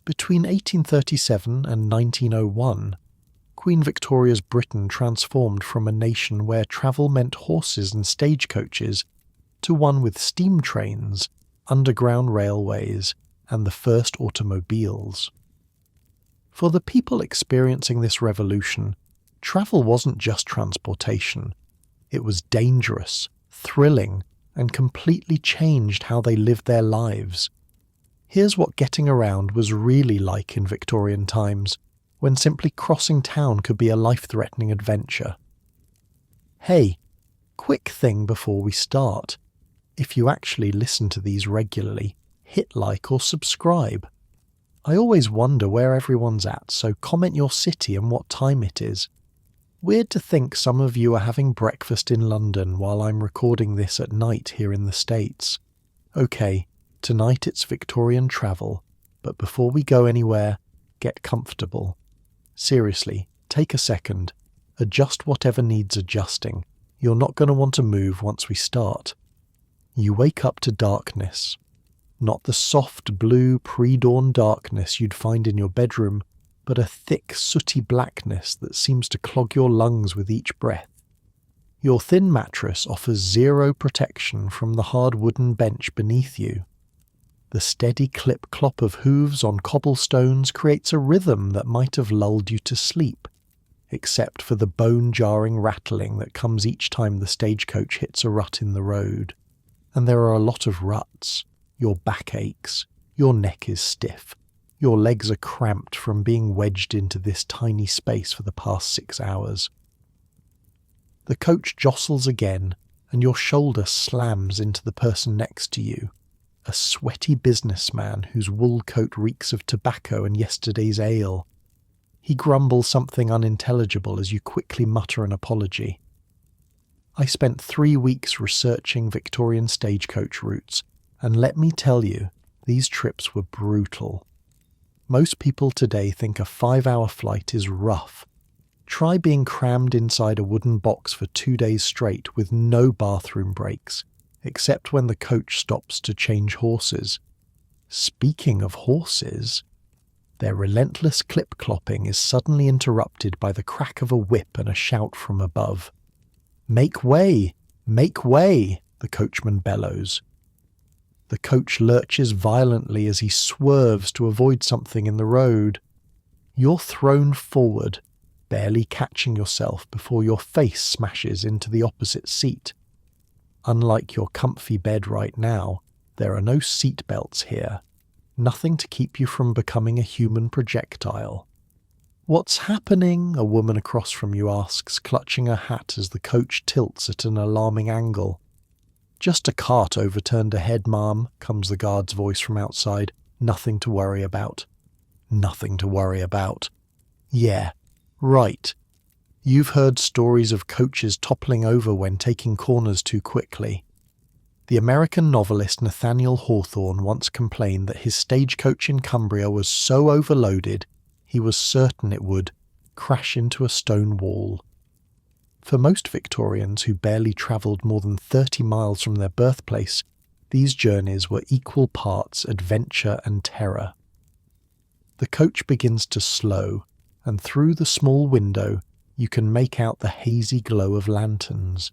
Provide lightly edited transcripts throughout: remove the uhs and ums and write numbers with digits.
Between 1837 and 1901, Queen Victoria's Britain transformed from a nation where travel meant horses and stagecoaches to one with steam trains, underground railways, and the first automobiles. For the people experiencing this revolution, travel wasn't just transportation. It was dangerous, thrilling, and completely changed how they lived their lives. Here's what getting around was really like in Victorian times, when simply crossing town could be a life-threatening adventure. Hey, quick thing before we start. If you actually listen to these regularly, hit like or subscribe. I always wonder where everyone's at, so comment your city and what time it is. Weird to think some of you are having breakfast in London while I'm recording this at night here in the States. Okay, tonight it's Victorian travel, but before we go anywhere, get comfortable. Seriously, take a second. Adjust whatever needs adjusting. You're not going to want to move once we start. You wake up to darkness. Not the soft blue pre-dawn darkness you'd find in your bedroom, but a thick sooty blackness that seems to clog your lungs with each breath. Your thin mattress offers zero protection from the hard wooden bench beneath you. The steady clip-clop of hooves on cobblestones creates a rhythm that might have lulled you to sleep, except for the bone-jarring rattling that comes each time the stagecoach hits a rut in the road. And there are a lot of ruts. Your back aches, your neck is stiff, your legs are cramped from being wedged into this tiny space for the past 6 hours. The coach jostles again, and your shoulder slams into the person next to you, a sweaty businessman whose wool coat reeks of tobacco and yesterday's ale. He grumbles something unintelligible as you quickly mutter an apology. I spent 3 weeks researching Victorian stagecoach routes, and let me tell you, these trips were brutal. Most people today think a 5-hour flight is rough. Try being crammed inside a wooden box for 2 days straight with no bathroom breaks, except when the coach stops to change horses. Speaking of horses, their relentless clip-clopping is suddenly interrupted by the crack of a whip and a shout from above. "Make way! Make way!" the coachman bellows. The coach lurches violently as he swerves to avoid something in the road. You're thrown forward, barely catching yourself before your face smashes into the opposite seat. Unlike your comfy bed right now, there are no seat belts here. Nothing to keep you from becoming a human projectile. "What's happening?" a woman across from you asks, clutching her hat as the coach tilts at an alarming angle. "Just a cart overturned ahead, ma'am," comes the guard's voice from outside. "Nothing to worry about." Nothing to worry about. Yeah, right. You've heard stories of coaches toppling over when taking corners too quickly. The American novelist Nathaniel Hawthorne once complained that his stagecoach in Cumbria was so overloaded he was certain it would crash into a stone wall. For most Victorians who barely travelled more than 30 miles from their birthplace, these journeys were equal parts adventure and terror. The coach begins to slow, and through the small window you can make out the hazy glow of lanterns.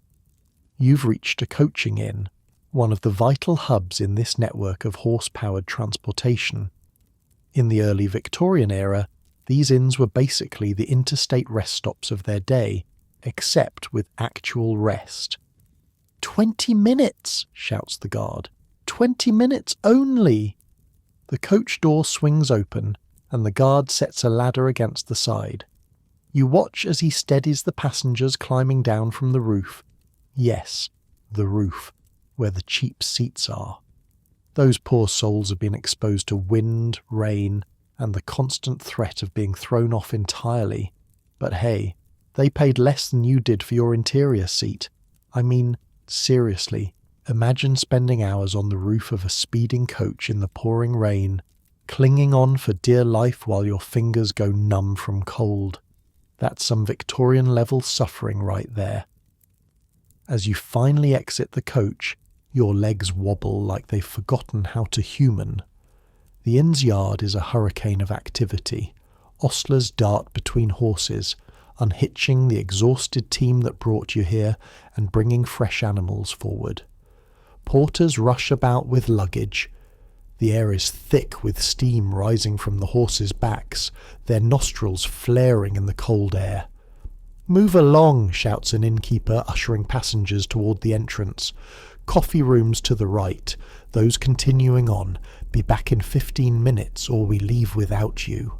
You've reached a coaching inn, one of the vital hubs in this network of horse-powered transportation. In the early Victorian era, these inns were basically the interstate rest stops of their day, except with actual rest. 20 minutes, shouts the guard. 20 minutes only! The coach door swings open, and the guard sets a ladder against the side. You watch as he steadies the passengers climbing down from the roof. Yes, the roof, where the cheap seats are. Those poor souls have been exposed to wind, rain, and the constant threat of being thrown off entirely. But hey, they paid less than you did for your interior seat. I mean, seriously, imagine spending hours on the roof of a speeding coach in the pouring rain, clinging on for dear life while your fingers go numb from cold. That's some Victorian-level suffering right there. As you finally exit the coach, your legs wobble like they've forgotten how to human. The inn's yard is a hurricane of activity. Ostlers dart between horses, unhitching the exhausted team that brought you here and bringing fresh animals forward. Porters rush about with luggage. The air is thick with steam rising from the horses' backs, their nostrils flaring in the cold air. "Move along," shouts an innkeeper, ushering passengers toward the entrance. "Coffee rooms to the right. Those continuing on. Be back in 15 minutes or we leave without you."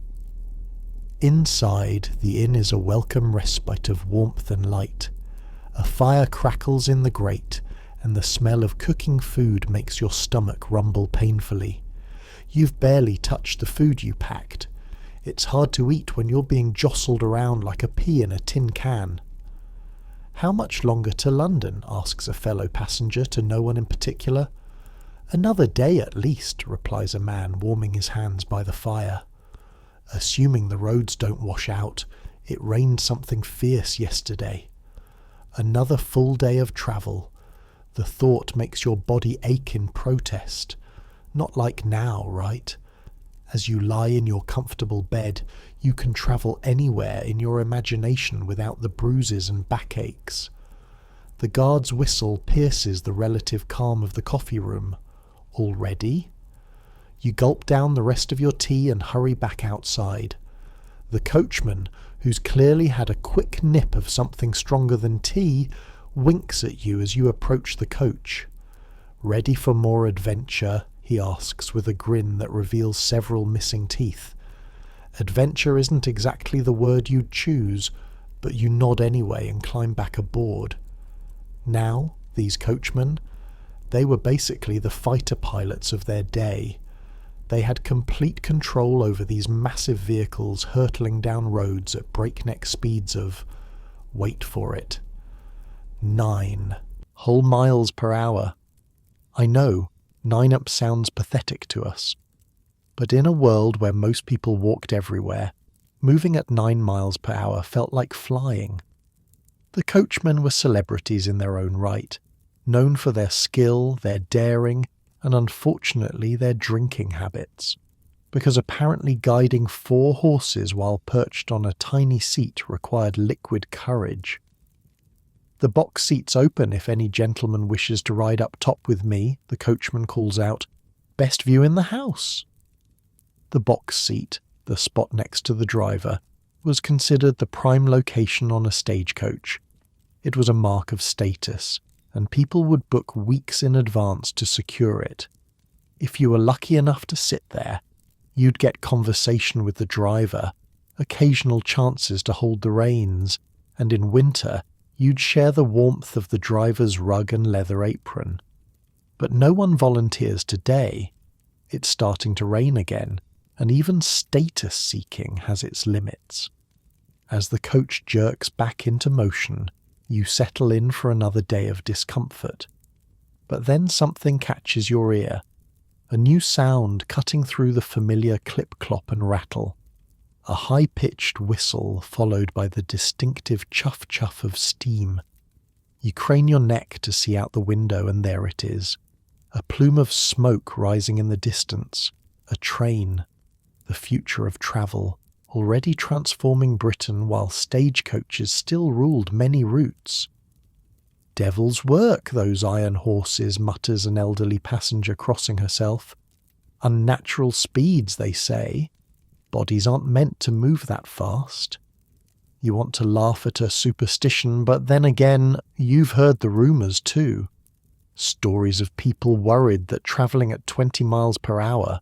Inside, the inn is a welcome respite of warmth and light. A fire crackles in the grate, and the smell of cooking food makes your stomach rumble painfully. You've barely touched the food you packed. It's hard to eat when you're being jostled around like a pea in a tin can. "How much longer to London?" asks a fellow passenger to no one in particular. "Another day at least," replies a man warming his hands by the fire. "Assuming the roads don't wash out, it rained something fierce yesterday." Another full day of travel. The thought makes your body ache in protest. Not like now, right? As you lie in your comfortable bed, you can travel anywhere in your imagination without the bruises and backaches. The guard's whistle pierces the relative calm of the coffee room. Already? You gulp down the rest of your tea and hurry back outside. The coachman, who's clearly had a quick nip of something stronger than tea, winks at you as you approach the coach. "Ready for more adventure?" he asks with a grin that reveals several missing teeth. Adventure isn't exactly the word you'd choose, but you nod anyway and climb back aboard. Now, these coachmen, they were basically the fighter pilots of their day. They had complete control over these massive vehicles hurtling down roads at breakneck speeds of, wait for it, 9 whole miles per hour. I know, 9 up sounds pathetic to us. But in a world where most people walked everywhere, moving at 9 miles per hour felt like flying. The coachmen were celebrities in their own right, known for their skill, their daring, and unfortunately their drinking habits, because apparently guiding 4 horses while perched on a tiny seat required liquid courage. "The box seat's open if any gentleman wishes to ride up top with me," the coachman calls out. "Best view in the house." The box seat, the spot next to the driver, was considered the prime location on a stagecoach. It was a mark of status, and people would book weeks in advance to secure it. If you were lucky enough to sit there, you'd get conversation with the driver, occasional chances to hold the reins, and in winter, you'd share the warmth of the driver's rug and leather apron. But no one volunteers today. It's starting to rain again, and even status-seeking has its limits. As the coach jerks back into motion, you settle in for another day of discomfort. But then something catches your ear, a new sound cutting through the familiar clip-clop and rattle. A high-pitched whistle followed by the distinctive chuff-chuff of steam. You crane your neck to see out the window, and there it is. A plume of smoke rising in the distance. A train. The future of travel, already transforming Britain while stagecoaches still ruled many routes. "Devil's work, those iron horses," mutters an elderly passenger crossing herself. "Unnatural speeds, they say. Bodies aren't meant to move that fast." You want to laugh at her superstition, but then again, you've heard the rumours too. Stories of people worried that travelling at 20 miles per hour,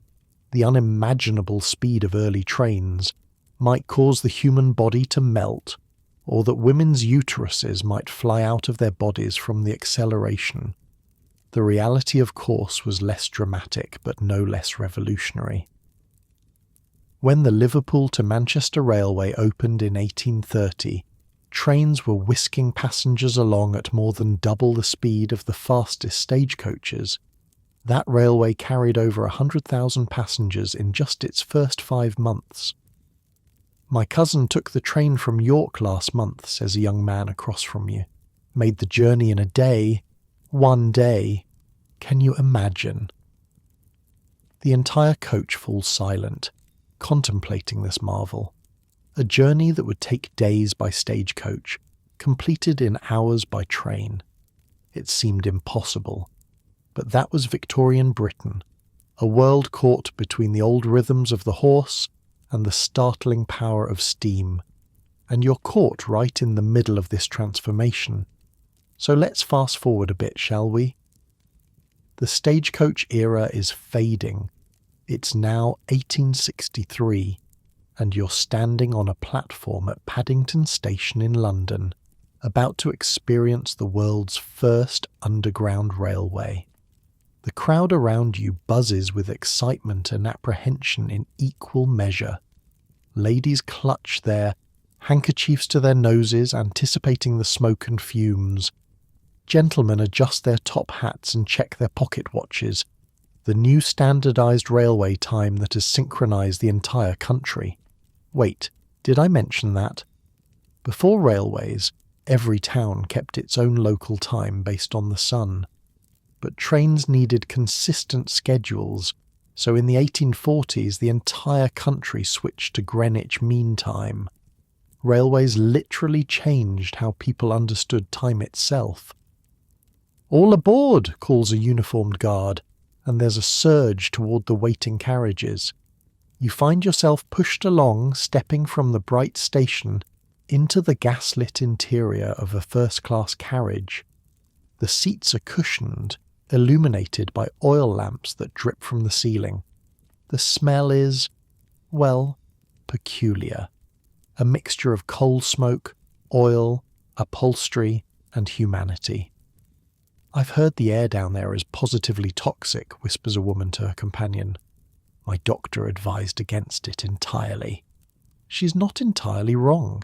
the unimaginable speed of early trains, might cause the human body to melt, or that women's uteruses might fly out of their bodies from the acceleration. The reality, of course, was less dramatic, but no less revolutionary. When the Liverpool to Manchester Railway opened in 1830, trains were whisking passengers along at more than double the speed of the fastest stagecoaches. That railway carried over 100,000 passengers in just its first 5 months. "My cousin took the train from York last month," says a young man across from you. "Made the journey in a day. 1 day. Can you imagine?" The entire coach falls silent, contemplating this marvel. A journey that would take days by stagecoach, completed in hours by train. It seemed impossible. But that was Victorian Britain, a world caught between the old rhythms of the horse and the startling power of steam. And you're caught right in the middle of this transformation. So let's fast forward a bit, shall we? The stagecoach era is fading. It's now 1863, and you're standing on a platform at Paddington Station in London, about to experience the world's first underground railway. The crowd around you buzzes with excitement and apprehension in equal measure. Ladies clutch their handkerchiefs to their noses, anticipating the smoke and fumes. Gentlemen adjust their top hats and check their pocket watches, the new standardized railway time that has synchronized the entire country. Wait, did I mention that? Before railways, every town kept its own local time based on the sun. But trains needed consistent schedules, so in the 1840s the entire country switched to Greenwich Mean Time. Railways literally changed how people understood time itself. "All aboard!" calls a uniformed guard, and there's a surge toward the waiting carriages. You find yourself pushed along, stepping from the bright station into the gaslit interior of a first-class carriage. The seats are cushioned, illuminated by oil lamps that drip from the ceiling. The smell is, well, peculiar. A mixture of coal smoke, oil, upholstery, and humanity. "I've heard the air down there is positively toxic," whispers a woman to her companion. "My doctor advised against it entirely." She's not entirely wrong.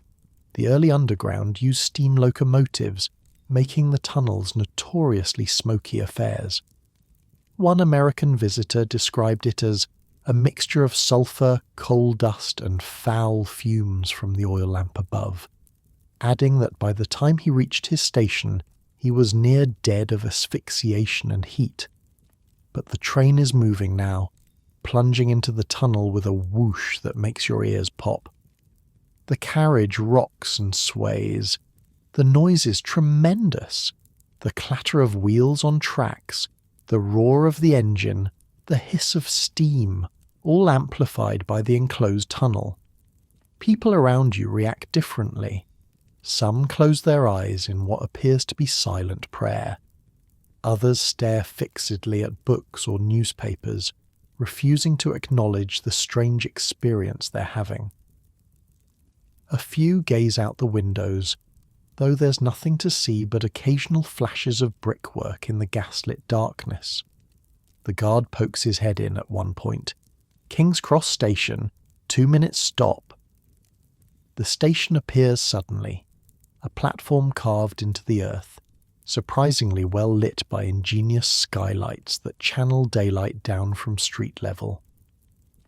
The early underground used steam locomotives, making the tunnels notoriously smoky affairs. One American visitor described it as a mixture of sulphur, coal dust, and foul fumes from the oil lamp above, adding that by the time he reached his station, he was near dead of asphyxiation and heat. But the train is moving now, plunging into the tunnel with a whoosh that makes your ears pop. The carriage rocks and sways. The noise is tremendous. The clatter of wheels on tracks, the roar of the engine, the hiss of steam, all amplified by the enclosed tunnel. People around you react differently. Some close their eyes in what appears to be silent prayer. Others stare fixedly at books or newspapers, refusing to acknowledge the strange experience they're having. A few gaze out the windows, though there's nothing to see but occasional flashes of brickwork in the gaslit darkness. The guard pokes his head in at one point. "King's Cross Station, 2 minutes stop." The station appears suddenly, a platform carved into the earth, surprisingly well lit by ingenious skylights that channel daylight down from street level.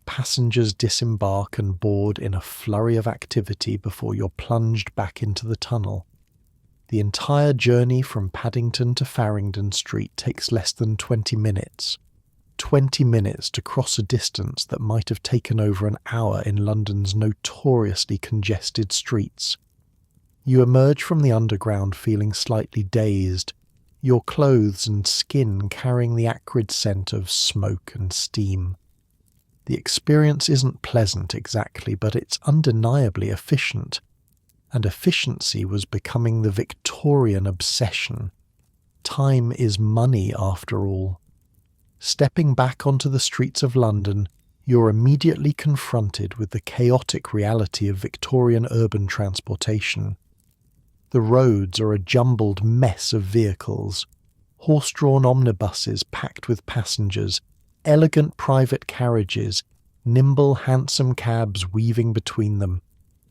Passengers disembark and board in a flurry of activity before you're plunged back into the tunnel. The entire journey from Paddington to Farringdon Street takes less than 20 minutes. 20 minutes to cross a distance that might have taken over an hour in London's notoriously congested streets. You emerge from the underground feeling slightly dazed, your clothes and skin carrying the acrid scent of smoke and steam. The experience isn't pleasant exactly, but it's undeniably efficient. And efficiency was becoming the Victorian obsession. Time is money, after all. Stepping back onto the streets of London, you're immediately confronted with the chaotic reality of Victorian urban transportation. The roads are a jumbled mess of vehicles, horse-drawn omnibuses packed with passengers, elegant private carriages, nimble, handsome cabs weaving between them,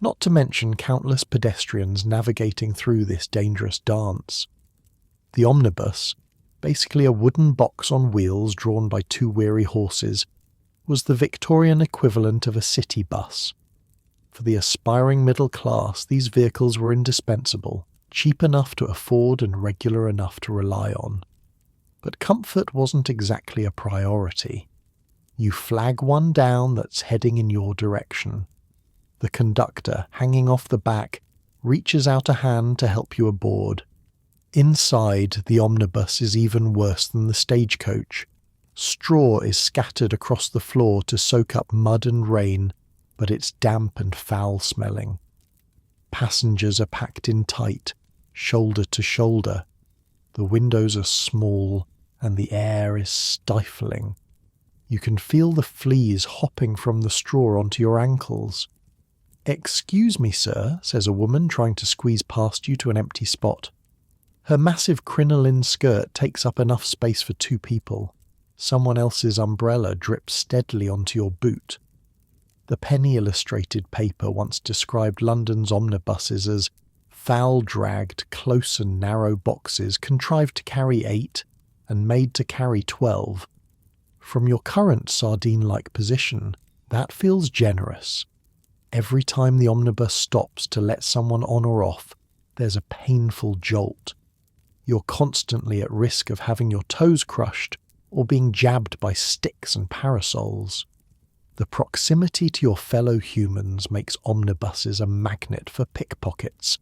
not to mention countless pedestrians navigating through this dangerous dance. The omnibus, basically a wooden box on wheels drawn by 2 weary horses, was the Victorian equivalent of a city bus. For the aspiring middle class, these vehicles were indispensable, cheap enough to afford and regular enough to rely on. But comfort wasn't exactly a priority. You flag one down that's heading in your direction. The conductor, hanging off the back, reaches out a hand to help you aboard. Inside, the omnibus is even worse than the stagecoach. Straw is scattered across the floor to soak up mud and rain, but it's damp and foul-smelling. Passengers are packed in tight, shoulder to shoulder. The windows are small, and the air is stifling. You can feel the fleas hopping from the straw onto your ankles. "Excuse me, sir," says a woman trying to squeeze past you to an empty spot. Her massive crinoline skirt takes up enough space for 2 people. Someone else's umbrella drips steadily onto your boot. The penny-illustrated paper once described London's omnibuses as foul-dragged, close and narrow boxes contrived to carry 8 and made to carry 12. From your current sardine-like position, that feels generous. Every time the omnibus stops to let someone on or off, there's a painful jolt. You're constantly at risk of having your toes crushed or being jabbed by sticks and parasols. The proximity to your fellow humans makes omnibuses a magnet for pickpockets,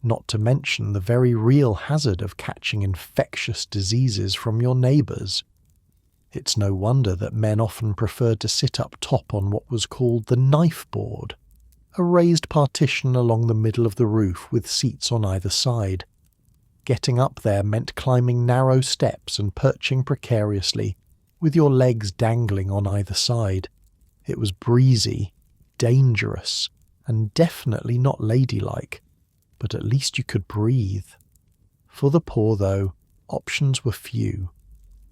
not to mention the very real hazard of catching infectious diseases from your neighbours. It's no wonder that men often preferred to sit up top on what was called the knife board, a raised partition along the middle of the roof with seats on either side. Getting up there meant climbing narrow steps and perching precariously, with your legs dangling on either side. It was breezy, dangerous, and definitely not ladylike, but at least you could breathe. For the poor, though, options were few.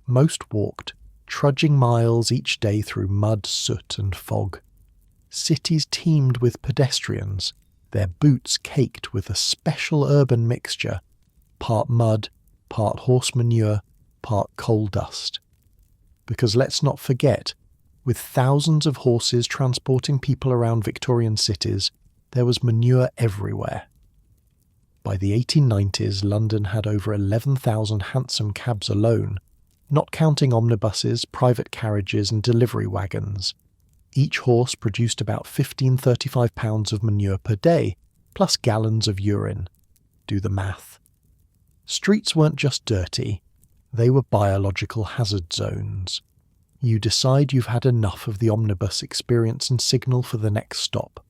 Most walked, trudging miles each day through mud, soot and fog. Cities teemed with pedestrians, their boots caked with a special urban mixture, part mud, part horse manure, part coal dust. Because let's not forget, with thousands of horses transporting people around Victorian cities, there was manure everywhere. By the 1890s, London had over 11,000 hansom cabs alone, not counting omnibuses, private carriages and delivery wagons. Each horse produced about 35 pounds of manure per day, plus gallons of urine. Do the math. Streets weren't just dirty, they were biological hazard zones. You decide you've had enough of the omnibus experience and signal for the next stop.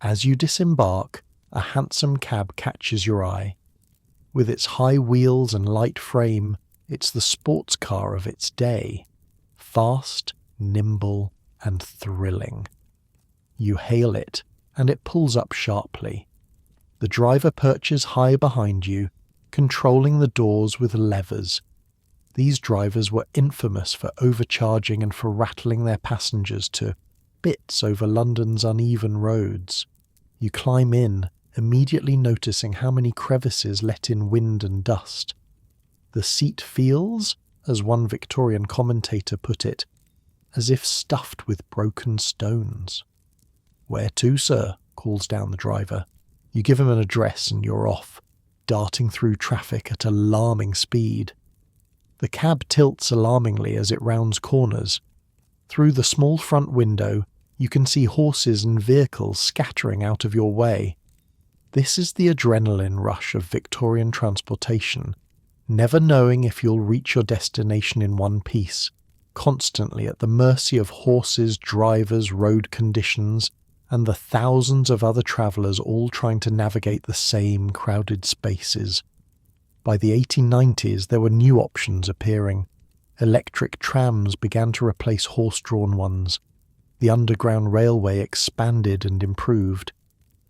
As you disembark, a hansom cab catches your eye. With its high wheels and light frame, it's the sports car of its day. Fast, nimble, and thrilling. You hail it, and it pulls up sharply. The driver perches high behind you, controlling the doors with levers. These drivers were infamous for overcharging and for rattling their passengers to bits over London's uneven roads. You climb in, immediately noticing how many crevices let in wind and dust. The seat feels, as one Victorian commentator put it, as if stuffed with broken stones. "Where to, sir?" calls down the driver. You give him an address and you're off, darting through traffic at alarming speed. The cab tilts alarmingly as it rounds corners. Through the small front window, you can see horses and vehicles scattering out of your way. This is the adrenaline rush of Victorian transportation, never knowing if you'll reach your destination in one piece, constantly at the mercy of horses, drivers, road conditions, and the thousands of other travellers all trying to navigate the same crowded spaces. By the 1890s, there were new options appearing. Electric trams began to replace horse-drawn ones. The Underground Railway expanded and improved.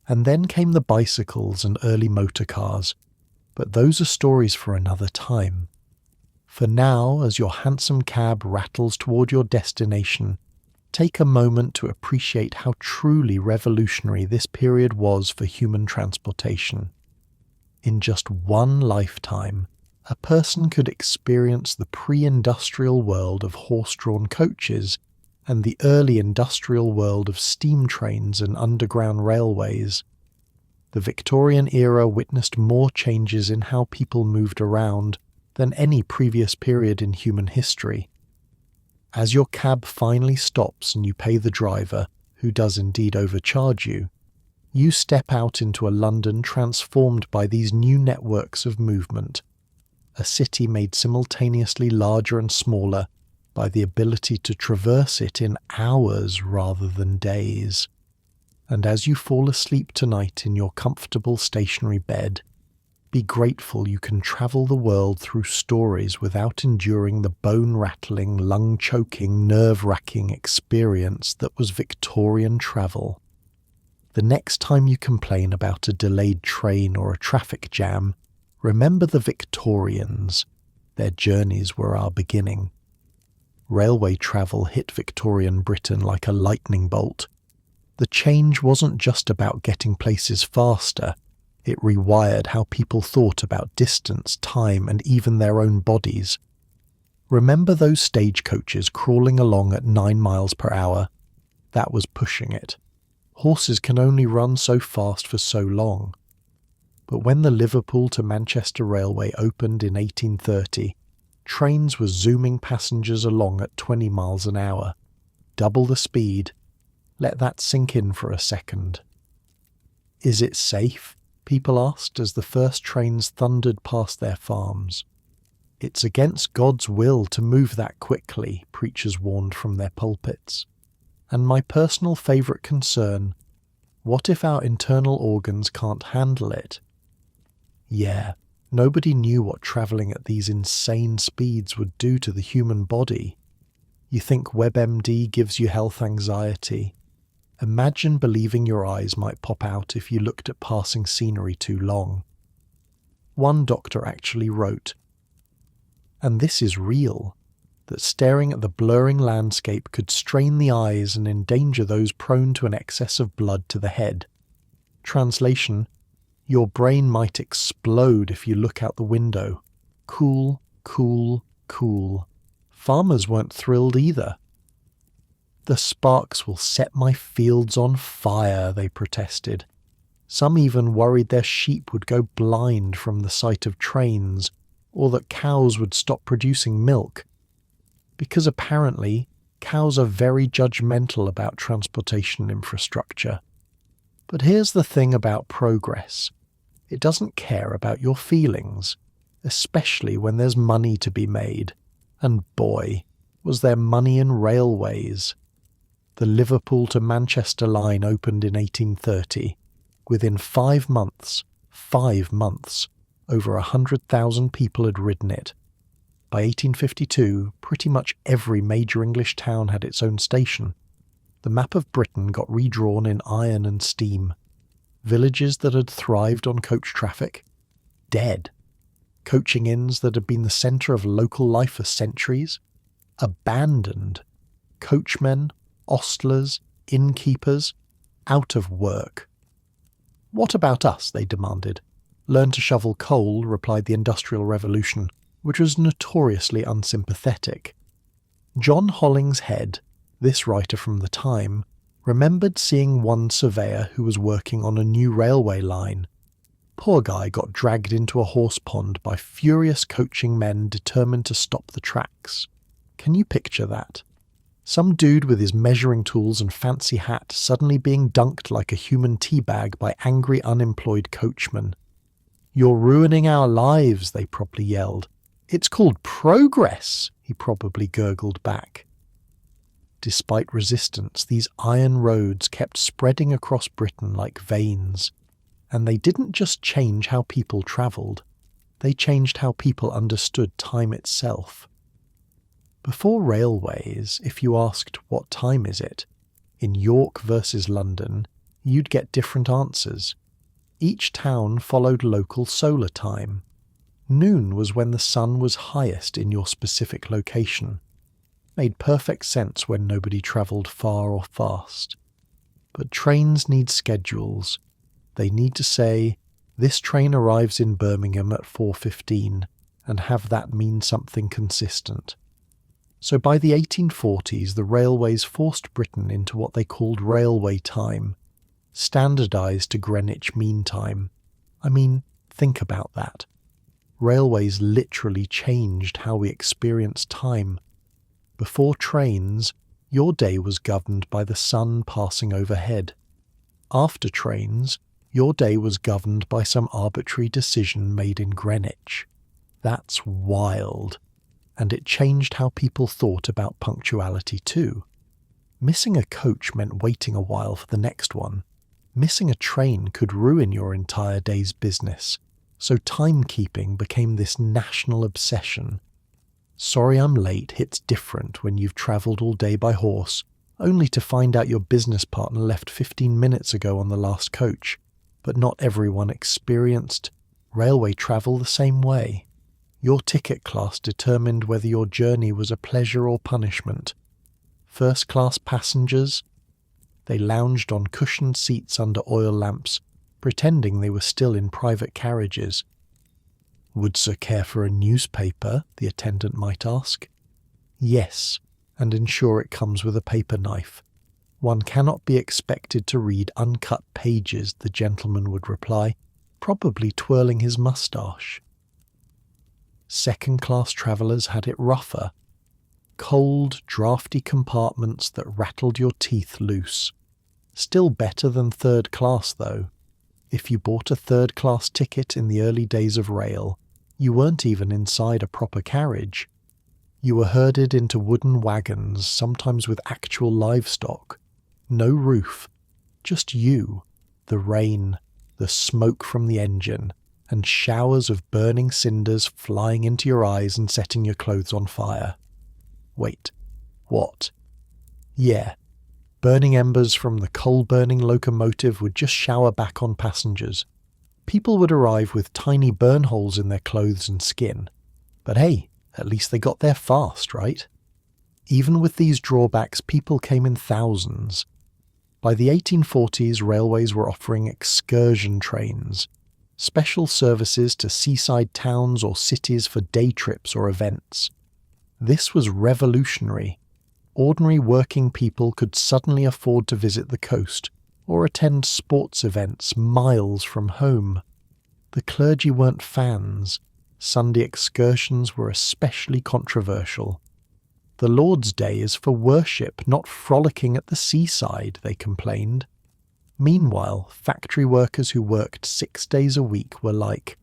And then came the bicycles and early motor cars. But those are stories for another time. For now, as your hansom cab rattles toward your destination, take a moment to appreciate how truly revolutionary this period was for human transportation. In just one lifetime, a person could experience the pre-industrial world of horse-drawn coaches and the early industrial world of steam trains and underground railways. The Victorian era witnessed more changes in how people moved around than any previous period in human history. As your cab finally stops and you pay the driver, who does indeed overcharge you, you step out into a London transformed by these new networks of movement, a city made simultaneously larger and smaller by the ability to traverse it in hours rather than days. And as you fall asleep tonight in your comfortable stationary bed, be grateful you can travel the world through stories without enduring the bone-rattling, lung-choking, nerve-wracking experience that was Victorian travel. The next time you complain about a delayed train or a traffic jam, remember the Victorians. Their journeys were our beginning. Railway travel hit Victorian Britain like a lightning bolt. The change wasn't just about getting places faster. It rewired how people thought about distance, time, and even their own bodies. Remember those stagecoaches crawling along at 9 miles per hour? That was pushing it. Horses can only run so fast for so long. But when the Liverpool to Manchester Railway opened in 1830, trains were zooming passengers along at 20 miles an hour. Double the speed. Let that sink in for a second. Is it safe? People asked as the first trains thundered past their farms. It's against God's will to move that quickly, preachers warned from their pulpits. And my personal favourite concern, what if our internal organs can't handle it? Yeah, nobody knew what travelling at these insane speeds would do to the human body. You think WebMD gives you health anxiety? Imagine believing your eyes might pop out if you looked at passing scenery too long. One doctor actually wrote, and this is real, that staring at the blurring landscape could strain the eyes and endanger those prone to an excess of blood to the head. Translation, your brain might explode if you look out the window. Cool, cool, cool. Farmers weren't thrilled either. The sparks will set my fields on fire, they protested. Some even worried their sheep would go blind from the sight of trains, or that cows would stop producing milk. Because apparently, cows are very judgmental about transportation infrastructure. But here's the thing about progress. It doesn't care about your feelings, especially when there's money to be made. And boy, was there money in railways. The Liverpool to Manchester line opened in 1830. Within 5 months, over 100,000 people had ridden it. By 1852, pretty much every major English town had its own station. The map of Britain got redrawn in iron and steam. Villages that had thrived on coach traffic, dead. Coaching inns that had been the centre of local life for centuries, abandoned. Coachmen, ostlers, innkeepers, out of work. What about us, they demanded. Learn to shovel coal, replied the Industrial Revolution, which was notoriously unsympathetic. John Hollingshead, this writer from the time, remembered seeing one surveyor who was working on a new railway line. Poor guy got dragged into a horse pond by furious coaching men determined to stop the tracks. Can you picture that? Some dude with his measuring tools and fancy hat suddenly being dunked like a human teabag by angry unemployed coachmen. You're ruining our lives, they probably yelled. It's called progress, he probably gurgled back. Despite resistance, these iron roads kept spreading across Britain like veins. And they didn't just change how people travelled, they changed how people understood time itself. Before railways, if you asked what time is it, in York versus London, you'd get different answers. Each town followed local solar time. Noon was when the sun was highest in your specific location. Made perfect sense when nobody travelled far or fast. But trains need schedules. They need to say, this train arrives in Birmingham at 4:15, and have that mean something consistent. So by the 1840s, the railways forced Britain into what they called railway time, standardised to Greenwich Mean Time. I mean, think about that. Railways literally changed how we experience time. Before trains, your day was governed by the sun passing overhead. After trains, your day was governed by some arbitrary decision made in Greenwich. That's wild. And it changed how people thought about punctuality too. Missing a coach meant waiting a while for the next one. Missing a train could ruin your entire day's business, so timekeeping became this national obsession. Sorry I'm late hits different when you've travelled all day by horse, only to find out your business partner left 15 minutes ago on the last coach, but not everyone experienced railway travel the same way. Your ticket class determined whether your journey was a pleasure or punishment. First-class passengers, they lounged on cushioned seats under oil lamps, pretending they were still in private carriages. Would Sir care for a newspaper? The attendant might ask. Yes, and ensure it comes with a paper knife. One cannot be expected to read uncut pages, the gentleman would reply, probably twirling his moustache. Second-class travellers had it rougher. Cold, draughty compartments that rattled your teeth loose. Still better than third class, though. If you bought a third-class ticket in the early days of rail, you weren't even inside a proper carriage. You were herded into wooden wagons, sometimes with actual livestock. No roof, just you, the rain, the smoke from the engine, and showers of burning cinders flying into your eyes and setting your clothes on fire. Wait, what? Yeah, burning embers from the coal-burning locomotive would just shower back on passengers. People would arrive with tiny burn holes in their clothes and skin. But hey, at least they got there fast, right? Even with these drawbacks, people came in thousands. By the 1840s, railways were offering excursion trains, special services to seaside towns or cities for day trips or events. This was revolutionary. Ordinary working people could suddenly afford to visit the coast or attend sports events miles from home. The clergy weren't fans. Sunday excursions were especially controversial. The Lord's Day is for worship, not frolicking at the seaside, they complained. Meanwhile, factory workers who worked 6 days a week were like,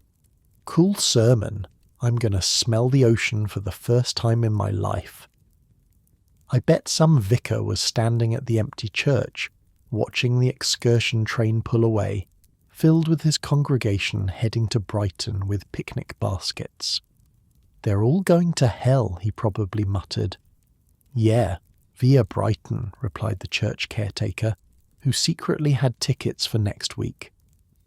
"Cool sermon, I'm gonna smell the ocean for the first time in my life." I bet some vicar was standing at the empty church, watching the excursion train pull away, filled with his congregation heading to Brighton with picnic baskets. "They're all going to hell," he probably muttered. "Yeah, via Brighton," replied the church caretaker, who secretly had tickets for next week.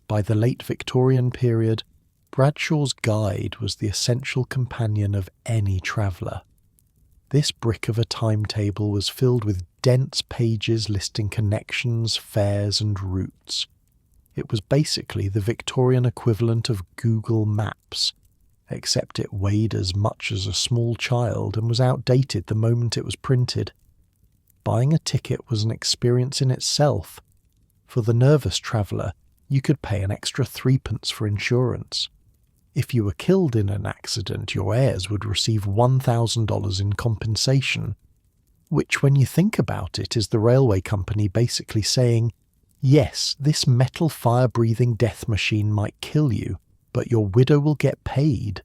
By the late Victorian period, Bradshaw's Guide was the essential companion of any traveller. This brick of a timetable was filled with dense pages listing connections, fares and routes. It was basically the Victorian equivalent of Google Maps, except it weighed as much as a small child and was outdated the moment it was printed. Buying a ticket was an experience in itself. For the nervous traveller, you could pay an extra 3p for insurance. If you were killed in an accident, your heirs would receive $1,000 in compensation, which, when you think about it, is the railway company basically saying, yes, this metal fire-breathing death machine might kill you, but your widow will get paid.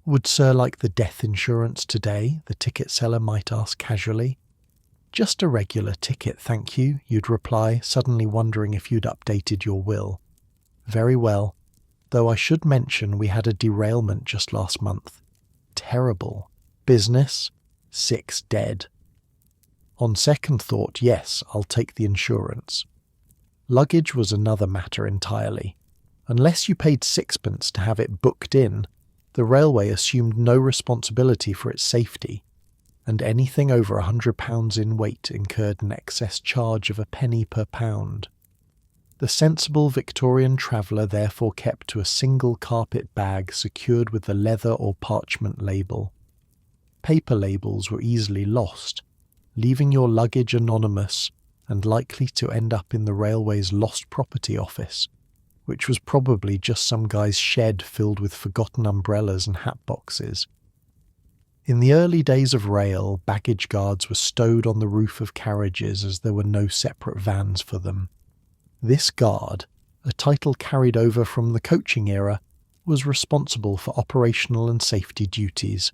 Would Sir like the death insurance today? The ticket seller might ask casually. Just a regular ticket, thank you, you'd reply, suddenly wondering if you'd updated your will. Very well. Though I should mention we had a derailment just last month. Terrible. Business, 6 dead. On second thought, yes, I'll take the insurance. Luggage was another matter entirely. Unless you paid 6p to have it booked in, the railway assumed no responsibility for its safety, and anything over £100 in weight incurred an excess charge of a penny per pound. The sensible Victorian traveller therefore kept to a single carpet bag secured with the leather or parchment label. Paper labels were easily lost, leaving your luggage anonymous and likely to end up in the railway's lost property office, which was probably just some guy's shed filled with forgotten umbrellas and hat boxes. In the early days of rail, baggage guards were stowed on the roof of carriages as there were no separate vans for them. This guard, a title carried over from the coaching era, was responsible for operational and safety duties.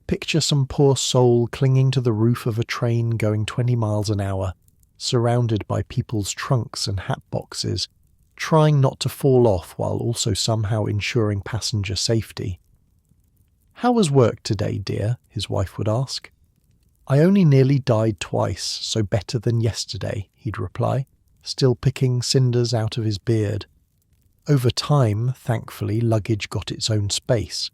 Picture some poor soul clinging to the roof of a train going 20 miles an hour, surrounded by people's trunks and hat boxes, trying not to fall off while also somehow ensuring passenger safety. "How was work today, dear?" his wife would ask. "I only nearly died twice, so better than yesterday," he'd reply, still picking cinders out of his beard. Over time, thankfully, luggage got its own space,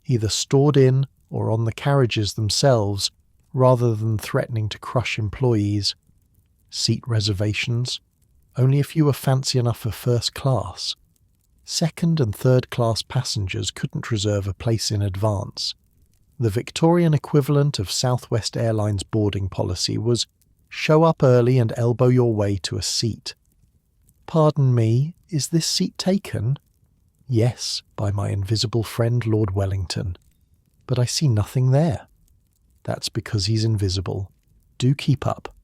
either stored in or on the carriages themselves, rather than threatening to crush employees. Seat reservations, only if you were fancy enough for first class. Second and third class passengers couldn't reserve a place in advance. The Victorian equivalent of Southwest Airlines boarding policy was show up early and elbow your way to a seat. "Pardon me, is this seat taken?" "Yes, by my invisible friend Lord Wellington." "But I see nothing there." "That's because he's invisible. Do keep up."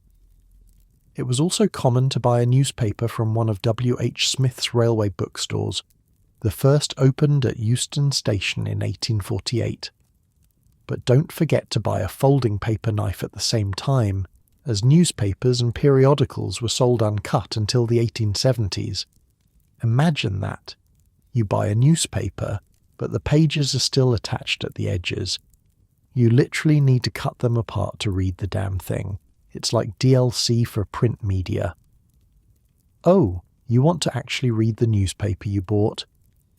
It was also common to buy a newspaper from one of W. H. Smith's railway bookstores. The first opened at Euston Station in 1848. But don't forget to buy a folding paper knife at the same time, as newspapers and periodicals were sold uncut until the 1870s. Imagine that. You buy a newspaper, but the pages are still attached at the edges. You literally need to cut them apart to read the damn thing. It's like DLC for print media. "Oh, you want to actually read the newspaper you bought?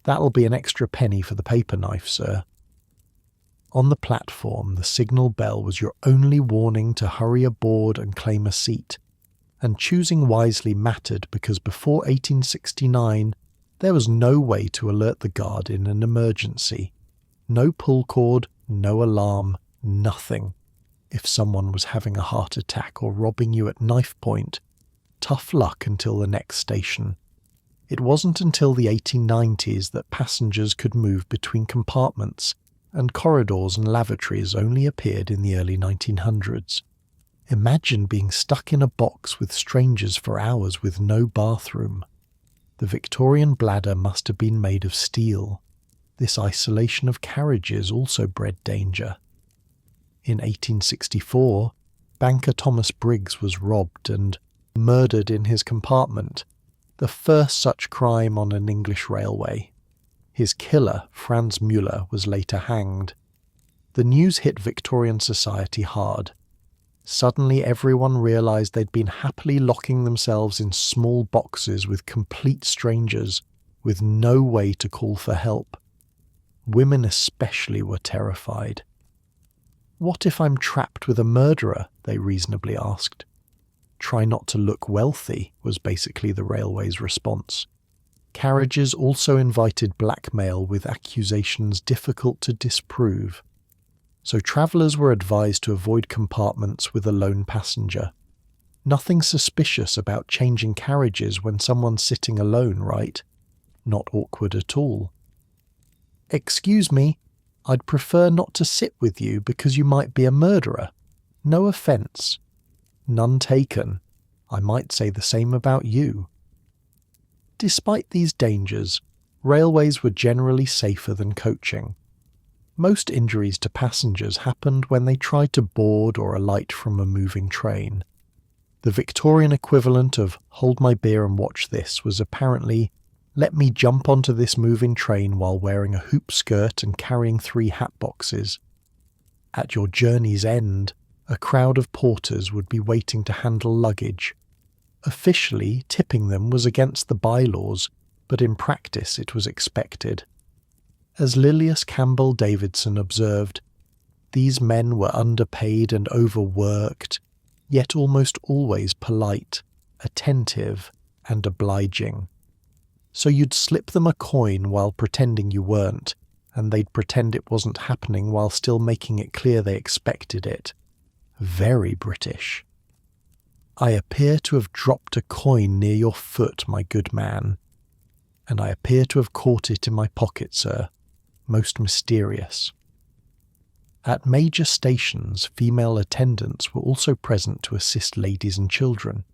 That'll be an extra penny for the paper knife, sir." On the platform, the signal bell was your only warning to hurry aboard and claim a seat, and choosing wisely mattered because before 1869 there was no way to alert the guard in an emergency. No pull cord, no alarm, nothing. If someone was having a heart attack or robbing you at knife point, tough luck until the next station. It wasn't until the 1890s that passengers could move between compartments, and corridors and lavatories only appeared in the early 1900s. Imagine being stuck in a box with strangers for hours with no bathroom. The Victorian bladder must have been made of steel. This isolation of carriages also bred danger. In 1864, banker Thomas Briggs was robbed and murdered in his compartment, the first such crime on an English railway. His killer, Franz Müller, was later hanged. The news hit Victorian society hard. Suddenly everyone realised they'd been happily locking themselves in small boxes with complete strangers, with no way to call for help. Women especially were terrified. "What if I'm trapped with a murderer?" they reasonably asked. "Try not to look wealthy," was basically the railway's response. Carriages also invited blackmail with accusations difficult to disprove. So travellers were advised to avoid compartments with a lone passenger. Nothing suspicious about changing carriages when someone's sitting alone, right? Not awkward at all. "Excuse me, I'd prefer not to sit with you because you might be a murderer. No offence." "None taken. I might say the same about you." Despite these dangers, railways were generally safer than coaching. Most injuries to passengers happened when they tried to board or alight from a moving train. The Victorian equivalent of "hold my beer and watch this" was apparently "let me jump onto this moving train while wearing a hoop skirt and carrying 3 hat boxes." At your journey's end, a crowd of porters would be waiting to handle luggage. Officially, tipping them was against the bylaws, but in practice it was expected. As Lilius Campbell Davidson observed, these men were underpaid and overworked, yet almost always polite, attentive, and obliging. So you'd slip them a coin while pretending you weren't, and they'd pretend it wasn't happening while still making it clear they expected it. Very British. "I appear to have dropped a coin near your foot, my good man. And I appear to have caught it in my pocket, sir. Most mysterious." At major stations, female attendants were also present to assist ladies and children,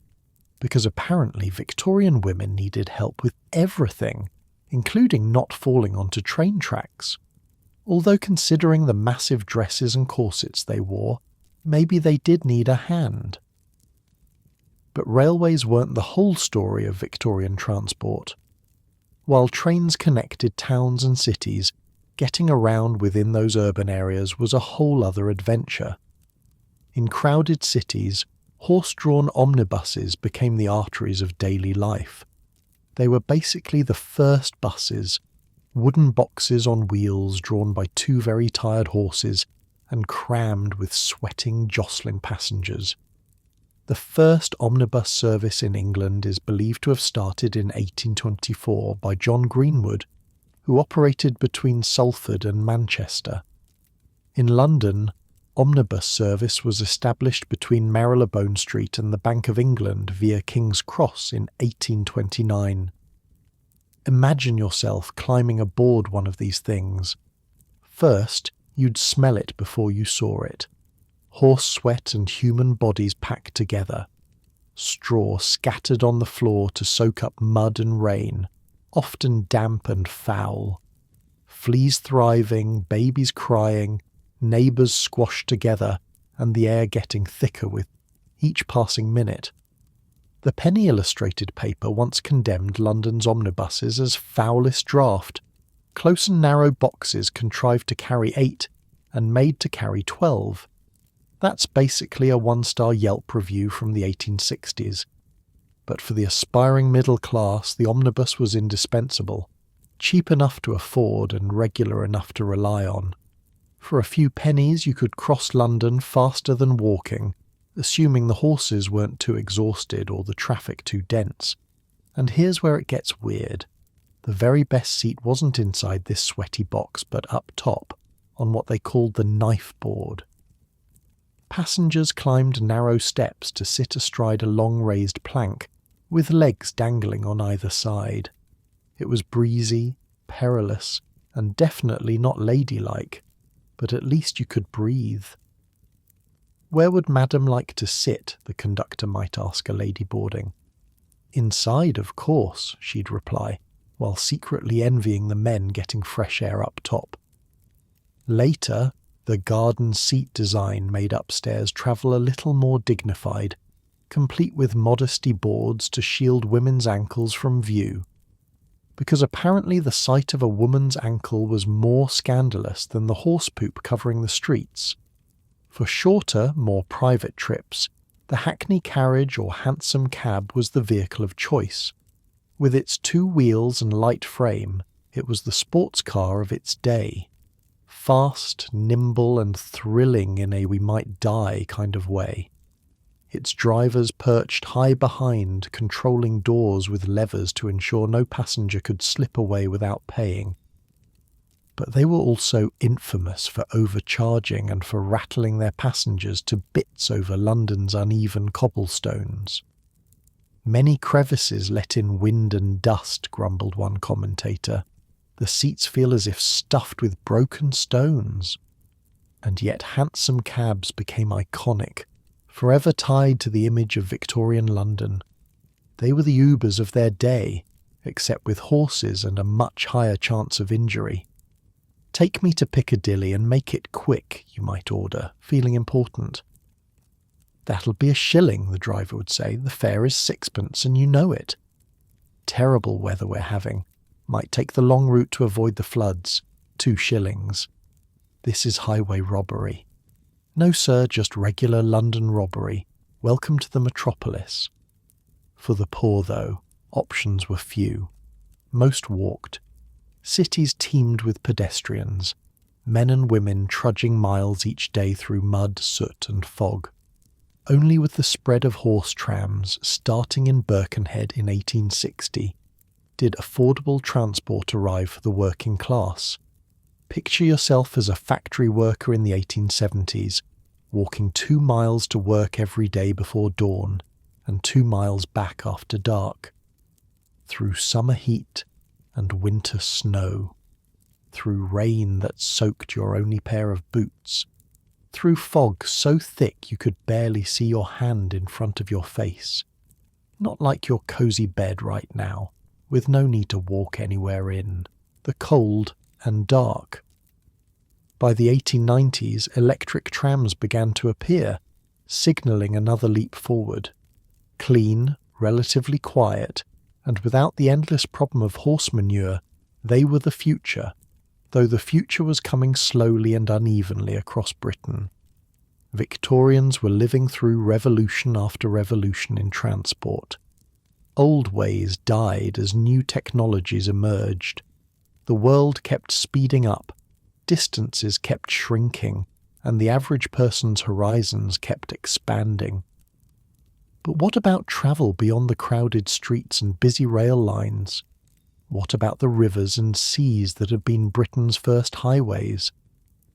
because apparently Victorian women needed help with everything, including not falling onto train tracks. Although considering the massive dresses and corsets they wore, maybe they did need a hand. But railways weren't the whole story of Victorian transport. While trains connected towns and cities, getting around within those urban areas was a whole other adventure. In crowded cities, horse-drawn omnibuses became the arteries of daily life. They were basically the first buses, wooden boxes on wheels drawn by two very tired horses and crammed with sweating, jostling passengers. The first omnibus service in England is believed to have started in 1824 by John Greenwood, who operated between Salford and Manchester. In London, omnibus service was established between Marylebone Street and the Bank of England via King's Cross in 1829. Imagine yourself climbing aboard one of these things. First, you'd smell it before you saw it. Horse sweat and human bodies packed together. Straw scattered on the floor to soak up mud and rain, often damp and foul. Fleas thriving, babies crying, neighbours squashed together, and the air getting thicker with each passing minute. The penny illustrated paper once condemned London's omnibuses as foulest draught, close and narrow boxes contrived to carry 8 and made to carry 12. That's basically a 1-star Yelp review from the 1860s. But for the aspiring middle class, the omnibus was indispensable, cheap enough to afford and regular enough to rely on. For a few pennies you could cross London faster than walking, assuming the horses weren't too exhausted or the traffic too dense. And here's where it gets weird. The very best seat wasn't inside this sweaty box, but up top, on what they called the knife board. Passengers climbed narrow steps to sit astride a long raised plank, with legs dangling on either side. It was breezy, perilous, and definitely not ladylike, but at least you could breathe. "Where would Madam like to sit?" the conductor might ask a lady boarding. "Inside, of course," she'd reply, while secretly envying the men getting fresh air up top. Later, the garden seat design made upstairs travel a little more dignified, complete with modesty boards to shield women's ankles from view. Because apparently the sight of a woman's ankle was more scandalous than the horse poop covering the streets. For shorter, more private trips, the hackney carriage or hansom cab was the vehicle of choice. With its 2 wheels and light frame, it was the sports car of its day. Fast, nimble, and thrilling in a we might die kind of way. Its drivers perched high behind, controlling doors with levers to ensure no passenger could slip away without paying. But they were also infamous for overcharging and for rattling their passengers to bits over London's uneven cobblestones. "Many crevices let in wind and dust," grumbled one commentator. "The seats feel as if stuffed with broken stones." And yet hansom cabs became iconic, forever tied to the image of Victorian London. They were the Ubers of their day, except with horses and a much higher chance of injury. "Take me to Piccadilly and make it quick," you might order, feeling important. "That'll be £1," the driver would say. "The fare is 6pence and you know it." "Terrible weather we're having. Might take the long route to avoid the floods. 2 shillings. This is highway robbery." "No, sir, just regular London robbery. Welcome to the metropolis." For the poor, though, options were few. Most walked. Cities teemed with pedestrians, men and women trudging miles each day through mud, soot and fog. Only with the spread of horse trams, starting in Birkenhead in 1860, did affordable transport arrive for the working class. Picture yourself as a factory worker in the 1870s, walking 2 miles to work every day before dawn, and 2 miles back after dark. Through summer heat and winter snow. Through rain that soaked your only pair of boots, through fog so thick you could barely see your hand in front of your face. Not like your cozy bed right now, with no need to walk anywhere in, the cold and dark. By the 1890s, electric trams began to appear, signalling another leap forward. Clean, relatively quiet, and without the endless problem of horse manure, they were the future, though the future was coming slowly and unevenly across Britain. Victorians were living through revolution after revolution in transport. Old ways died as new technologies emerged. The world kept speeding up, distances kept shrinking, and the average person's horizons kept expanding. But what about travel beyond the crowded streets and busy rail lines? What about the rivers and seas that had been Britain's first highways?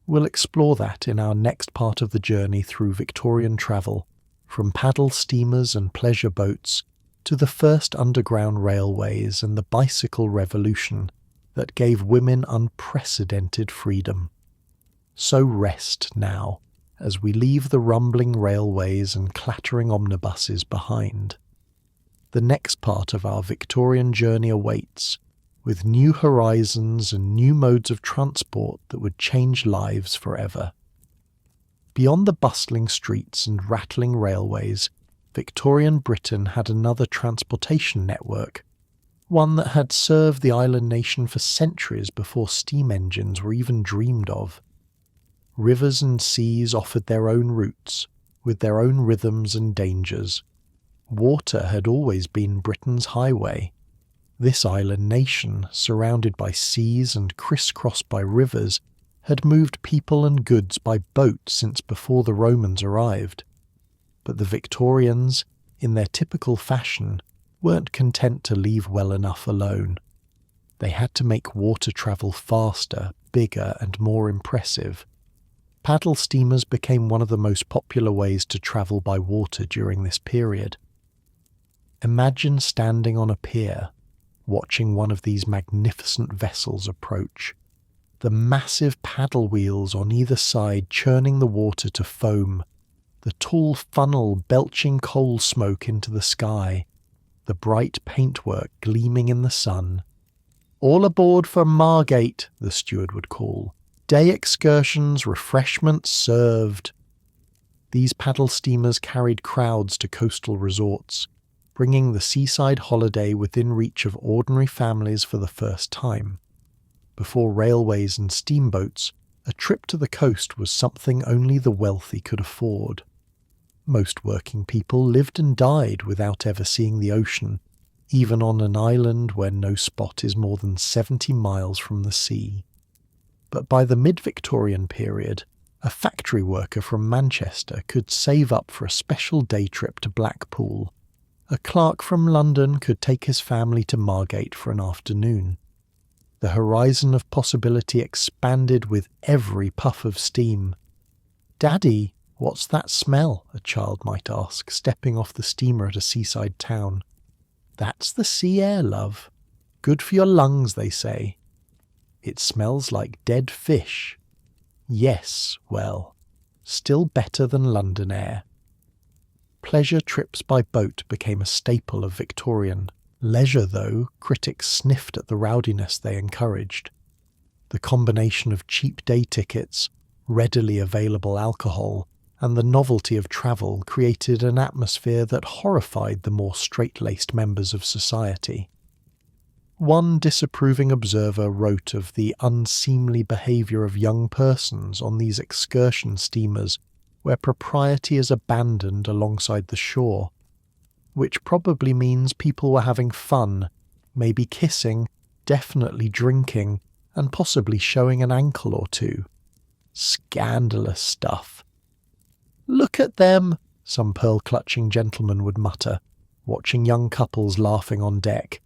We'll explore that in our next part of the journey through Victorian travel, from paddle steamers and pleasure boats to the first underground railways and the bicycle revolution that gave women unprecedented freedom. So rest now, as we leave the rumbling railways and clattering omnibuses behind. The next part of our Victorian journey awaits, with new horizons and new modes of transport that would change lives forever. Beyond the bustling streets and rattling railways, Victorian Britain had another transportation network, one that had served the island nation for centuries before steam engines were even dreamed of. Rivers and seas offered their own routes, with their own rhythms and dangers. Water had always been Britain's highway. This island nation, surrounded by seas and crisscrossed by rivers, had moved people and goods by boat since before the Romans arrived. But the Victorians, in their typical fashion, weren't content to leave well enough alone. They had to make water travel faster, bigger, and more impressive. Paddle steamers became one of the most popular ways to travel by water during this period. Imagine standing on a pier, watching one of these magnificent vessels approach. The massive paddle wheels on either side churning the water to foam, the tall funnel belching coal smoke into the sky, the bright paintwork gleaming in the sun. "All aboard for Margate," the steward would call. "Day excursions, refreshments served." These paddle steamers carried crowds to coastal resorts, bringing the seaside holiday within reach of ordinary families for the first time. Before railways and steamboats, a trip to the coast was something only the wealthy could afford. Most working people lived and died without ever seeing the ocean, even on an island where no spot is more than 70 miles from the sea. But by the mid-Victorian period, a factory worker from Manchester could save up for a special day trip to Blackpool. A clerk from London could take his family to Margate for an afternoon. The horizon of possibility expanded with every puff of steam. "Daddy, what's that smell?" a child might ask, stepping off the steamer at a seaside town. "That's the sea air, love. Good for your lungs, they say." "It smells like dead fish." Yes, well, still better than London air. Pleasure trips by boat became a staple of Victorian. Leisure, though, critics sniffed at the rowdiness they encouraged. The combination of cheap day tickets, readily available alcohol, and the novelty of travel created an atmosphere that horrified the more straight-laced members of society. One disapproving observer wrote of the unseemly behaviour of young persons on these excursion steamers where propriety is abandoned alongside the shore, which probably means people were having fun, maybe kissing, definitely drinking, and possibly showing an ankle or two. Scandalous stuff. "Look at them," some pearl-clutching gentleman would mutter, watching young couples laughing on deck.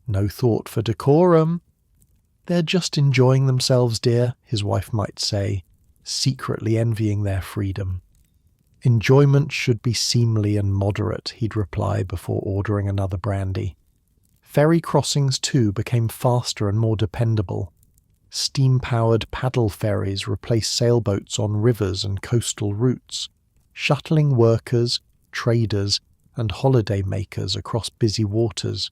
"No thought for decorum." "They're just enjoying themselves, dear," his wife might say, secretly envying their freedom. "Enjoyment should be seemly and moderate," he'd reply before ordering another brandy. Ferry crossings, too, became faster and more dependable. Steam-powered paddle ferries replaced sailboats on rivers and coastal routes, shuttling workers, traders, and holiday makers across busy waters.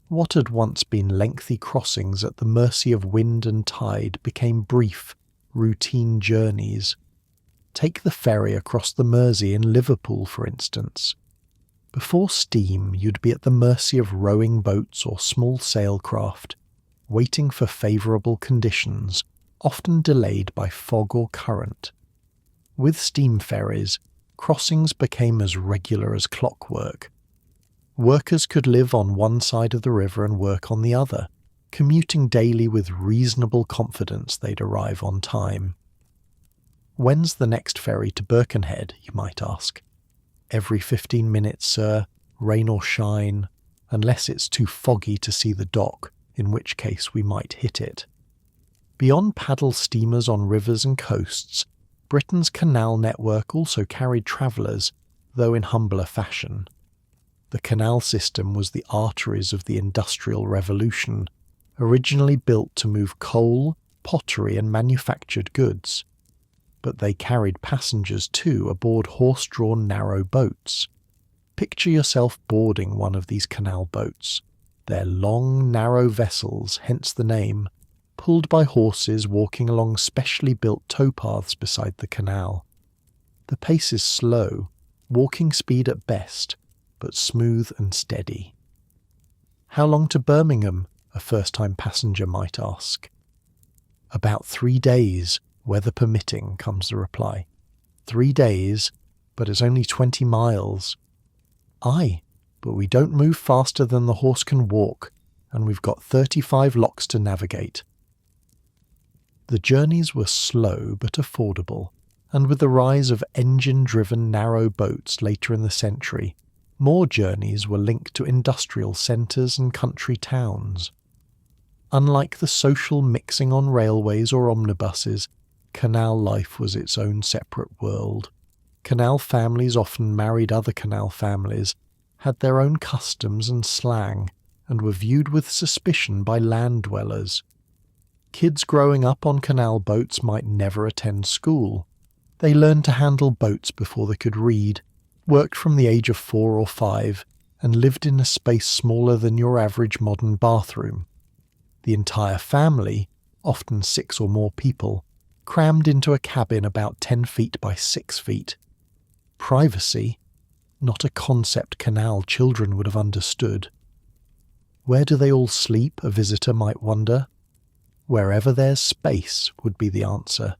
What had once been lengthy crossings at the mercy of wind and tide became brief, routine journeys. Take the ferry across the Mersey in Liverpool, for instance. Before steam, you'd be at the mercy of rowing boats or small sailcraft, waiting for favourable conditions, often delayed by fog or current. With steam ferries, crossings became as regular as clockwork. Workers could live on one side of the river and work on the other, commuting daily with reasonable confidence they'd arrive on time. When's the next ferry to Birkenhead, you might ask? Every 15 minutes, sir, rain or shine, unless it's too foggy to see the dock, in which case we might hit it. Beyond paddle steamers on rivers and coasts, Britain's canal network also carried travellers, though in humbler fashion. The canal system was the arteries of the Industrial Revolution, originally built to move coal, pottery and manufactured goods. But they carried passengers too aboard horse-drawn narrow boats. Picture yourself boarding one of these canal boats. They're long, narrow vessels, hence the name, pulled by horses walking along specially built towpaths beside the canal. The pace is slow, walking speed at best, but smooth and steady. How long to Birmingham? A first-time passenger might ask. About 3 days, weather permitting, comes the reply. 3 days, but it's only 20 miles. Aye, but we don't move faster than the horse can walk, and we've got 35 locks to navigate. The journeys were slow but affordable, and with the rise of engine-driven narrow boats later in the century, more journeys were linked to industrial centres and country towns. Unlike the social mixing on railways or omnibuses, canal life was its own separate world. Canal families often married other canal families, had their own customs and slang, and were viewed with suspicion by land dwellers. Kids growing up on canal boats might never attend school. They learned to handle boats before they could read, worked from the age of 4 or 5, and lived in a space smaller than your average modern bathroom. The entire family, often 6 or more people, crammed into a cabin about 10 feet by 6 feet. Privacy, not a concept canal children would have understood. Where do they all sleep, a visitor might wonder? Wherever there's space would be the answer.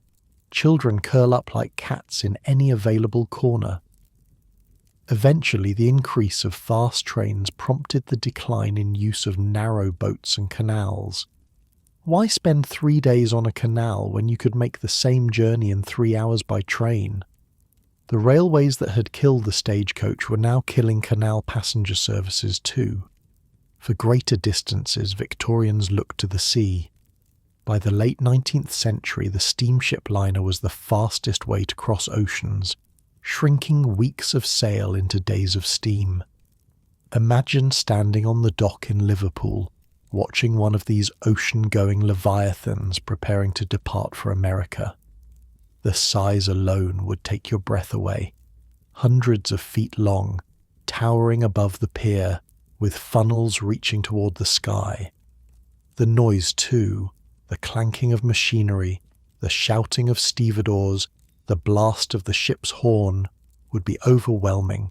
Children curl up like cats in any available corner. Eventually, the increase of fast trains prompted the decline in use of narrow boats and canals. Why spend 3 days on a canal when you could make the same journey in 3 hours by train? The railways that had killed the stagecoach were now killing canal passenger services too. For greater distances, Victorians looked to the sea. By the late 19th century, the steamship liner was the fastest way to cross oceans, shrinking weeks of sail into days of steam. Imagine standing on the dock in Liverpool, watching one of these ocean-going leviathans preparing to depart for America. The size alone would take your breath away. Hundreds of feet long, towering above the pier, with funnels reaching toward the sky. The noise too, the clanking of machinery, the shouting of stevedores, the blast of the ship's horn, would be overwhelming.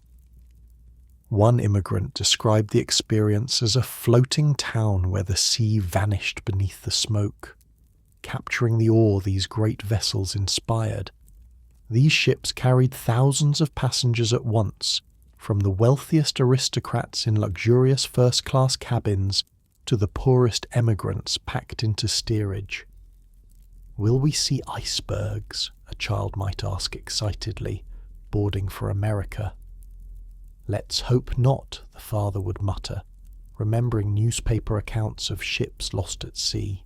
One immigrant described the experience as a floating town where the sea vanished beneath the smoke, capturing the awe these great vessels inspired. These ships carried thousands of passengers at once, from the wealthiest aristocrats in luxurious first-class cabins to the poorest emigrants packed into steerage. Will we see icebergs? A child might ask excitedly, boarding for America. Let's hope not, the father would mutter, remembering newspaper accounts of ships lost at sea.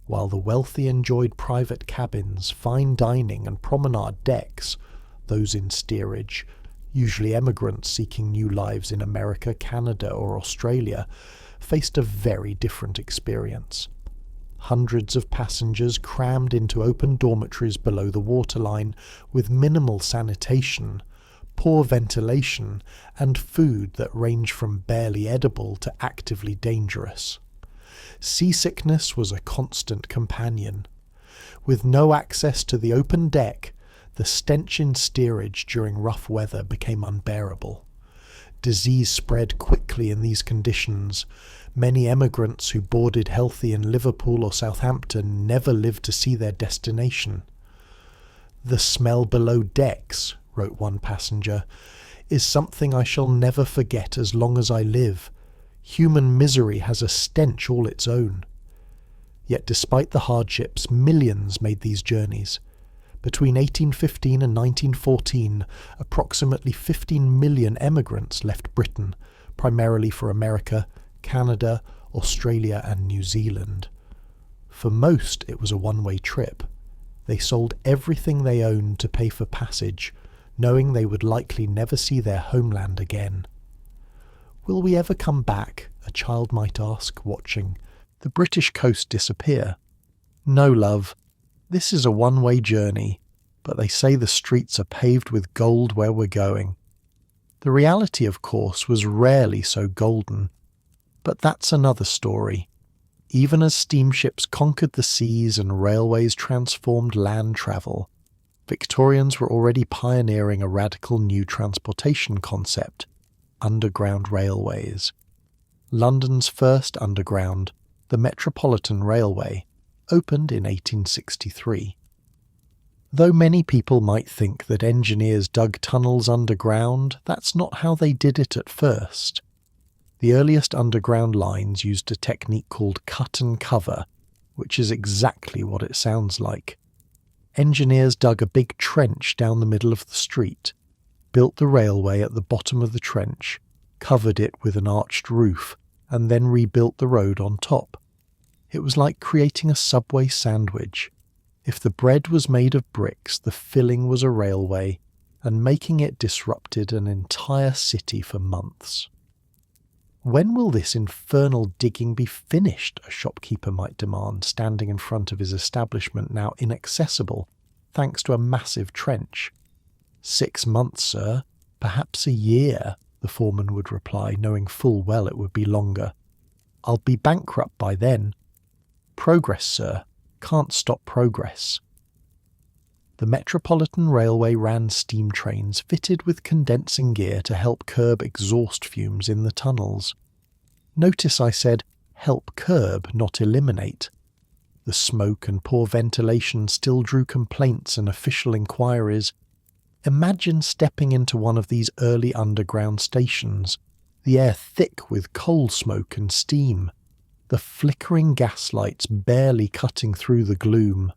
While the wealthy enjoyed private cabins, fine dining and promenade decks, those in steerage, usually emigrants seeking new lives in America, Canada or Australia, faced a very different experience. Hundreds of passengers crammed into open dormitories below the waterline with minimal sanitation, poor ventilation, and food that ranged from barely edible to actively dangerous. Seasickness was a constant companion. With no access to the open deck, the stench in steerage during rough weather became unbearable. Disease spread quickly in these conditions. Many emigrants who boarded healthy in Liverpool or Southampton never lived to see their destination. "The smell below decks," wrote one passenger, "is something I shall never forget as long as I live. Human misery has a stench all its own." Yet despite the hardships, millions made these journeys. Between 1815 and 1914, approximately 15 million emigrants left Britain, primarily for America, Canada, Australia and New Zealand. For most, it was a one-way trip. They sold everything they owned to pay for passage, knowing they would likely never see their homeland again. "Will we ever come back?" a child might ask, watching the British coast disappear. "No, love. This is a one-way journey, but they say the streets are paved with gold where we're going." The reality, of course, was rarely so golden. But that's another story. Even as steamships conquered the seas and railways transformed land travel, Victorians were already pioneering a radical new transportation concept: underground railways. London's first underground, the Metropolitan Railway, opened in 1863. Though many people might think that engineers dug tunnels underground, that's not how they did it at first. The earliest underground lines used a technique called cut and cover, which is exactly what it sounds like. Engineers dug a big trench down the middle of the street, built the railway at the bottom of the trench, covered it with an arched roof, and then rebuilt the road on top. It was like creating a subway sandwich. If the bread was made of bricks, the filling was a railway, and making it disrupted an entire city for months. "When will this infernal digging be finished?" a shopkeeper might demand, standing in front of his establishment now inaccessible, thanks to a massive trench. "6 months, sir. Perhaps a year," the foreman would reply, knowing full well it would be longer. "I'll be bankrupt by then." "Progress, sir. Can't stop progress." The Metropolitan Railway ran steam trains fitted with condensing gear to help curb exhaust fumes in the tunnels. Notice I said help curb, not eliminate. The smoke and poor ventilation still drew complaints and official inquiries. Imagine stepping into one of these early underground stations, the air thick with coal smoke and steam, the flickering gaslights barely cutting through the gloom,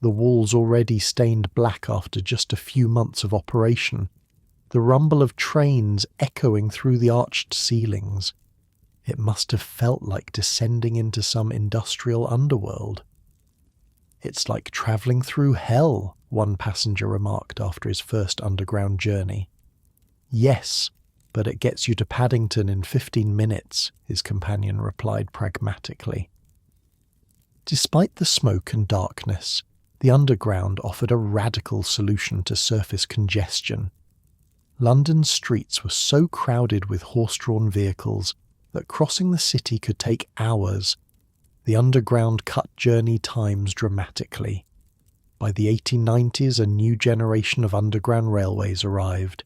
the walls already stained black after just a few months of operation, the rumble of trains echoing through the arched ceilings. It must have felt like descending into some industrial underworld. "It's like travelling through hell," one passenger remarked after his first underground journey. "Yes, but it gets you to Paddington in 15 minutes, his companion replied pragmatically. Despite the smoke and darkness, the Underground offered a radical solution to surface congestion. London's streets were so crowded with horse-drawn vehicles that crossing the city could take hours. The Underground cut journey times dramatically. By the 1890s, a new generation of underground railways arrived.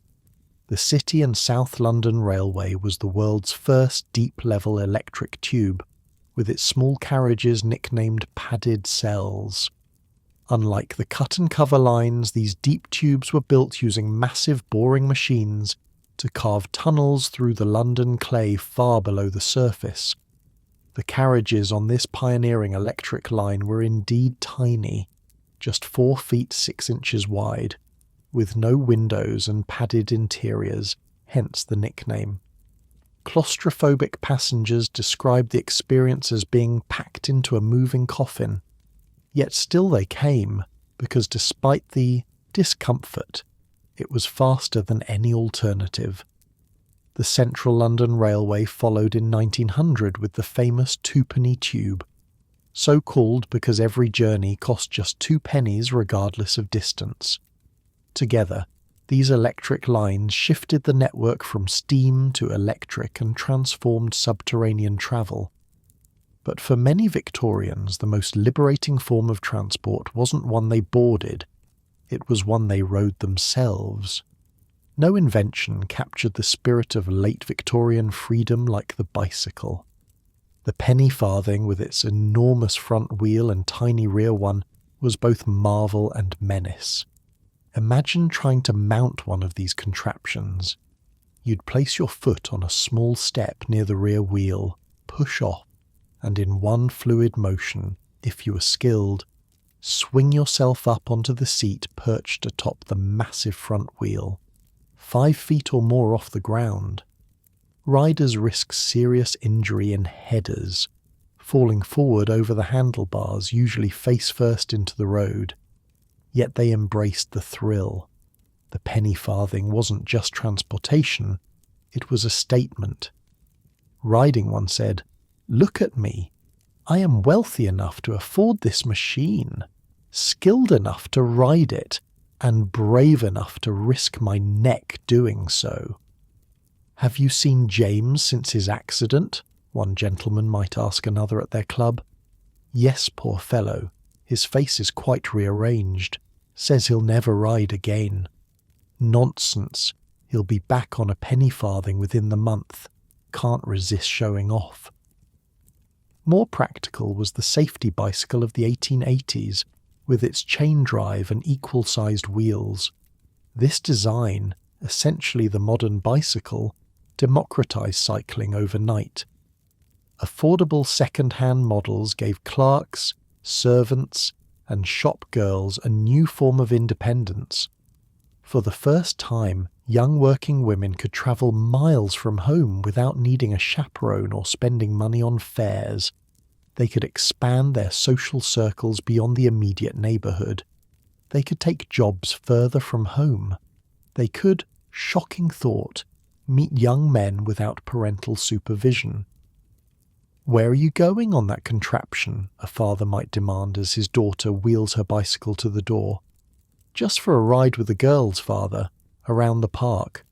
The City and South London Railway was the world's first deep-level electric tube, with its small carriages nicknamed padded cells. Unlike the cut-and-cover lines, these deep tubes were built using massive boring machines to carve tunnels through the London clay far below the surface. The carriages on this pioneering electric line were indeed tiny, just 4 feet 6 inches wide, with no windows and padded interiors, hence the nickname. Claustrophobic passengers described the experience as being packed into a moving coffin. Yet still they came, because despite the discomfort, it was faster than any alternative. The Central London Railway followed in 1900 with the famous twopenny tube. so called because every journey cost just 2 pennies regardless of distance. Together, these electric lines shifted the network from steam to electric and transformed subterranean travel. But for many Victorians, the most liberating form of transport wasn't one they boarded, it was one they rode themselves. No invention captured the spirit of late Victorian freedom like the bicycle. The penny farthing, with its enormous front wheel and tiny rear one, was both marvel and menace. Imagine trying to mount one of these contraptions. You'd place your foot on a small step near the rear wheel, push off, and in one fluid motion, if you were skilled, swing yourself up onto the seat perched atop the massive front wheel, 5 feet or more off the ground. Riders risk serious injury in headers, falling forward over the handlebars, usually face first into the road. Yet they embraced the thrill. The penny farthing wasn't just transportation, it was a statement. Riding one said, "Look at me. I am wealthy enough to afford this machine, skilled enough to ride it, and brave enough to risk my neck doing so." "Have you seen James since his accident?" one gentleman might ask another at their club. "Yes, poor fellow. His face is quite rearranged. Says he'll never ride again." "Nonsense. He'll be back on a penny farthing within the month. Can't resist showing off." More practical was the safety bicycle of the 1880s, with its chain drive and equal-sized wheels. This design, essentially the modern bicycle, democratized cycling overnight. Affordable second-hand models gave clerks, servants, and shop girls a new form of independence. For the first time, young working women could travel miles from home without needing a chaperone or spending money on fares. They could expand their social circles beyond the immediate neighbourhood. They could take jobs further from home. They could, shocking thought, meet young men without parental supervision. "Where are you going on that contraption?" a father might demand as his daughter wheels her bicycle to the door. "Just for a ride with the girls, father, around the park.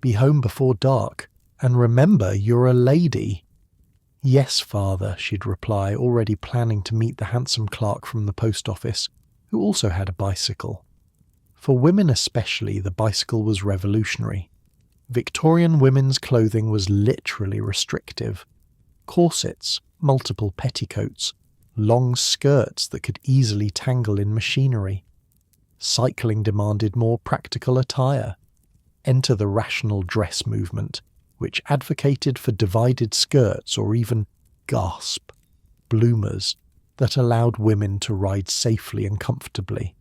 Be home before dark, and remember you're a lady." "Yes, father," she'd reply, already planning to meet the handsome clerk from the post office, who also had a bicycle. For women especially, the bicycle was revolutionary. Victorian women's clothing was literally restrictive. Corsets, multiple petticoats, long skirts that could easily tangle in machinery. Cycling demanded more practical attire. Enter the rational dress movement, which advocated for divided skirts or even, gasp, bloomers that allowed women to ride safely and comfortably.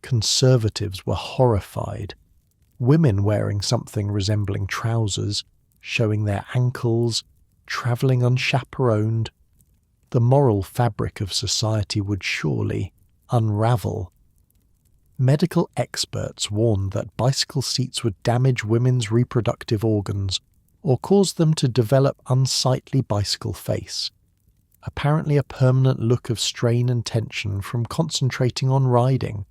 Conservatives were horrified. Women wearing something resembling trousers, showing their ankles, travelling unchaperoned. The moral fabric of society would surely unravel. Medical experts warned that bicycle seats would damage women's reproductive organs or cause them to develop unsightly bicycle face, apparently a permanent look of strain and tension from concentrating on riding.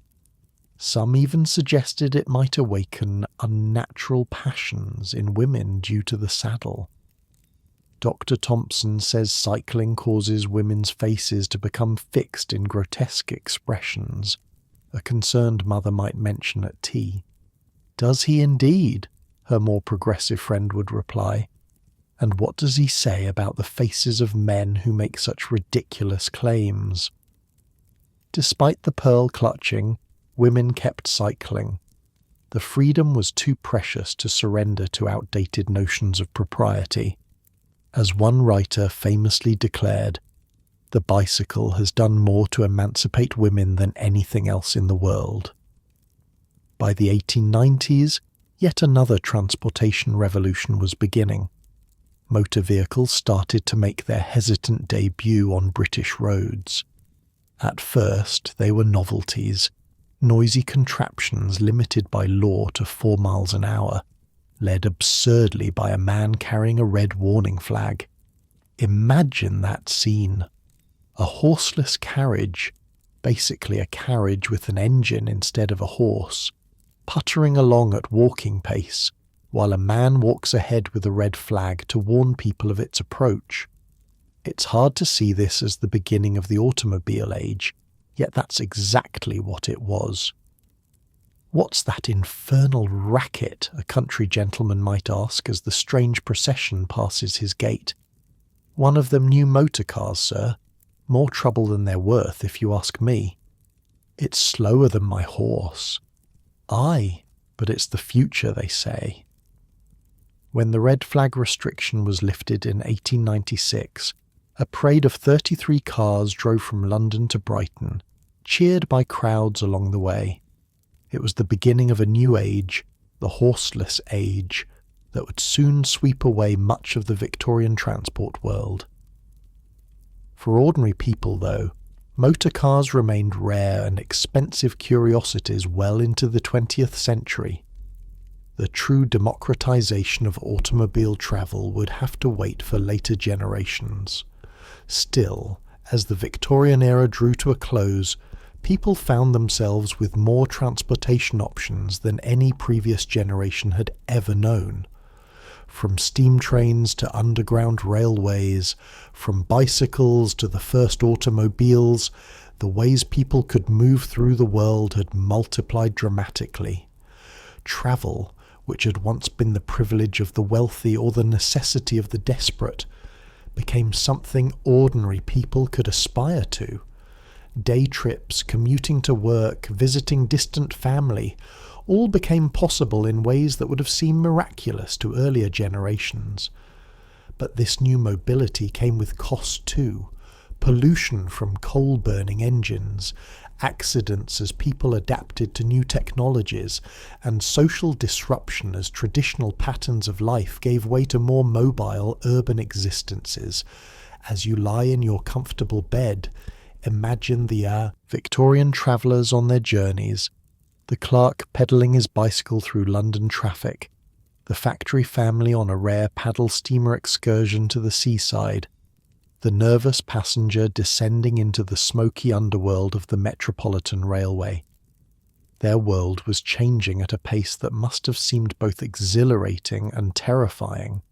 Some even suggested it might awaken unnatural passions in women due to the saddle. Dr. Thompson says cycling causes women's faces to become fixed in grotesque expressions, a concerned mother might mention at tea. "Does he indeed?" her more progressive friend would reply. "And what does he say about the faces of men who make such ridiculous claims?" Despite the pearl clutching, women kept cycling. The freedom was too precious to surrender to outdated notions of propriety. As one writer famously declared, "The bicycle has done more to emancipate women than anything else in the world." By the 1890s, yet another transportation revolution was beginning. Motor vehicles started to make their hesitant debut on British roads. At first, they were novelties, noisy contraptions limited by law to 4 miles an hour, led absurdly by a man carrying a red warning flag. Imagine that scene. A horseless carriage, basically a carriage with an engine instead of a horse, puttering along at walking pace, while a man walks ahead with a red flag to warn people of its approach. It's hard to see this as the beginning of the automobile age, yet that's exactly what it was. What's that infernal racket? A country gentleman might ask as the strange procession passes his gate. One of them new motor cars, sir. More trouble than they're worth, if you ask me. It's slower than my horse. Aye, but it's the future, they say. When the red flag restriction was lifted in 1896, a parade of 33 cars drove from London to Brighton, cheered by crowds along the way. It was the beginning of a new age, the horseless age, that would soon sweep away much of the Victorian transport world. For ordinary people, though, motor cars remained rare and expensive curiosities well into the 20th century. The true democratization of automobile travel would have to wait for later generations. Still, as the Victorian era drew to a close, people found themselves with more transportation options than any previous generation had ever known. From steam trains to underground railways, from bicycles to the first automobiles, the ways people could move through the world had multiplied dramatically. Travel, which had once been the privilege of the wealthy or the necessity of the desperate, became something ordinary people could aspire to. Day trips, commuting to work, visiting distant family, all became possible in ways that would have seemed miraculous to earlier generations. But this new mobility came with cost too. Pollution from coal-burning engines, accidents as people adapted to new technologies, and social disruption as traditional patterns of life gave way to more mobile urban existences. As you lie in your comfortable bed, imagine the Victorian travellers on their journeys, the clerk pedalling his bicycle through London traffic, the factory family on a rare paddle steamer excursion to the seaside, the nervous passenger descending into the smoky underworld of the Metropolitan Railway. Their world was changing at a pace that must have seemed both exhilarating and terrifying.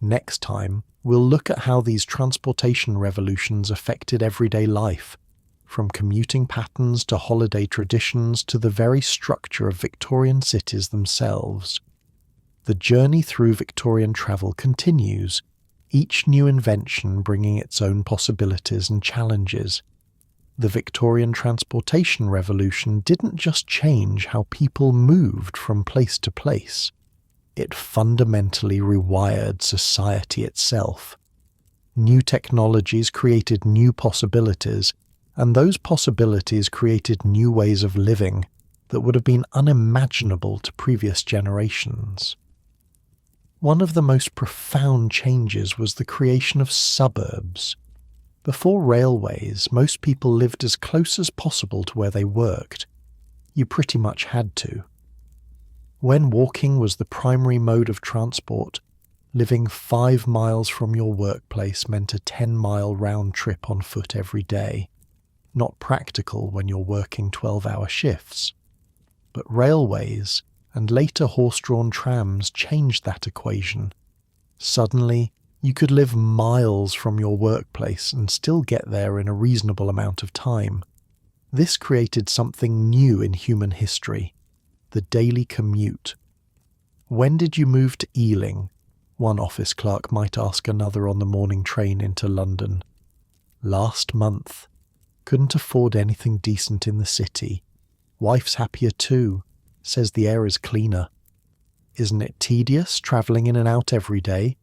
Next time, we'll look at how these transportation revolutions affected everyday life, from commuting patterns to holiday traditions to the very structure of Victorian cities themselves. The journey through Victorian travel continues, each new invention bringing its own possibilities and challenges. The Victorian transportation revolution didn't just change how people moved from place to place. It fundamentally rewired society itself. New technologies created new possibilities, and those possibilities created new ways of living that would have been unimaginable to previous generations. One of the most profound changes was the creation of suburbs. Before railways, most people lived as close as possible to where they worked. You pretty much had to. When walking was the primary mode of transport, living 5 miles from your workplace meant a 10-mile round trip on foot every day. Not practical when you're working 12-hour shifts. But railways, and later horse-drawn trams, changed that equation. Suddenly, you could live miles from your workplace and still get there in a reasonable amount of time. This created something new in human history, the daily commute. When did you move to Ealing? One office clerk might ask another on the morning train into London. Last month. Couldn't afford anything decent in the city. Wife's happier too. Says the air is cleaner. Isn't it tedious travelling in and out every day?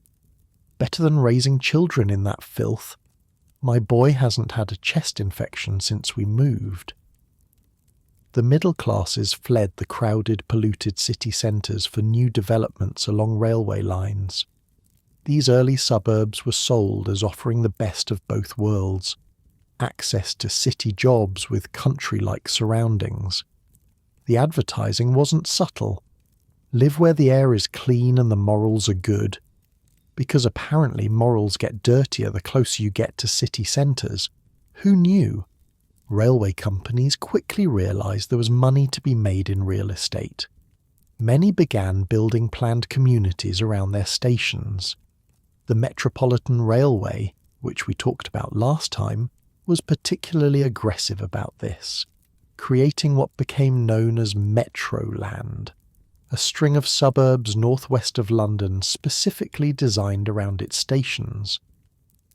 Better than raising children in that filth. My boy hasn't had a chest infection since we moved. The middle classes fled the crowded, polluted city centres for new developments along railway lines. These early suburbs were sold as offering the best of both worlds. Access to city jobs with country-like surroundings. The advertising wasn't subtle. Live where the air is clean and the morals are good. Because apparently morals get dirtier the closer you get to city centres. Who knew? Railway companies quickly realised there was money to be made in real estate. Many began building planned communities around their stations. The Metropolitan Railway, which we talked about last time, was particularly aggressive about this, creating what became known as Metroland, a string of suburbs northwest of London specifically designed around its stations.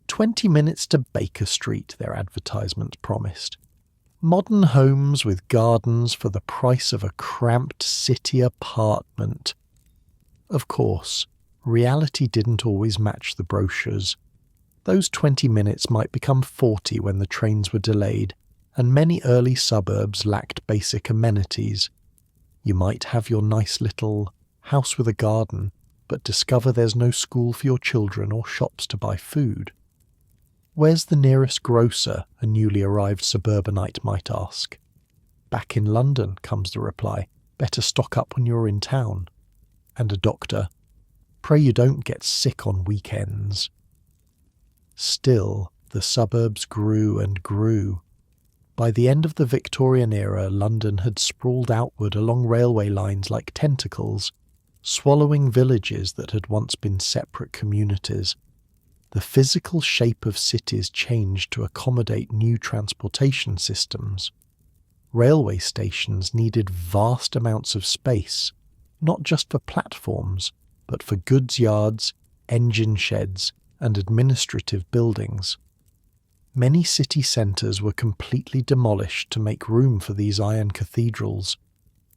20 minutes to Baker Street, their advertisements promised. Modern homes with gardens for the price of a cramped city apartment. Of course, reality didn't always match the brochures. Those 20 minutes might become 40 when the trains were delayed, and many early suburbs lacked basic amenities. You might have your nice little house with a garden, but discover there's no school for your children or shops to buy food. Where's the nearest grocer? A newly arrived suburbanite might ask. Back in London, comes the reply. Better stock up when you're in town. And a doctor. Pray you don't get sick on weekends. Still, the suburbs grew and grew. By the end of the Victorian era, London had sprawled outward along railway lines like tentacles, swallowing villages that had once been separate communities. The physical shape of cities changed to accommodate new transportation systems. Railway stations needed vast amounts of space, not just for platforms, but for goods yards, engine sheds, and administrative buildings. Many city centres were completely demolished to make room for these iron cathedrals.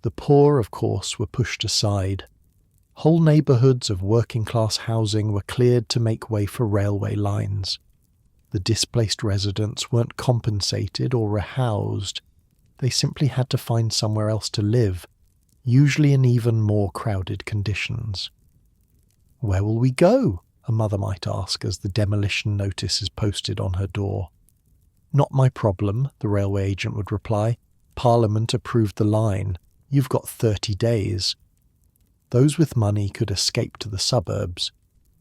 The poor, of course, were pushed aside. Whole neighbourhoods of working-class housing were cleared to make way for railway lines. The displaced residents weren't compensated or rehoused. They simply had to find somewhere else to live, usually in even more crowded conditions. "Where will we go?" a mother might ask as the demolition notice is posted on her door. "Not my problem," the railway agent would reply. "Parliament approved the line. You've got 30 days. Those with money could escape to the suburbs.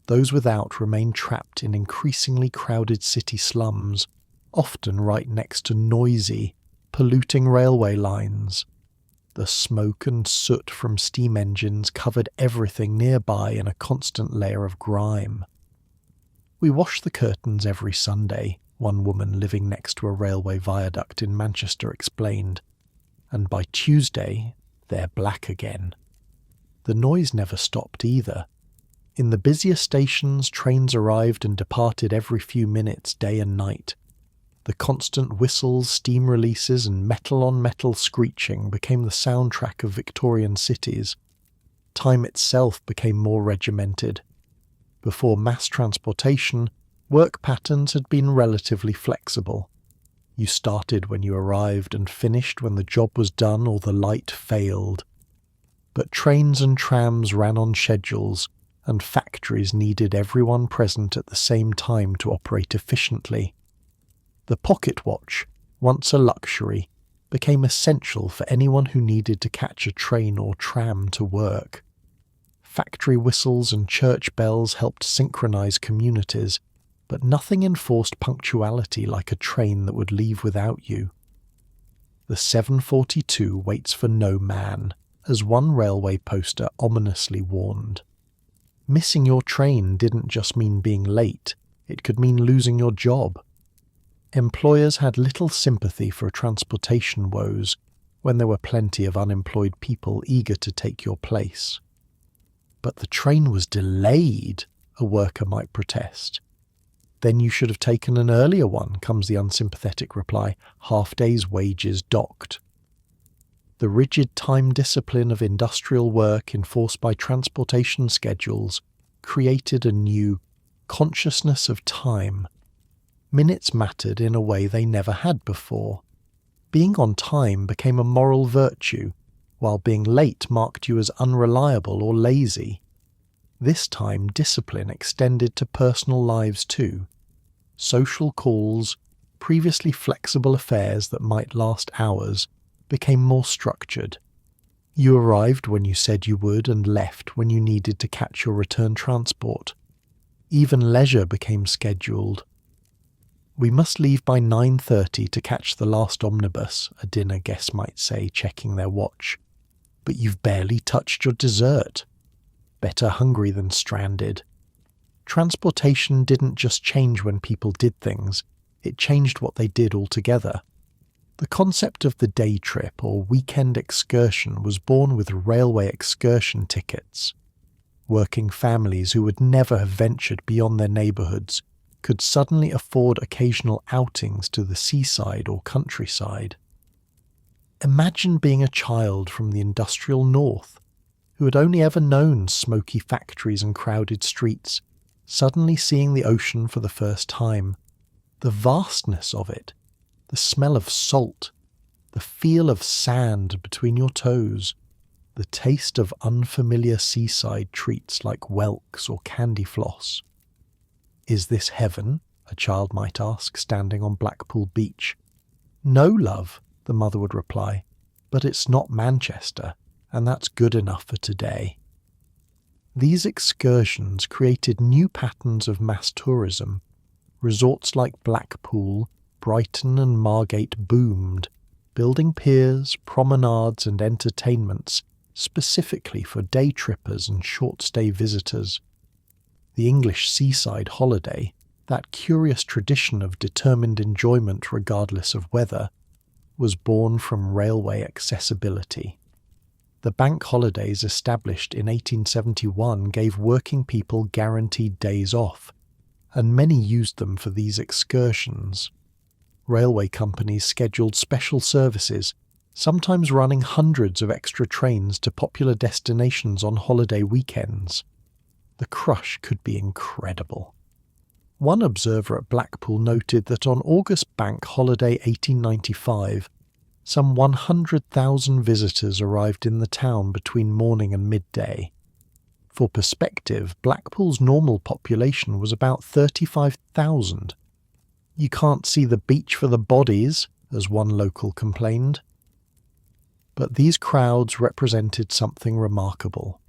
Those without remained trapped in increasingly crowded city slums, often right next to noisy, polluting railway lines. The smoke and soot from steam engines covered everything nearby in a constant layer of grime. "We wash the curtains every Sunday," one woman living next to a railway viaduct in Manchester explained, "and by Tuesday they're black again." The noise never stopped either. In the busier stations, trains arrived and departed every few minutes, day and night. The constant whistles, steam releases, and metal-on-metal screeching became the soundtrack of Victorian cities. Time itself became more regimented. Before mass transportation, work patterns had been relatively flexible. You started when you arrived and finished when the job was done or the light failed. But trains and trams ran on schedules, and factories needed everyone present at the same time to operate efficiently. The pocket watch, once a luxury, became essential for anyone who needed to catch a train or tram to work. Factory whistles and church bells helped synchronize communities, but nothing enforced punctuality like a train that would leave without you. The 7:42 waits for no man, as one railway poster ominously warned. Missing your train didn't just mean being late, it could mean losing your job. Employers had little sympathy for transportation woes when there were plenty of unemployed people eager to take your place. "But the train was delayed," a worker might protest. "Then you should have taken an earlier one," comes the unsympathetic reply. "Half day's wages docked." The rigid time discipline of industrial work enforced by transportation schedules created a new consciousness of time. Minutes mattered in a way they never had before. Being on time became a moral virtue, while being late marked you as unreliable or lazy. This time, discipline extended to personal lives too. Social calls, previously flexible affairs that might last hours, became more structured. You arrived when you said you would and left when you needed to catch your return transport. Even leisure became scheduled. "We must leave by 9:30 to catch the last omnibus," a dinner guest might say, checking their watch. "But you've barely touched your dessert." Better hungry than stranded. Transportation didn't just change when people did things, it changed what they did altogether. The concept of the day trip or weekend excursion was born with railway excursion tickets. Working families who would never have ventured beyond their neighbourhoods could suddenly afford occasional outings to the seaside or countryside. Imagine being a child from the industrial north, who had only ever known smoky factories and crowded streets, suddenly seeing the ocean for the first time. The vastness of it, the smell of salt, the feel of sand between your toes, the taste of unfamiliar seaside treats like whelks or candy floss. "Is this heaven?" a child might ask, standing on Blackpool Beach. "No, love," the mother would reply, "but it's not Manchester, and that's good enough for today." These excursions created new patterns of mass tourism. Resorts like Blackpool, Brighton and Margate boomed, building piers, promenades and entertainments specifically for day trippers and short-stay visitors. The English seaside holiday, that curious tradition of determined enjoyment regardless of weather, was born from railway accessibility. The bank holidays established in 1871 gave working people guaranteed days off, and many used them for these excursions. Railway companies scheduled special services, sometimes running hundreds of extra trains to popular destinations on holiday weekends. The crush could be incredible. One observer at Blackpool noted that on August Bank Holiday 1895, some 100,000 visitors arrived in the town between morning and midday. For perspective, Blackpool's normal population was about 35,000. "You can't see the beach for the bodies," as one local complained. But these crowds represented something remarkable.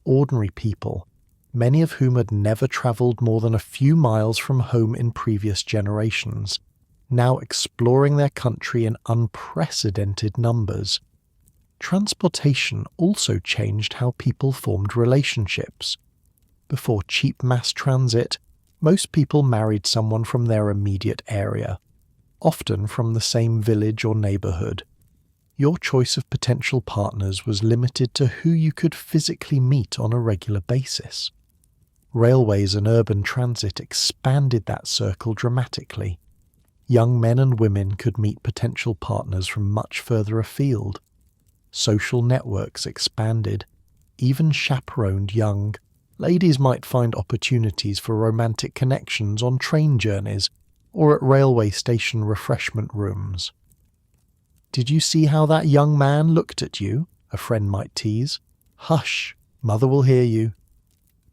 Ordinary people, many of whom had never travelled more than a few miles from home in previous generations, now exploring their country in unprecedented numbers. Transportation also changed how people formed relationships. Before cheap mass transit, most people married someone from their immediate area, often from the same village or neighbourhood. Your choice of potential partners was limited to who you could physically meet on a regular basis. Railways and urban transit expanded that circle dramatically. Young men and women could meet potential partners from much further afield. Social networks expanded. Even chaperoned young ladies might find opportunities for romantic connections on train journeys or at railway station refreshment rooms. "Did you see how that young man looked at you?" a friend might tease. "Hush, mother will hear you.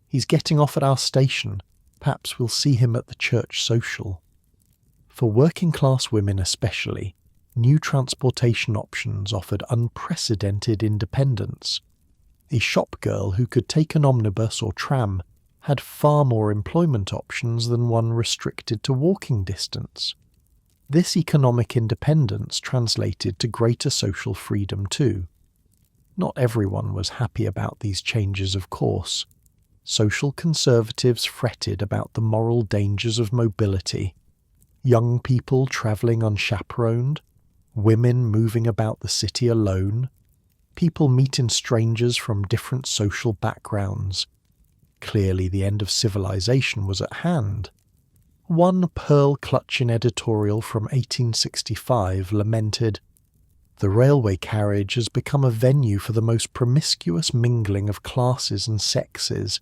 He's getting off at our station. Perhaps we'll see him at the church social." For working-class women especially, new transportation options offered unprecedented independence. A shop girl who could take an omnibus or tram had far more employment options than one restricted to walking distance. This economic independence translated to greater social freedom too. Not everyone was happy about these changes, of course. Social conservatives fretted about the moral dangers of mobility. Young people travelling unchaperoned, women moving about the city alone, people meeting strangers from different social backgrounds. Clearly the end of civilization was at hand. One pearl-clutching editorial from 1865 lamented, "The railway carriage has become a venue for the most promiscuous mingling of classes and sexes,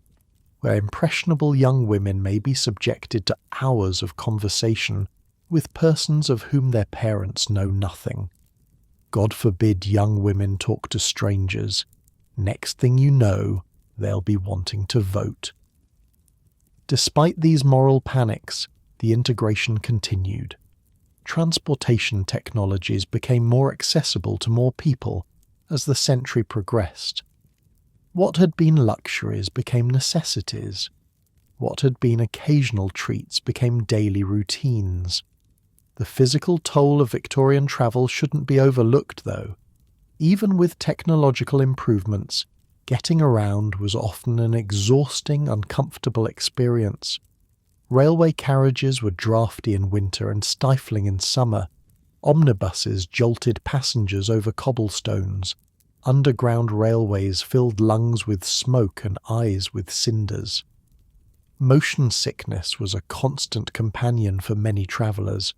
where impressionable young women may be subjected to hours of conversation with persons of whom their parents know nothing. God forbid young women talk to strangers. Next thing you know, they'll be wanting to vote." Despite these moral panics, the integration continued. Transportation technologies became more accessible to more people as the century progressed. What had been luxuries became necessities. What had been occasional treats became daily routines. The physical toll of Victorian travel shouldn't be overlooked, though. Even with technological improvements, getting around was often an exhausting, uncomfortable experience. Railway carriages were drafty in winter and stifling in summer. Omnibuses jolted passengers over cobblestones. Underground railways filled lungs with smoke and eyes with cinders. Motion sickness was a constant companion for many travellers.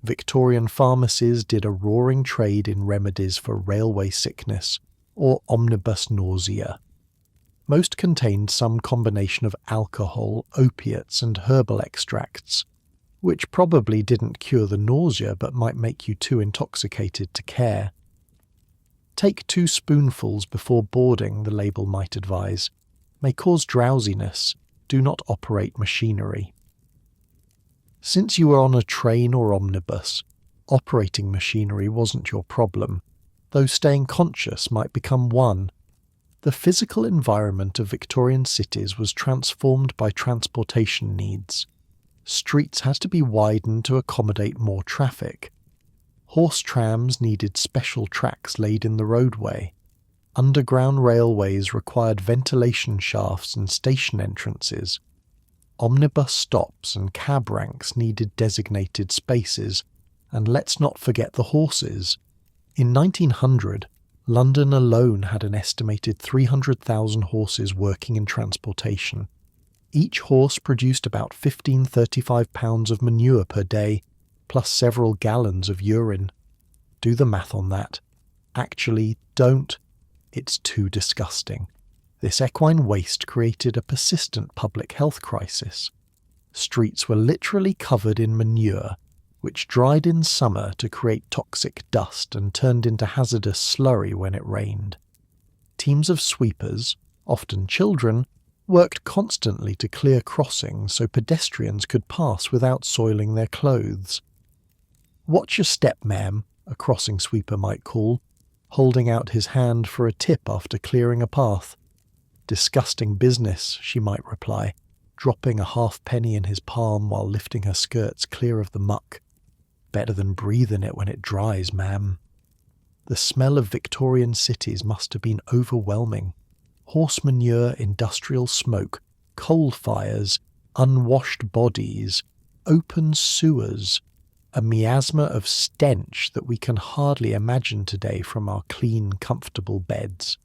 Victorian pharmacies did a roaring trade in remedies for railway sickness or omnibus nausea. Most contained some combination of alcohol, opiates and herbal extracts, which probably didn't cure the nausea but might make you too intoxicated to care. Take 2 spoonfuls before boarding, the label might advise. May cause drowsiness. Do not operate machinery. Since you were on a train or omnibus, operating machinery wasn't your problem, though staying conscious might become one. The physical environment of Victorian cities was transformed by transportation needs. Streets had to be widened to accommodate more traffic. Horse trams needed special tracks laid in the roadway. Underground railways required ventilation shafts and station entrances. Omnibus stops and cab ranks needed designated spaces, and let's not forget the horses. In 1900, London alone had an estimated 300,000 horses working in transportation. Each horse produced about 35 pounds of manure per day, plus several gallons of urine. Do the math on that. Actually, don't. It's too disgusting. This equine waste created a persistent public health crisis. Streets were literally covered in manure, which dried in summer to create toxic dust and turned into hazardous slurry when it rained. Teams of sweepers, often children, worked constantly to clear crossings so pedestrians could pass without soiling their clothes. "Watch your step, ma'am," a crossing sweeper might call, holding out his hand for a tip after clearing a path. "Disgusting business," she might reply, dropping a halfpenny in his palm while lifting her skirts clear of the muck. "Better than breathing it when it dries, ma'am." The smell of Victorian cities must have been overwhelming. Horse manure, industrial smoke, coal fires, unwashed bodies, open sewers, a miasma of stench that we can hardly imagine today from our clean, comfortable beds.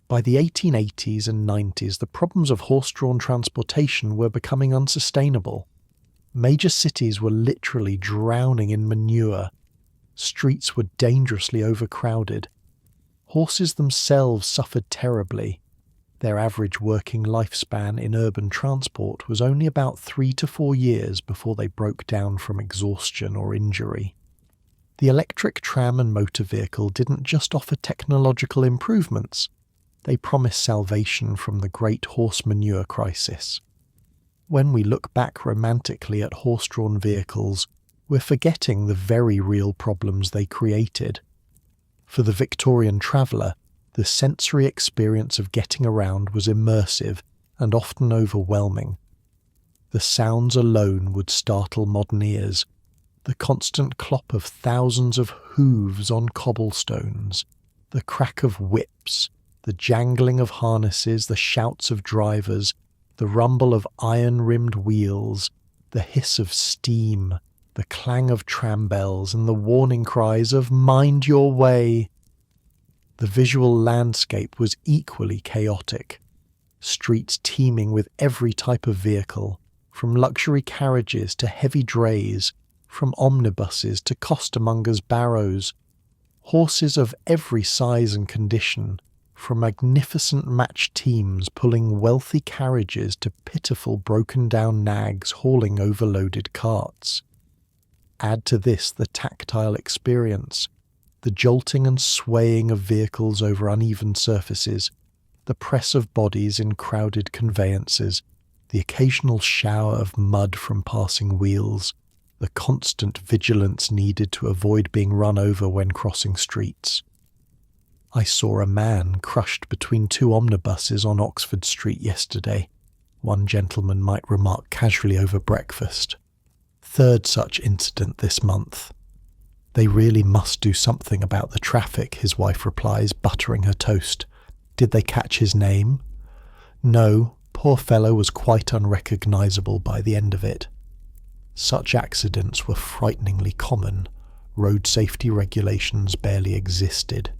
By the 1880s and 90s, the problems of horse-drawn transportation were becoming unsustainable. Major cities were literally drowning in manure. Streets were dangerously overcrowded. Horses themselves suffered terribly. Their average working lifespan in urban transport was only about 3 to 4 years before they broke down from exhaustion or injury. The electric tram and motor vehicle didn't just offer technological improvements, they promised salvation from the great horse manure crisis. When we look back romantically at horse-drawn vehicles, we're forgetting the very real problems they created. For the Victorian traveller, the sensory experience of getting around was immersive and often overwhelming. The sounds alone would startle modern ears. The constant clop of thousands of hooves on cobblestones, the crack of whips, the jangling of harnesses, the shouts of drivers, the rumble of iron-rimmed wheels, the hiss of steam, the clang of tram bells, and the warning cries of "Mind your way!" The visual landscape was equally chaotic. Streets teeming with every type of vehicle, from luxury carriages to heavy drays, from omnibuses to costermongers' barrows, horses of every size and condition, from magnificent matched teams pulling wealthy carriages to pitiful broken-down nags hauling overloaded carts. Add to this the tactile experience, the jolting and swaying of vehicles over uneven surfaces, the press of bodies in crowded conveyances, the occasional shower of mud from passing wheels, the constant vigilance needed to avoid being run over when crossing streets. I saw a man crushed between 2 omnibuses on Oxford Street yesterday, one gentleman might remark casually over breakfast. Third such incident this month. They really must do something about the traffic, his wife replies, buttering her toast. Did they catch his name? No, poor fellow was quite unrecognisable by the end of it. Such accidents were frighteningly common. Road safety regulations barely existed.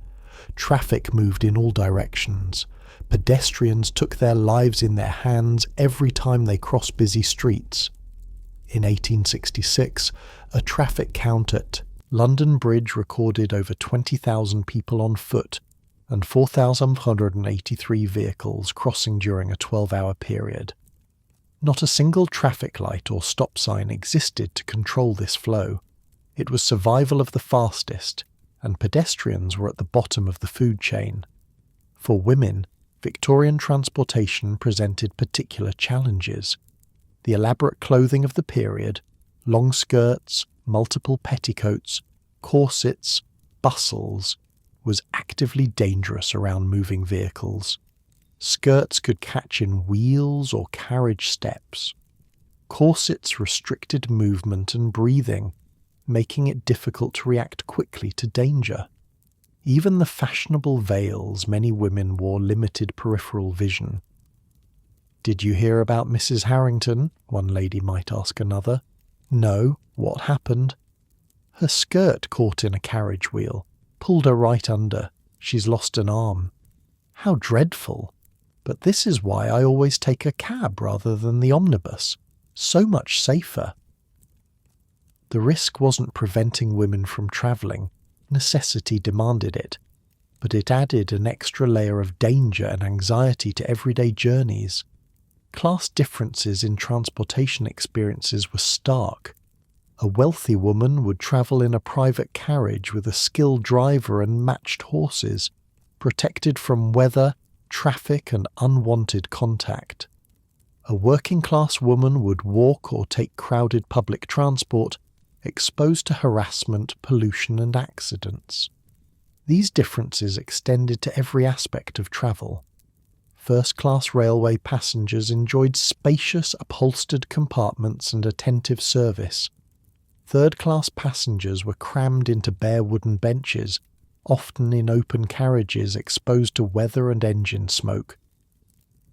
Traffic moved in all directions. Pedestrians took their lives in their hands every time they crossed busy streets. In 1866, a traffic count at London Bridge recorded over 20,000 people on foot and 4,183 vehicles crossing during a 12-hour period. Not a single traffic light or stop sign existed to control this flow. It was survival of the fastest, and pedestrians were at the bottom of the food chain. For women, Victorian transportation presented particular challenges. The elaborate clothing of the period, long skirts, multiple petticoats, corsets, bustles, was actively dangerous around moving vehicles. Skirts could catch in wheels or carriage steps. Corsets restricted movement and breathing, making it difficult to react quickly to danger. Even the fashionable veils many women wore limited peripheral vision. "Did you hear about Mrs. Harrington?" one lady might ask another. "No, what happened?" "Her skirt caught in a carriage wheel, pulled her right under. She's lost an arm." "How dreadful! But this is why I always take a cab rather than the omnibus. So much safer." The risk wasn't preventing women from travelling. Necessity demanded it. But it added an extra layer of danger and anxiety to everyday journeys. Class differences in transportation experiences were stark. A wealthy woman would travel in a private carriage with a skilled driver and matched horses, protected from weather, traffic and unwanted contact. A working-class woman would walk or take crowded public transport, exposed to harassment, pollution and accidents. These differences extended to every aspect of travel. First-class railway passengers enjoyed spacious, upholstered compartments and attentive service. Third-class passengers were crammed into bare wooden benches, often in open carriages exposed to weather and engine smoke.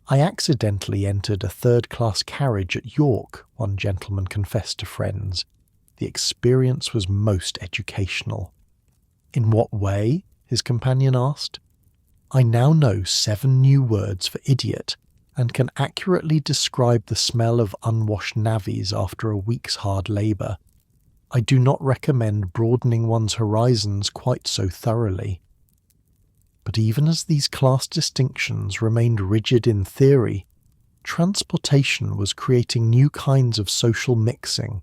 "I accidentally entered a third-class carriage at York," one gentleman confessed to friends. "The experience was most educational." "In what way?" his companion asked. "I now know 7 new words for idiot and can accurately describe the smell of unwashed navvies after a week's hard labour. I do not recommend broadening one's horizons quite so thoroughly." But even as these class distinctions remained rigid in theory, transportation was creating new kinds of social mixing.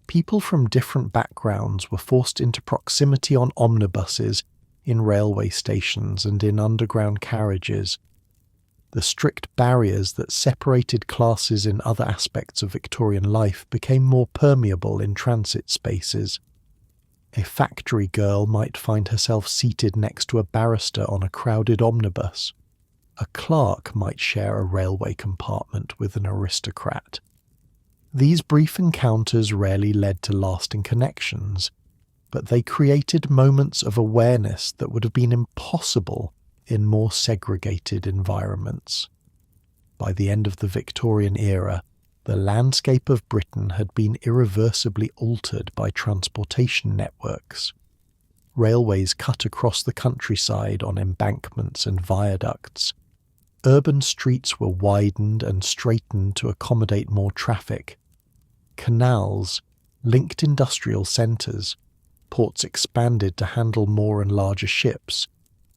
People from different backgrounds were forced into proximity on omnibuses, in railway stations and in underground carriages. The strict barriers that separated classes in other aspects of Victorian life became more permeable in transit spaces. A factory girl might find herself seated next to a barrister on a crowded omnibus. A clerk might share a railway compartment with an aristocrat. These brief encounters rarely led to lasting connections, but they created moments of awareness that would have been impossible in more segregated environments. By the end of the Victorian era, the landscape of Britain had been irreversibly altered by transportation networks. Railways cut across the countryside on embankments and viaducts. Urban streets were widened and straightened to accommodate more traffic. Canals linked industrial centres. Ports expanded to handle more and larger ships.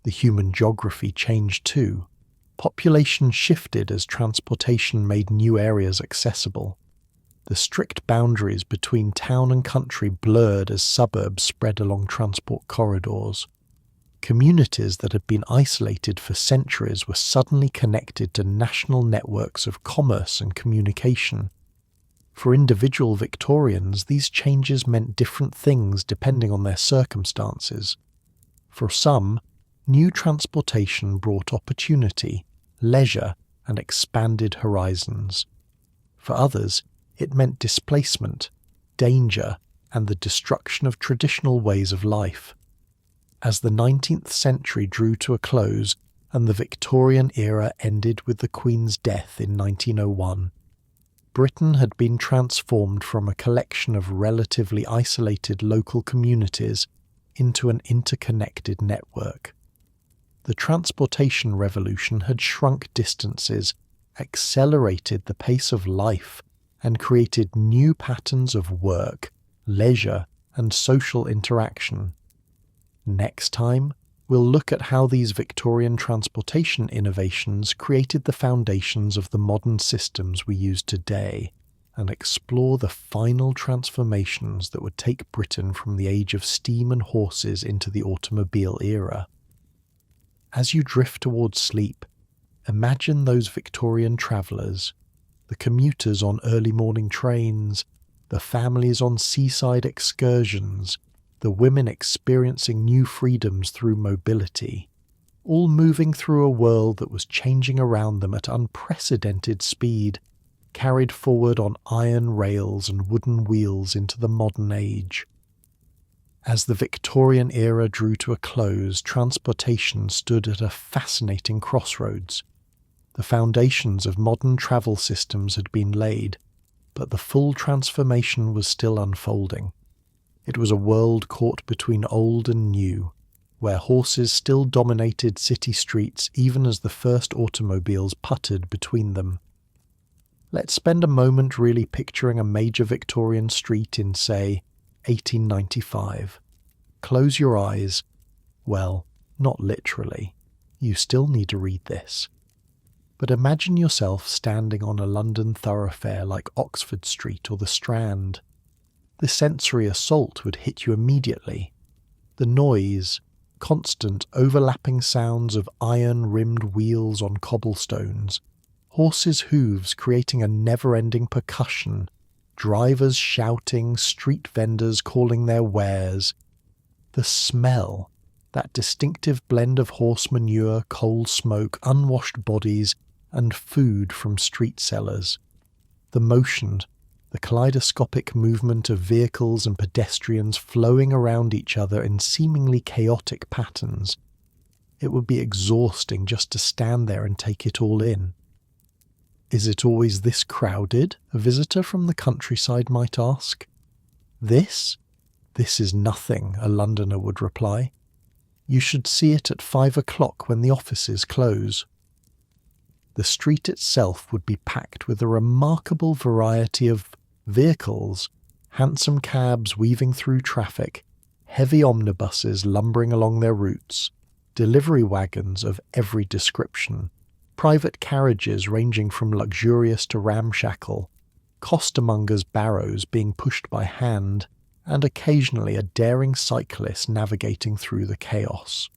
The human geography changed too. Population shifted as transportation made new areas accessible. The strict boundaries between town and country blurred as suburbs spread along transport corridors. Communities that had been isolated for centuries were suddenly connected to national networks of commerce and communication. For individual Victorians, these changes meant different things depending on their circumstances. For some, new transportation brought opportunity, leisure, and expanded horizons. For others, it meant displacement, danger, and the destruction of traditional ways of life. As the 19th century drew to a close and the Victorian era ended with the Queen's death in 1901, Britain had been transformed from a collection of relatively isolated local communities into an interconnected network. The transportation revolution had shrunk distances, accelerated the pace of life, and created new patterns of work, leisure, and social interaction. Next time, we'll look at how these Victorian transportation innovations created the foundations of the modern systems we use today, and explore the final transformations that would take Britain from the age of steam and horses into the automobile era. As you drift towards sleep, imagine those Victorian travellers, the commuters on early morning trains, the families on seaside excursions, the women experiencing new freedoms through mobility, all moving through a world that was changing around them at unprecedented speed, carried forward on iron rails and wooden wheels into the modern age. As the Victorian era drew to a close, transportation stood at a fascinating crossroads. The foundations of modern travel systems had been laid, but the full transformation was still unfolding. It was a world caught between old and new, where horses still dominated city streets even as the first automobiles puttered between them. Let's spend a moment really picturing a major Victorian street in, say, 1895. Close your eyes. Well, not literally. You still need to read this. But imagine yourself standing on a London thoroughfare like Oxford Street or the Strand. The sensory assault would hit you immediately. The noise, constant overlapping sounds of iron-rimmed wheels on cobblestones, horses' hooves creating a never-ending percussion, drivers shouting, street vendors calling their wares. The smell, that distinctive blend of horse manure, coal smoke, unwashed bodies, and food from street sellers. The motion, the kaleidoscopic movement of vehicles and pedestrians flowing around each other in seemingly chaotic patterns. It would be exhausting just to stand there and take it all in. Is it always this crowded? A visitor from the countryside might ask. This is nothing, a Londoner would reply. You should see it at 5 o'clock when the offices close. The street itself would be packed with a remarkable variety of vehicles, hansom cabs weaving through traffic, heavy omnibuses lumbering along their routes, delivery wagons of every description, private carriages ranging from luxurious to ramshackle, costermongers' barrows being pushed by hand, and occasionally a daring cyclist navigating through the chaos.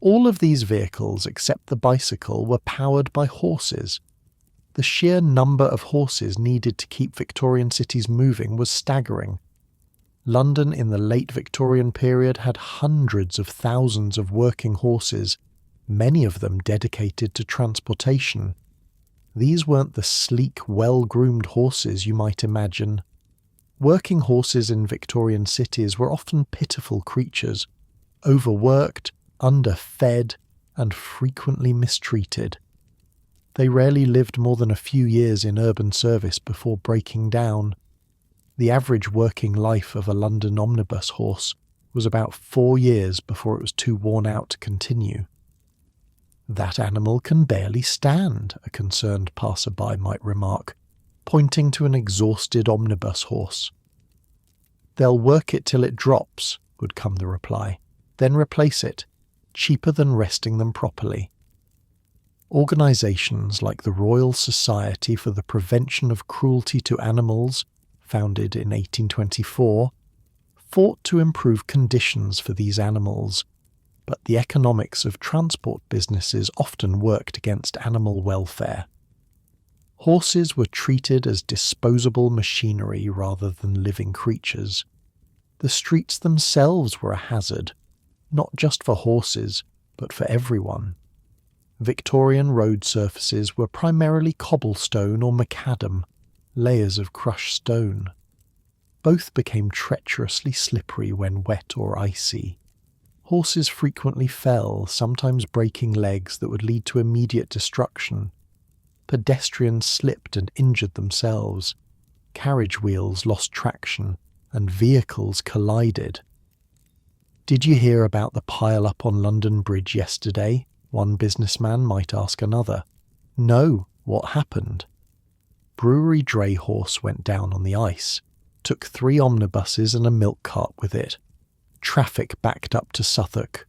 All of these vehicles, except the bicycle, were powered by horses. The sheer number of horses needed to keep Victorian cities moving was staggering. London in the late Victorian period had hundreds of thousands of working horses, many of them dedicated to transportation. These weren't the sleek, well-groomed horses you might imagine. Working horses in Victorian cities were often pitiful creatures, overworked, underfed, and frequently mistreated. They rarely lived more than a few years in urban service before breaking down. The average working life of a London omnibus horse was about 4 years before it was too worn out to continue. "That animal can barely stand," a concerned passerby might remark, pointing to an exhausted omnibus horse. "They'll work it till it drops," would come the reply, "then replace it, cheaper than resting them properly." Organisations like the Royal Society for the Prevention of Cruelty to Animals, founded in 1824, fought to improve conditions for these animals, but the economics of transport businesses often worked against animal welfare. Horses were treated as disposable machinery rather than living creatures. The streets themselves were a hazard, not just for horses, but for everyone. Victorian road surfaces were primarily cobblestone or macadam, layers of crushed stone. Both became treacherously slippery when wet or icy. Horses frequently fell, sometimes breaking legs that would lead to immediate destruction. Pedestrians slipped and injured themselves. Carriage wheels lost traction, and vehicles collided. "Did you hear about the pile-up on London Bridge yesterday?" one businessman might ask another. "No, what happened?" Brewery dray horse went down on the ice, took 3 omnibuses and a milk cart with it. Traffic backed up to Southwark.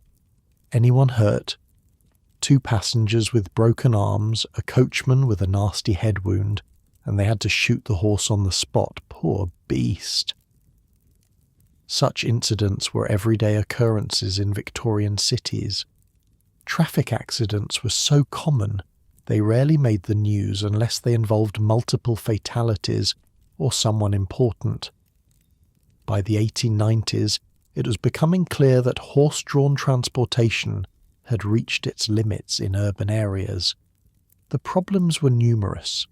Anyone hurt? 2 passengers with broken arms, a coachman with a nasty head wound, and they had to shoot the horse on the spot. Poor beast. Such incidents were everyday occurrences in Victorian cities. Traffic accidents were so common, they rarely made the news unless they involved multiple fatalities or someone important. By the 1890s, it was becoming clear that horse-drawn transportation had reached its limits in urban areas. The problems were numerous.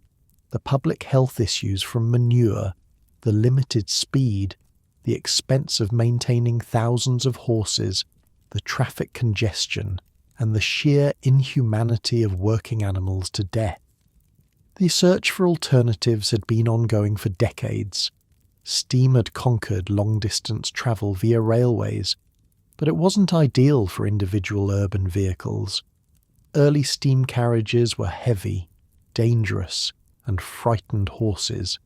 The public health issues from manure, the limited speed, the expense of maintaining thousands of horses, the traffic congestion, and the sheer inhumanity of working animals to death. The search for alternatives had been ongoing for decades. Steam had conquered long-distance travel via railways, but it wasn't ideal for individual urban vehicles. Early steam carriages were heavy, dangerous, and frightened horses,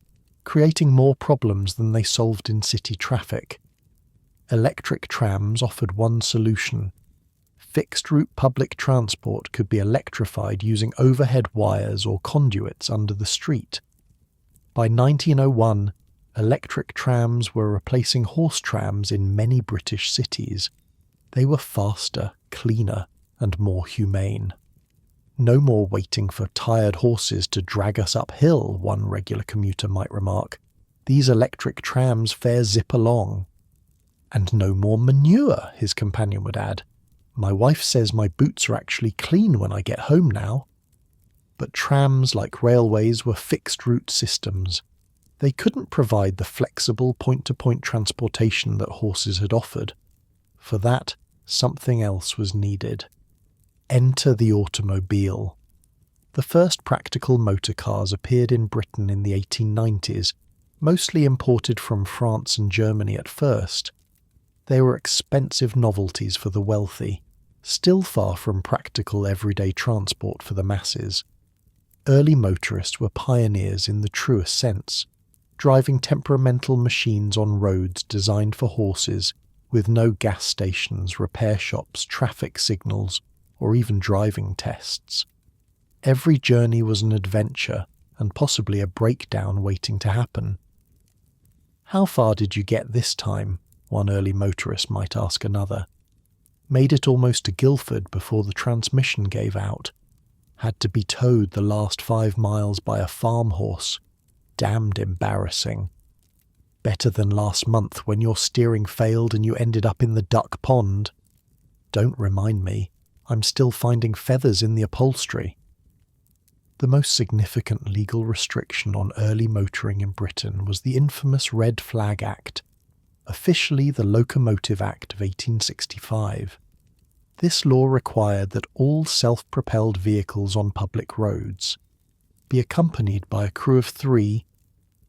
creating more problems than they solved in city traffic. Electric trams offered one solution. Fixed-route public transport could be electrified using overhead wires or conduits under the street. By 1901, electric trams were replacing horse trams in many British cities. They were faster, cleaner, and more humane. "No more waiting for tired horses to drag us uphill," one regular commuter might remark. "These electric trams fare zip along." "And no more manure," his companion would add. "My wife says my boots are actually clean when I get home now." But trams, like railways, were fixed-route systems. They couldn't provide the flexible point-to-point transportation that horses had offered. For that, something else was needed. Enter the automobile. The first practical motor cars appeared in Britain in the 1890s, mostly imported from France and Germany at first. They were expensive novelties for the wealthy, still far from practical everyday transport for the masses. Early motorists were pioneers in the truest sense, driving temperamental machines on roads designed for horses, with no gas stations, repair shops, traffic signals, or even driving tests. Every journey was an adventure, and possibly a breakdown waiting to happen. "How far did you get this time?" one early motorist might ask another. "Made it almost to Guildford before the transmission gave out. Had to be towed the last 5 miles by a farm horse. Damned embarrassing. Better than last month when your steering failed and you ended up in the duck pond. Don't remind me, I'm still finding feathers in the upholstery." The most significant legal restriction on early motoring in Britain was the infamous Red Flag Act, officially the Locomotive Act of 1865. This law required that all self-propelled vehicles on public roads be accompanied by a crew of 3,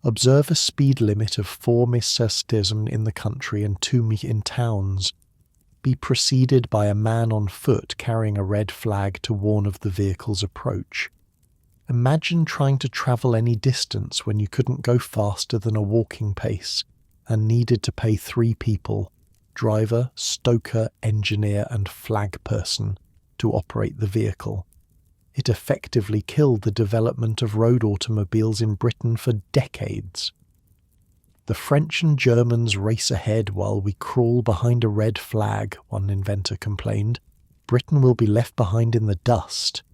observe a speed limit of 4 ms in the country and 2 ms in towns, be preceded by a man on foot carrying a red flag to warn of the vehicle's approach. Imagine trying to travel any distance when you couldn't go faster than a walking pace and needed to pay 3 people, driver, stoker, engineer and flag person, to operate the vehicle. It effectively killed the development of road automobiles in Britain for decades. "The French and Germans race ahead while we crawl behind a red flag," one inventor complained. "Britain will be left behind in the dust."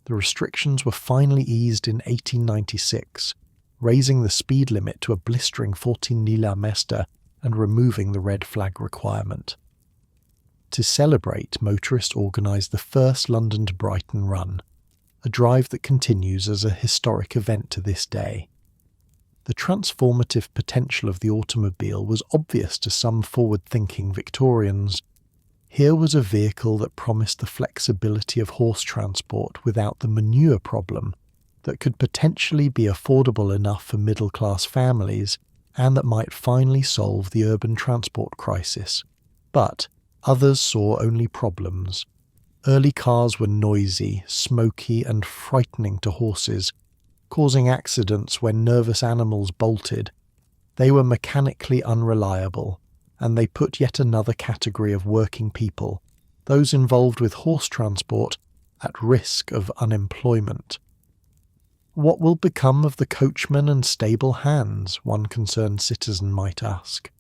The restrictions were finally eased in 1896, raising the speed limit to a blistering 14 mph and removing the red flag requirement. To celebrate, motorists organised the first London to Brighton run, a drive that continues as a historic event to this day. The transformative potential of the automobile was obvious to some forward-thinking Victorians. Here was a vehicle that promised the flexibility of horse transport without the manure problem, that could potentially be affordable enough for middle-class families, and that might finally solve the urban transport crisis. But others saw only problems. Early cars were noisy, smoky, and frightening to horses, causing accidents when nervous animals bolted. They were mechanically unreliable, and they put yet another category of working people, those involved with horse transport, at risk of unemployment. What will become of the coachmen and stable hands, one concerned citizen might ask.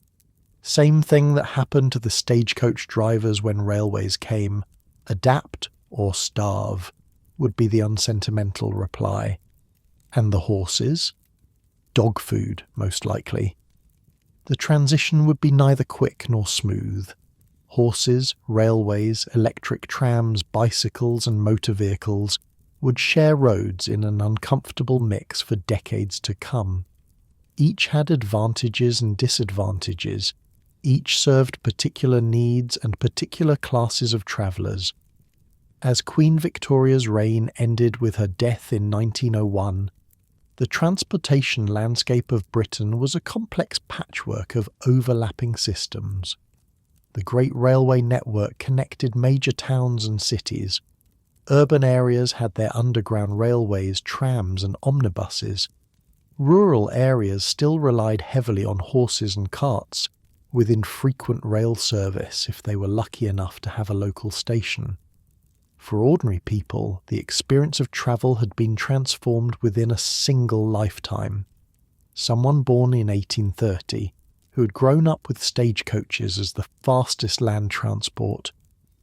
Same thing that happened to the stagecoach drivers when railways came. Adapt or starve, would be the unsentimental reply. And the horses? Dog food, most likely. The transition would be neither quick nor smooth. Horses, railways, electric trams, bicycles and motor vehicles would share roads in an uncomfortable mix for decades to come. Each had advantages and disadvantages. Each served particular needs and particular classes of travellers. As Queen Victoria's reign ended with her death in 1901, the transportation landscape of Britain was a complex patchwork of overlapping systems. The great railway network connected major towns and cities. Urban areas had their underground railways, trams and omnibuses. Rural areas still relied heavily on horses and carts, with infrequent rail service if they were lucky enough to have a local station. For ordinary people, the experience of travel had been transformed within a single lifetime. Someone born in 1830, who had grown up with stagecoaches as the fastest land transport,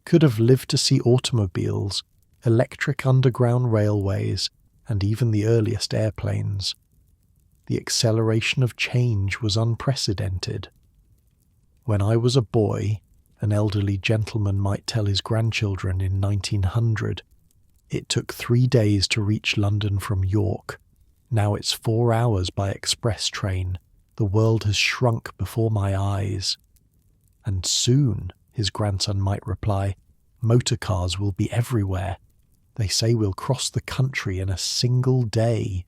could have lived to see automobiles, electric underground railways, and even the earliest airplanes. The acceleration of change was unprecedented. When I was a boy, an elderly gentleman might tell his grandchildren in 1900, it took 3 days to reach London from York. Now it's 4 hours by express train. The world has shrunk before my eyes. And soon, his grandson might reply, motor cars will be everywhere. They say we'll cross the country in a single day.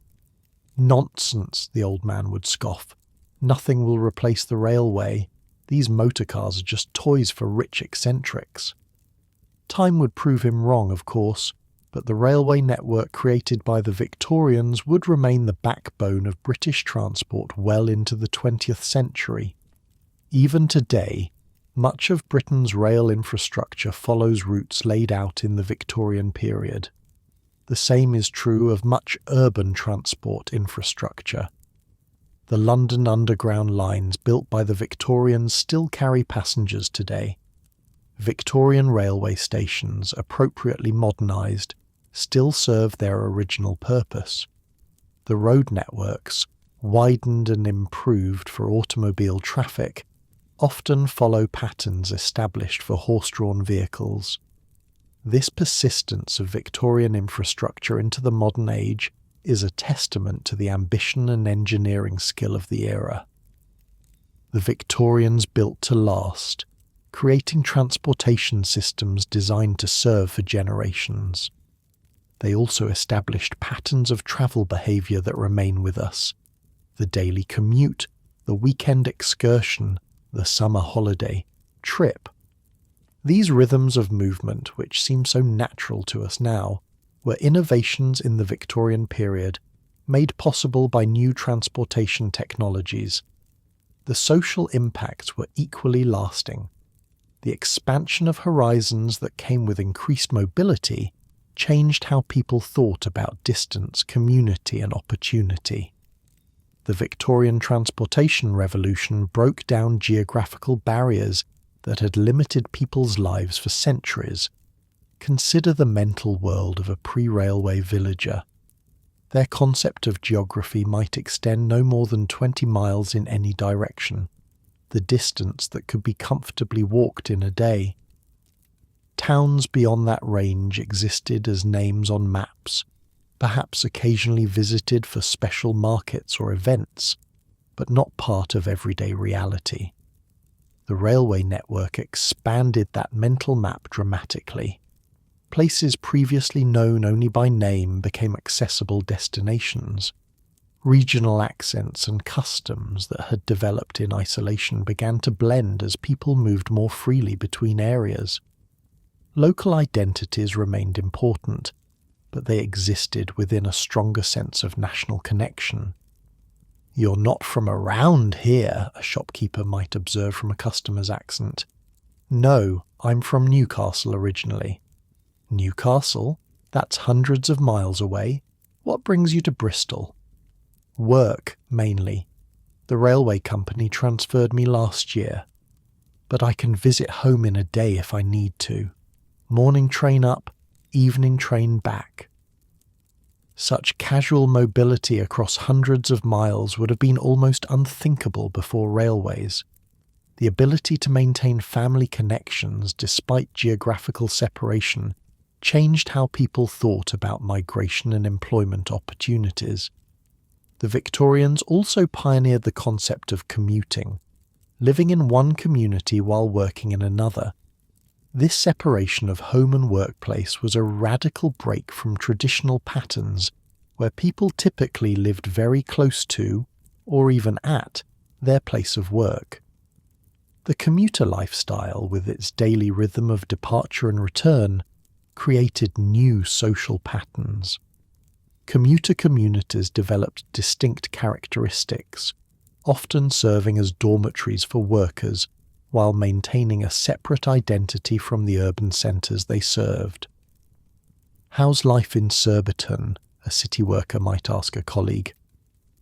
Nonsense, the old man would scoff. Nothing will replace the railway. These motor cars are just toys for rich eccentrics. Time would prove him wrong, of course, but the railway network created by the Victorians would remain the backbone of British transport well into the 20th century. Even today, much of Britain's rail infrastructure follows routes laid out in the Victorian period. The same is true of much urban transport infrastructure. The London Underground lines built by the Victorians still carry passengers today. Victorian railway stations, appropriately modernised, still serve their original purpose. The road networks, widened and improved for automobile traffic, often follow patterns established for horse-drawn vehicles. This persistence of Victorian infrastructure into the modern age is a testament to the ambition and engineering skill of the era. The Victorians built to last, creating transportation systems designed to serve for generations. They also established patterns of travel behaviour that remain with us: the daily commute, the weekend excursion, the summer holiday, trip. These rhythms of movement, which seem so natural to us now, were innovations in the Victorian period, made possible by new transportation technologies. The social impacts were equally lasting. The expansion of horizons that came with increased mobility changed how people thought about distance, community, and opportunity. The Victorian transportation revolution broke down geographical barriers that had limited people's lives for centuries. Consider the mental world of a pre-railway villager. Their concept of geography might extend no more than 20 miles in any direction, the distance that could be comfortably walked in a day. Towns beyond that range existed as names on maps, perhaps occasionally visited for special markets or events, but not part of everyday reality. The railway network expanded that mental map dramatically. Places previously known only by name became accessible destinations. Regional accents and customs that had developed in isolation began to blend as people moved more freely between areas. Local identities remained important, but they existed within a stronger sense of national connection. "You're not from around here," a shopkeeper might observe from a customer's accent. "No, I'm from Newcastle originally." "Newcastle? That's hundreds of miles away. What brings you to Bristol?" "Work, mainly. The railway company transferred me last year. But I can visit home in a day if I need to. Morning train up, evening train back." Such casual mobility across hundreds of miles would have been almost unthinkable before railways. The ability to maintain family connections despite geographical separation changed how people thought about migration and employment opportunities. The Victorians also pioneered the concept of commuting, living in one community while working in another. This separation of home and workplace was a radical break from traditional patterns where people typically lived very close to, or even at, their place of work. The commuter lifestyle, with its daily rhythm of departure and return, created new social patterns. Commuter communities developed distinct characteristics, often serving as dormitories for workers while maintaining a separate identity from the urban centres they served. "How's life in Surbiton?" a city worker might ask a colleague.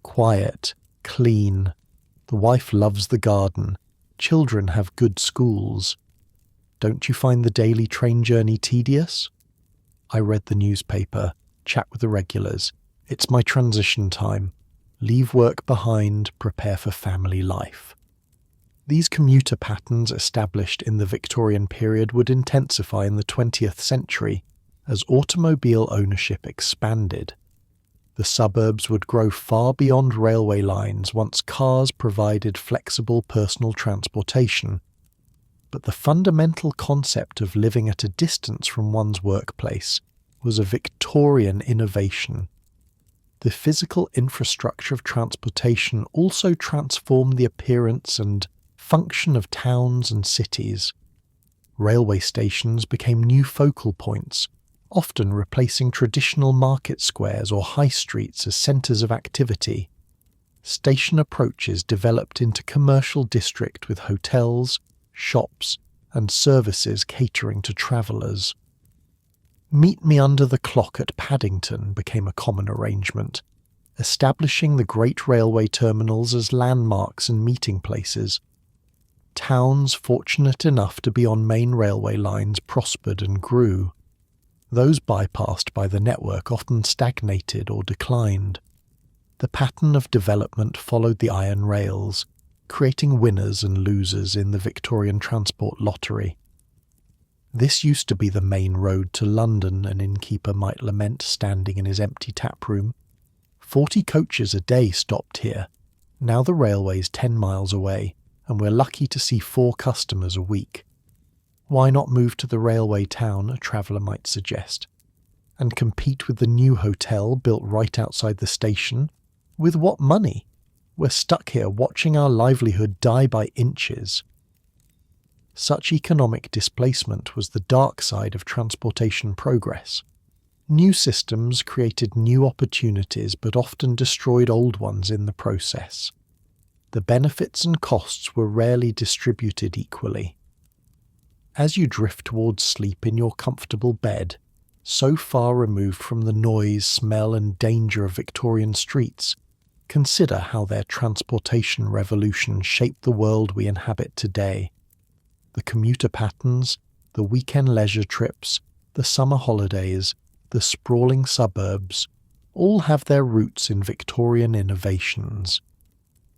"Quiet, clean. The wife loves the garden. Children have good schools. Don't you find the daily train journey tedious?" "I read the newspaper, chat with the regulars. It's my transition time. Leave work behind, prepare for family life." These commuter patterns established in the Victorian period would intensify in the 20th century as automobile ownership expanded. The suburbs would grow far beyond railway lines once cars provided flexible personal transportation. But the fundamental concept of living at a distance from one's workplace was a Victorian innovation. The physical infrastructure of transportation also transformed the appearance and function of towns and cities. Railway stations became new focal points, often replacing traditional market squares or high streets as centres of activity. Station approaches developed into commercial district with hotels, shops, and services catering to travellers. "Meet me under the clock at Paddington" became a common arrangement, establishing the great railway terminals as landmarks and meeting places. Towns fortunate enough to be on main railway lines prospered and grew. Those bypassed by the network often stagnated or declined. The pattern of development followed the iron rails, creating winners and losers in the Victorian transport lottery. "This used to be the main road to London," an innkeeper might lament standing in his empty tap room. 40 coaches a day stopped here. Now the railway's 10 miles away, and we're lucky to see 4 customers a week. "Why not move to the railway town," a traveller might suggest, "and compete with the new hotel built right outside the station? With what money? We're stuck here watching our livelihood die by inches." Such economic displacement was the dark side of transportation progress. New systems created new opportunities but often destroyed old ones in the process. The benefits and costs were rarely distributed equally. As you drift towards sleep in your comfortable bed, so far removed from the noise, smell and danger of Victorian streets, consider how their transportation revolution shaped the world we inhabit today. The commuter patterns, the weekend leisure trips, the summer holidays, the sprawling suburbs, all have their roots in Victorian innovations.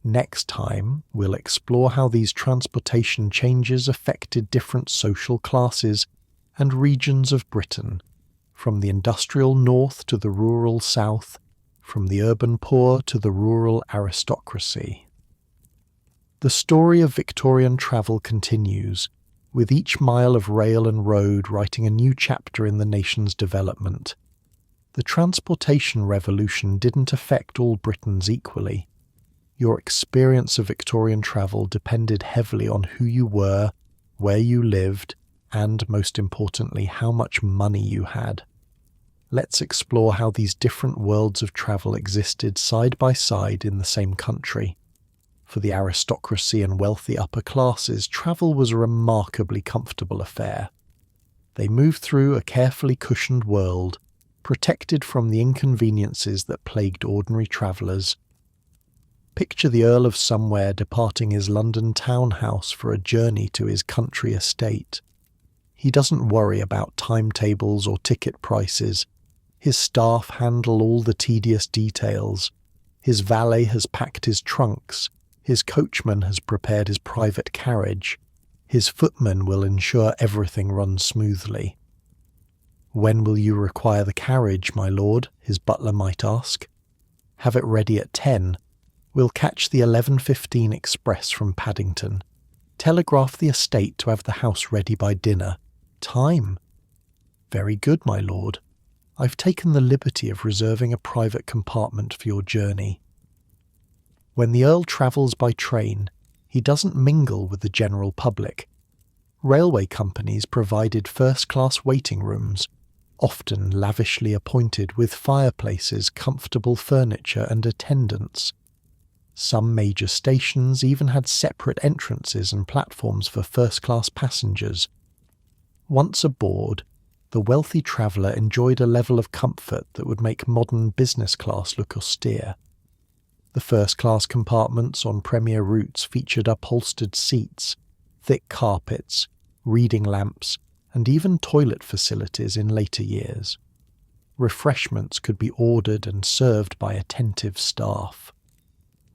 Next time, we'll explore how these transportation changes affected different social classes and regions of Britain, from the industrial north to the rural south, from the urban poor to the rural aristocracy. The story of Victorian travel continues, with each mile of rail and road writing a new chapter in the nation's development. The transportation revolution didn't affect all Britons equally. Your experience of Victorian travel depended heavily on who you were, where you lived, and, most importantly, how much money you had. Let's explore how these different worlds of travel existed side by side in the same country. For the aristocracy and wealthy upper classes, travel was a remarkably comfortable affair. They moved through a carefully cushioned world, protected from the inconveniences that plagued ordinary travellers. Picture the Earl of Somewhere departing his London townhouse for a journey to his country estate. He doesn't worry about timetables or ticket prices. His staff handle all the tedious details. His valet has packed his trunks. His coachman has prepared his private carriage. His footman will ensure everything runs smoothly. "When will you require the carriage, my lord?" his butler might ask. "Have it ready at 10. We'll catch the 11:15 express from Paddington. Telegraph the estate to have the house ready by dinner. Time." "Very good, my lord. I've taken the liberty of reserving a private compartment for your journey." When the Earl travels by train, he doesn't mingle with the general public. Railway companies provided first-class waiting rooms, often lavishly appointed with fireplaces, comfortable furniture and attendants. Some major stations even had separate entrances and platforms for first-class passengers. Once aboard, the wealthy traveller enjoyed a level of comfort that would make modern business class look austere. The first-class compartments on premier routes featured upholstered seats, thick carpets, reading lamps, and even toilet facilities in later years. Refreshments could be ordered and served by attentive staff.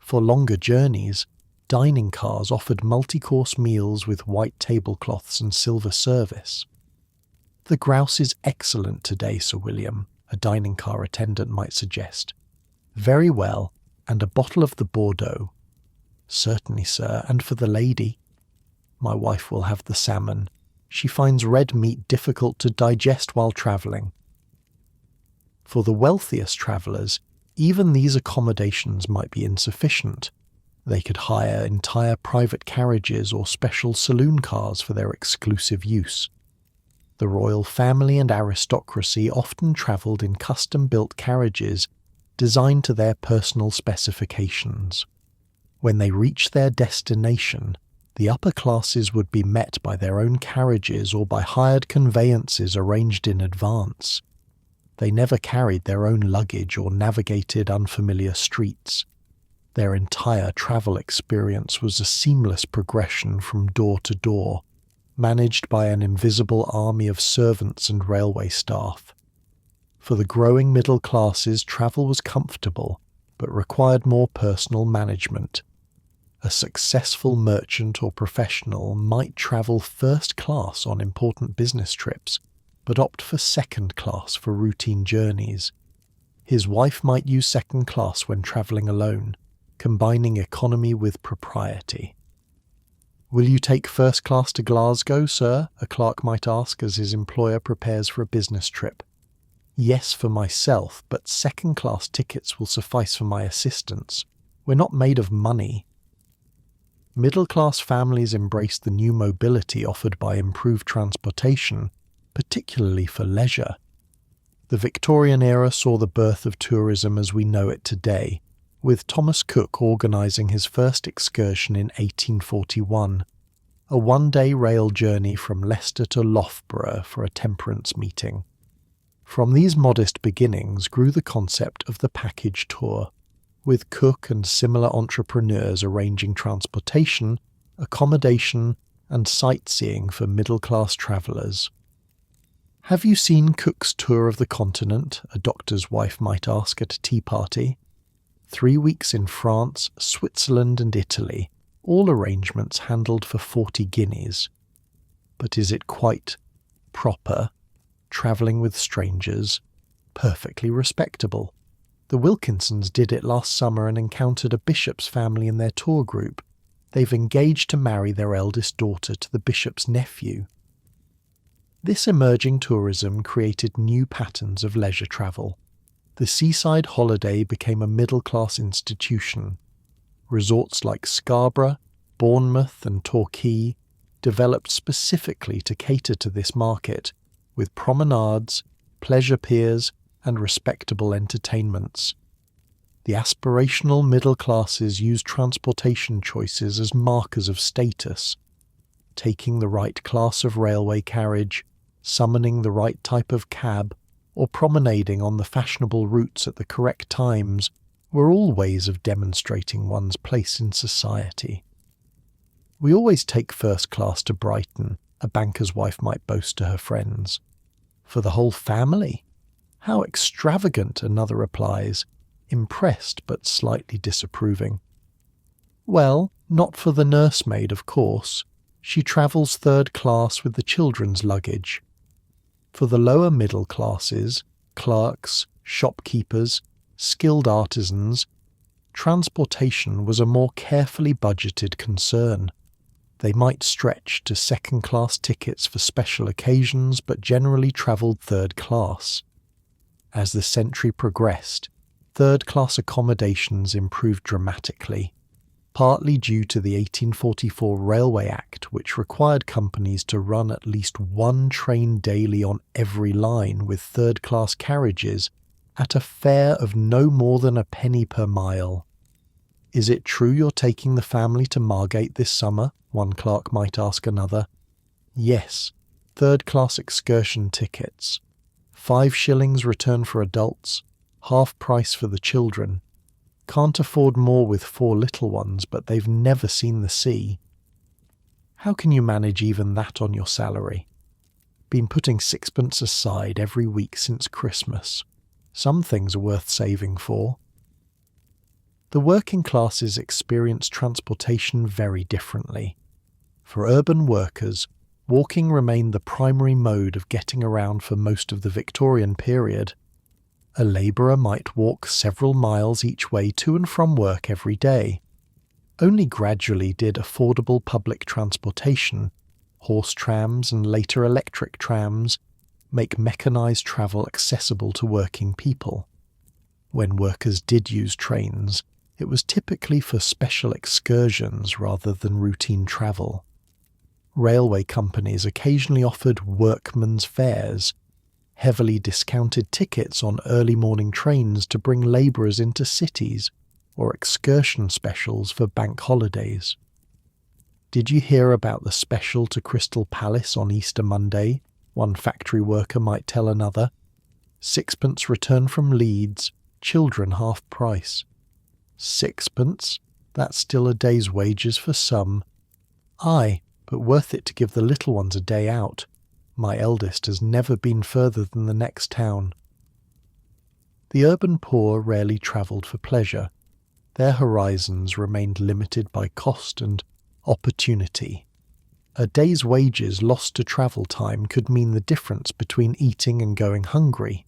For longer journeys, dining cars offered multi-course meals with white tablecloths and silver service. "The grouse is excellent today, Sir William," a dining car attendant might suggest. "Very well, and a bottle of the Bordeaux." "Certainly, sir, and for the lady." "My wife will have the salmon. She finds red meat difficult to digest while travelling." For the wealthiest travellers, even these accommodations might be insufficient. They could hire entire private carriages or special saloon cars for their exclusive use. The royal family and aristocracy often travelled in custom-built carriages designed to their personal specifications. When they reached their destination, the upper classes would be met by their own carriages or by hired conveyances arranged in advance. They never carried their own luggage or navigated unfamiliar streets. Their entire travel experience was a seamless progression from door to door, managed by an invisible army of servants and railway staff. For the growing middle classes, travel was comfortable, but required more personal management. A successful merchant or professional might travel first class on important business trips, but opt for second class for routine journeys. His wife might use second class when travelling alone, combining economy with propriety. "Will you take first class to Glasgow, sir?" a clerk might ask as his employer prepares for a business trip. "Yes, for myself, but second-class tickets will suffice for my assistants. We're not made of money." Middle-class families embraced the new mobility offered by improved transportation, particularly for leisure. The Victorian era saw the birth of tourism as we know it today, with Thomas Cook organising his first excursion in 1841, a one-day rail journey from Leicester to Loughborough for a temperance meeting. From these modest beginnings grew the concept of the package tour, with Cook and similar entrepreneurs arranging transportation, accommodation, and sightseeing for middle-class travellers. "Have you seen Cook's tour of the continent?" a doctor's wife might ask at a tea party. 3 weeks in France, Switzerland and Italy, all arrangements handled for 40 guineas. But is it quite proper? Travelling with strangers? Perfectly respectable. The Wilkinsons did it last summer and encountered a bishop's family in their tour group. they've engaged to marry their eldest daughter to the bishop's nephew. This emerging tourism created new patterns of leisure travel. The seaside holiday became a middle-class institution. Resorts like Scarborough, Bournemouth and Torquay developed specifically to cater to this market, with promenades, pleasure piers and respectable entertainments. The aspirational middle classes used transportation choices as markers of status, taking the right class of railway carriage, summoning the right type of cab, or promenading on the fashionable routes at the correct times were all ways of demonstrating one's place in society. "We always take first class to Brighton," a banker's wife might boast to her friends. "For the whole family? How extravagant," another replies, impressed but slightly disapproving. "Well, not for the nursemaid, of course. She travels third class with the children's luggage." For the lower middle classes, clerks, shopkeepers, skilled artisans, transportation was a more carefully budgeted concern. They might stretch to second-class tickets for special occasions, but generally travelled third class. As the century progressed, third-class accommodations improved dramatically, partly due to the 1844 Railway Act, which required companies to run at least one train daily on every line with third-class carriages at a fare of no more than a penny per mile. "Is it true you're taking the family to Margate this summer?" one clerk might ask another. "Yes, third-class excursion tickets. 5 shillings return for adults, half price for the children. Can't afford more with 4 little ones, but they've never seen the sea." How can you manage even that on your salary? Been putting 6pence aside every week since Christmas. Some things are worth saving for. The working classes experience transportation very differently. For urban workers, walking remained the primary mode of getting around for most of the Victorian period. A labourer might walk several miles each way to and from work every day. Only gradually did affordable public transportation, horse trams and later electric trams, make mechanised travel accessible to working people. When workers did use trains, it was typically for special excursions rather than routine travel. Railway companies occasionally offered workmen's fares, heavily discounted tickets on early morning trains to bring labourers into cities, or excursion specials for bank holidays. "Did you hear about the special to Crystal Palace on Easter Monday?" one factory worker might tell another. 6pence return from Leeds, children half price. 6pence? That's still a day's wages for some. Aye, but worth it to give the little ones a day out. My eldest has never been further than the next town. The urban poor rarely travelled for pleasure. Their horizons remained limited by cost and opportunity. A day's wages lost to travel time could mean the difference between eating and going hungry.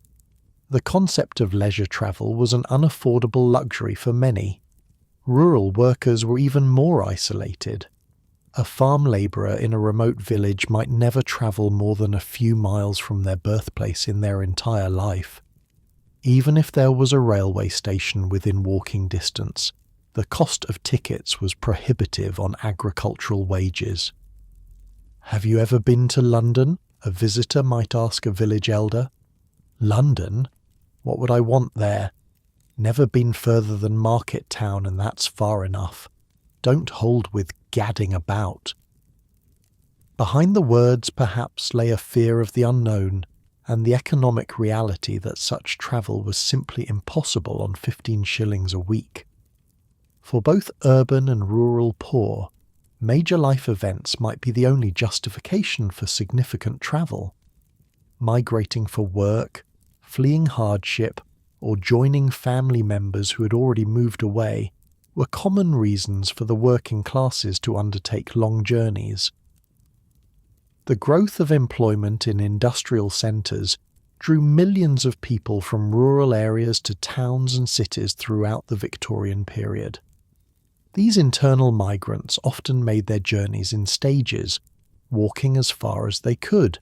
The concept of leisure travel was an unaffordable luxury for many. Rural workers were even more isolated. A farm labourer in a remote village might never travel more than a few miles from their birthplace in their entire life. Even if there was a railway station within walking distance, the cost of tickets was prohibitive on agricultural wages. "Have you ever been to London?" a visitor might ask a village elder. "London? What would I want there? Never been further than Market Town, and that's far enough. Don't hold with gadding about." Behind the words perhaps lay a fear of the unknown and the economic reality that such travel was simply impossible on 15 shillings a week. For both urban and rural poor, major life events might be the only justification for significant travel. Migrating for work, fleeing hardship, or joining family members who had already moved away were common reasons for the working classes to undertake long journeys. The growth of employment in industrial centres drew millions of people from rural areas to towns and cities throughout the Victorian period. These internal migrants often made their journeys in stages, walking as far as they could,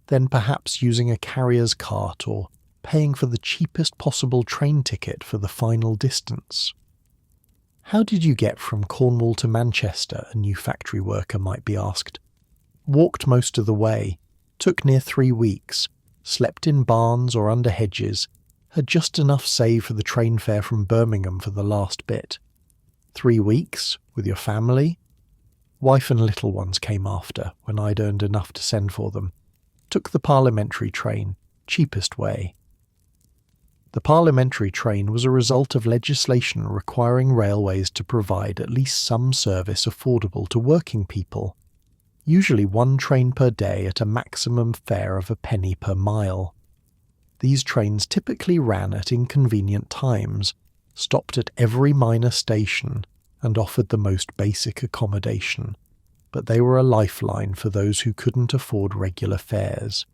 then perhaps using a carrier's cart or paying for the cheapest possible train ticket for the final distance. How did you get from Cornwall to Manchester, a new factory worker might be asked. Walked most of the way, took near 3 weeks, slept in barns or under hedges, had just enough saved for the train fare from Birmingham for the last bit. 3 weeks, with your family? Wife and little ones came after, when I'd earned enough to send for them. Took the parliamentary train, cheapest way. The parliamentary train was a result of legislation requiring railways to provide at least some service affordable to working people, usually 1 train per day at a maximum fare of a penny per mile. These trains typically ran at inconvenient times, stopped at every minor station, and offered the most basic accommodation, but they were a lifeline for those who couldn't afford regular fares.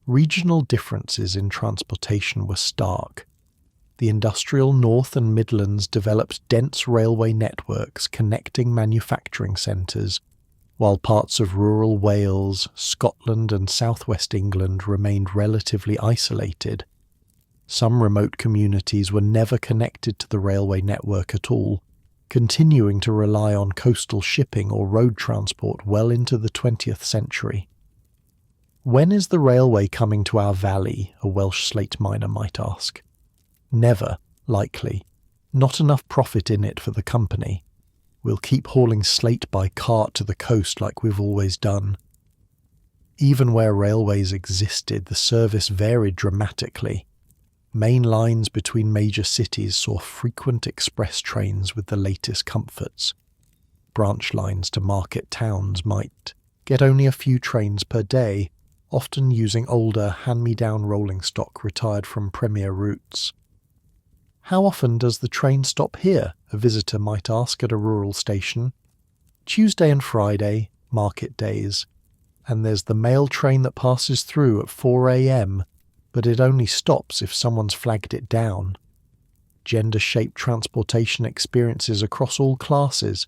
Regional differences in transportation were stark. The industrial North and Midlands developed dense railway networks connecting manufacturing centres, while parts of rural Wales, Scotland and southwest England remained relatively isolated. Some remote communities were never connected to the railway network at all, continuing to rely on coastal shipping or road transport well into the 20th century. When is the railway coming to our valley? A Welsh slate miner might ask. Never, likely. Not enough profit in it for the company. We'll keep hauling slate by cart to the coast like we've always done. Even where railways existed, the service varied dramatically. Main lines between major cities saw frequent express trains with the latest comforts. Branch lines to market towns might get only a few trains per day, often using older, hand-me-down rolling stock retired from premier routes. How often does the train stop here? A visitor might ask at a rural station. Tuesday and Friday, market days. And there's the mail train that passes through at 4 a.m, but it only stops if someone's flagged it down. Gender-shaped transportation experiences across all classes.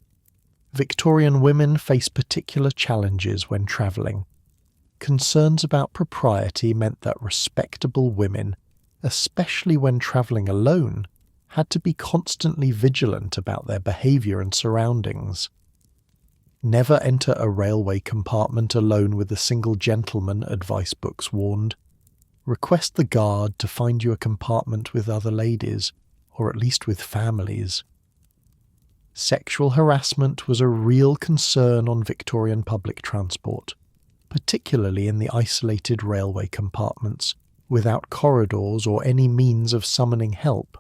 Victorian women face particular challenges when travelling. Concerns about propriety meant that respectable women, especially when travelling alone, had to be constantly vigilant about their behaviour and surroundings. Never enter a railway compartment alone with a single gentleman, advice books warned. Request the guard to find you a compartment with other ladies, or at least with families. Sexual harassment was a real concern on Victorian public transport, particularly in the isolated railway compartments, without corridors or any means of summoning help.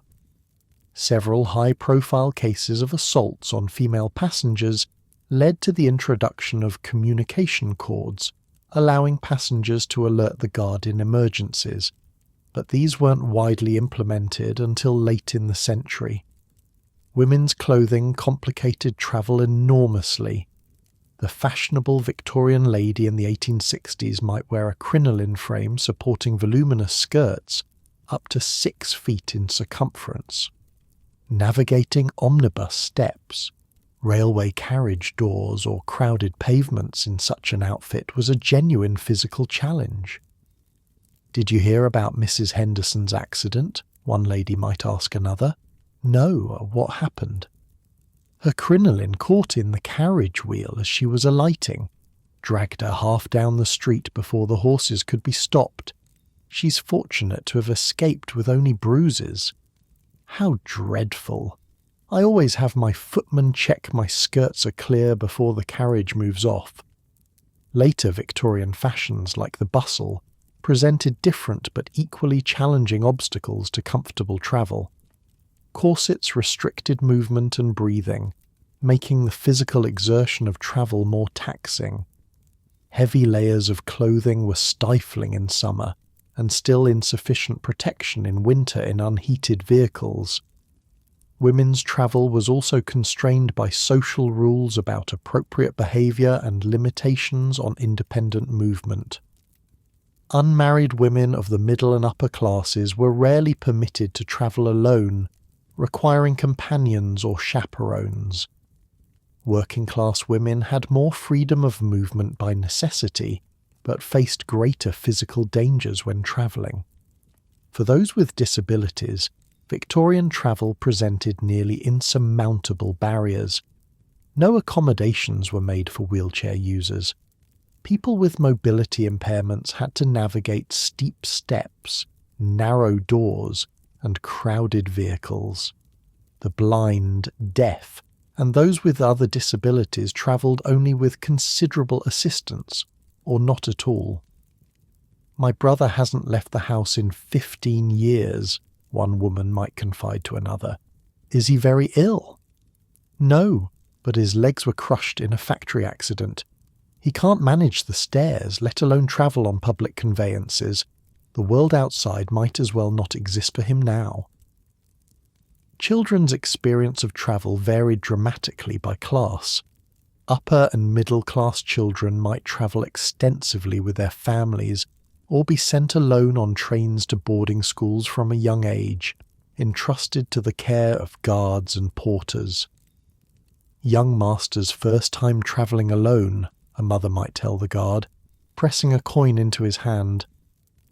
Several high-profile cases of assaults on female passengers led to the introduction of communication cords, allowing passengers to alert the guard in emergencies, but these weren't widely implemented until late in the century. Women's clothing complicated travel enormously. The fashionable Victorian lady in the 1860s might wear a crinoline frame supporting voluminous skirts up to 6 feet in circumference. Navigating omnibus steps, railway carriage doors or crowded pavements in such an outfit was a genuine physical challenge. Did you hear about Mrs. Henderson's accident? One lady might ask another. No, what happened? Her crinoline caught in the carriage wheel as she was alighting, dragged her half down the street before the horses could be stopped. She's fortunate to have escaped with only bruises. How dreadful. I always have my footman check my skirts are clear before the carriage moves off. Later Victorian fashions like the bustle presented different but equally challenging obstacles to comfortable travel. Corsets restricted movement and breathing, making the physical exertion of travel more taxing. Heavy layers of clothing were stifling in summer, and still insufficient protection in winter in unheated vehicles. Women's travel was also constrained by social rules about appropriate behaviour and limitations on independent movement. Unmarried women of the middle and upper classes were rarely permitted to travel alone, requiring companions or chaperones. Working-class women had more freedom of movement by necessity, but faced greater physical dangers when travelling. For those with disabilities, Victorian travel presented nearly insurmountable barriers. No accommodations were made for wheelchair users. People with mobility impairments had to navigate steep steps, narrow doors, and crowded vehicles. The blind, deaf, and those with other disabilities travelled only with considerable assistance, or not at all. "My brother hasn't left the house in 15 years, one woman might confide to another. "Is he very ill?" "No, but his legs were crushed in a factory accident. He can't manage the stairs, let alone travel on public conveyances. The world outside might as well not exist for him now." Children's experience of travel varied dramatically by class. Upper and middle-class children might travel extensively with their families or be sent alone on trains to boarding schools from a young age, entrusted to the care of guards and porters. "Young master's first time travelling alone," a mother might tell the guard, pressing a coin into his hand.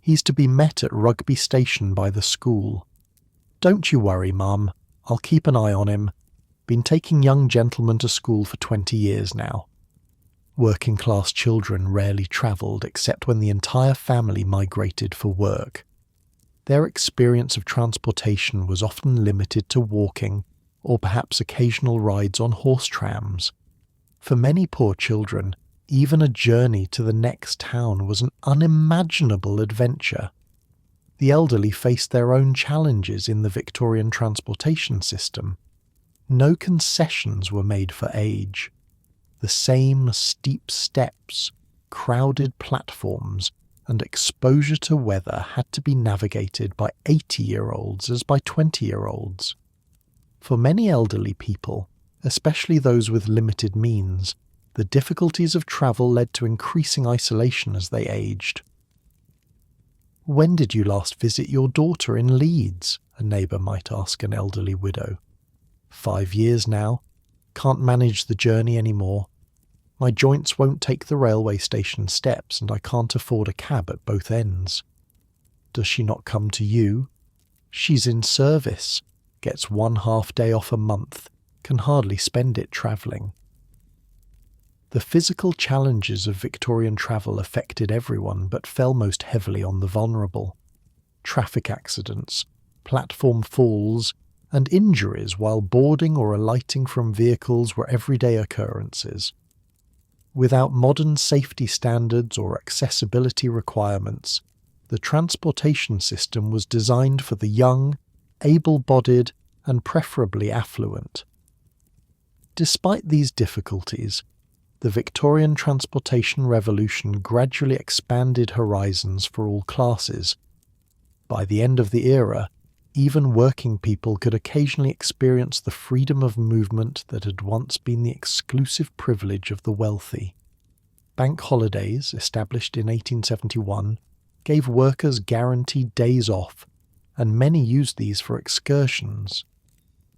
"He's to be met at Rugby Station by the school. Don't you worry, Mum. I'll keep an eye on him. Been taking young gentlemen to school for 20 years now." Working-class children rarely travelled except when the entire family migrated for work. Their experience of transportation was often limited to walking or perhaps occasional rides on horse trams. For many poor children, even a journey to the next town was an unimaginable adventure. The elderly faced their own challenges in the Victorian transportation system. No concessions were made for age. The same steep steps, crowded platforms, and exposure to weather had to be navigated by 80-year-olds as by 20-year-olds. For many elderly people, especially those with limited means, the difficulties of travel led to increasing isolation as they aged. "When did you last visit your daughter in Leeds?" a neighbour might ask an elderly widow. 5 years now. Can't manage the journey anymore. My joints won't take the railway station steps and I can't afford a cab at both ends." "Does she not come to you?" "She's in service. Gets 1 half-day off a month. Can hardly spend it travelling." The physical challenges of Victorian travel affected everyone but fell most heavily on the vulnerable. Traffic accidents, platform falls, and injuries while boarding or alighting from vehicles were everyday occurrences. Without modern safety standards or accessibility requirements, the transportation system was designed for the young, able-bodied, and preferably affluent. Despite these difficulties, the Victorian transportation revolution gradually expanded horizons for all classes. By the end of the era, even working people could occasionally experience the freedom of movement that had once been the exclusive privilege of the wealthy. Bank holidays, established in 1871, gave workers guaranteed days off, and many used these for excursions.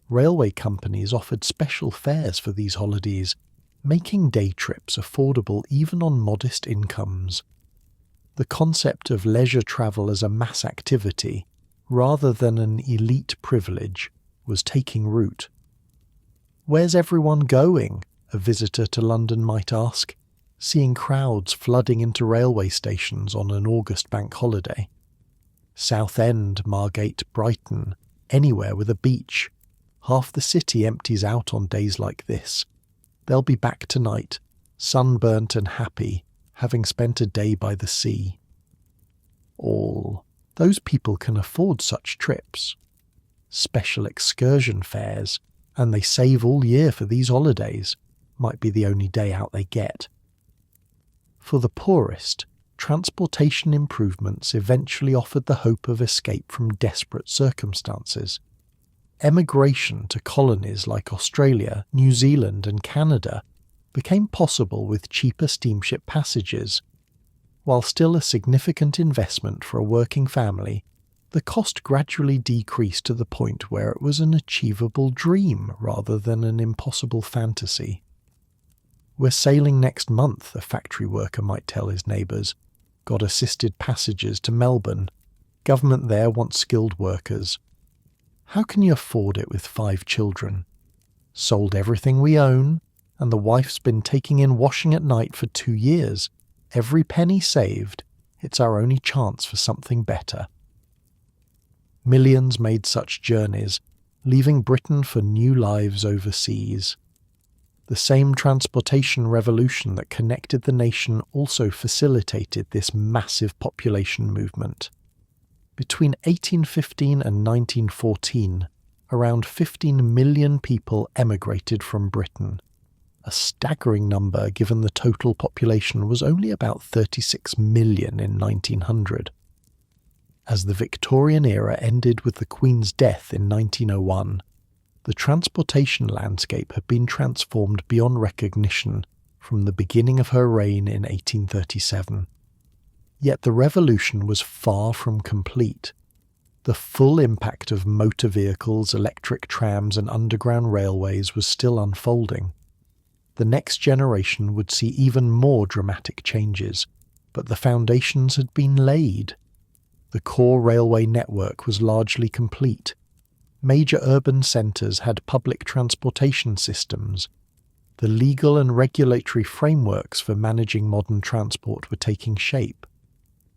Railway companies offered special fares for these holidays, making day trips affordable even on modest incomes. The concept of leisure travel as a mass activity, rather than an elite privilege, was taking root. "Where's everyone going?" a visitor to London might ask, seeing crowds flooding into railway stations on an August bank holiday. Southend, Margate, Brighton, anywhere with a beach. Half the city empties out on days like this. They'll be back tonight, sunburnt and happy, having spent a day by the sea. All those people can afford such trips. Special excursion fares, and they save all year for these holidays, might be the only day out they get. For the poorest, transportation improvements eventually offered the hope of escape from desperate circumstances. Emigration to colonies like Australia, New Zealand and Canada became possible with cheaper steamship passages. While still a significant investment for a working family, the cost gradually decreased to the point where it was an achievable dream rather than an impossible fantasy. "We're sailing next month," a factory worker might tell his neighbours. "Got assisted passages to Melbourne. Government there wants skilled workers." "How can you afford it with 5 children?" "Sold everything we own, and the wife's been taking in washing at night for 2 years. Every penny saved. It's our only chance for something better." Millions made such journeys, leaving Britain for new lives overseas. The same transportation revolution that connected the nation also facilitated this massive population movement. Between 1815 and 1914, around 15 million people emigrated from Britain, a staggering number given the total population was only about 36 million in 1900. As the Victorian era ended with the Queen's death in 1901, the transportation landscape had been transformed beyond recognition from the beginning of her reign in 1837. Yet the revolution was far from complete. The full impact of motor vehicles, electric trams and underground railways was still unfolding. The next generation would see even more dramatic changes, but the foundations had been laid. The core railway network was largely complete. Major urban centres had public transportation systems. The legal and regulatory frameworks for managing modern transport were taking shape.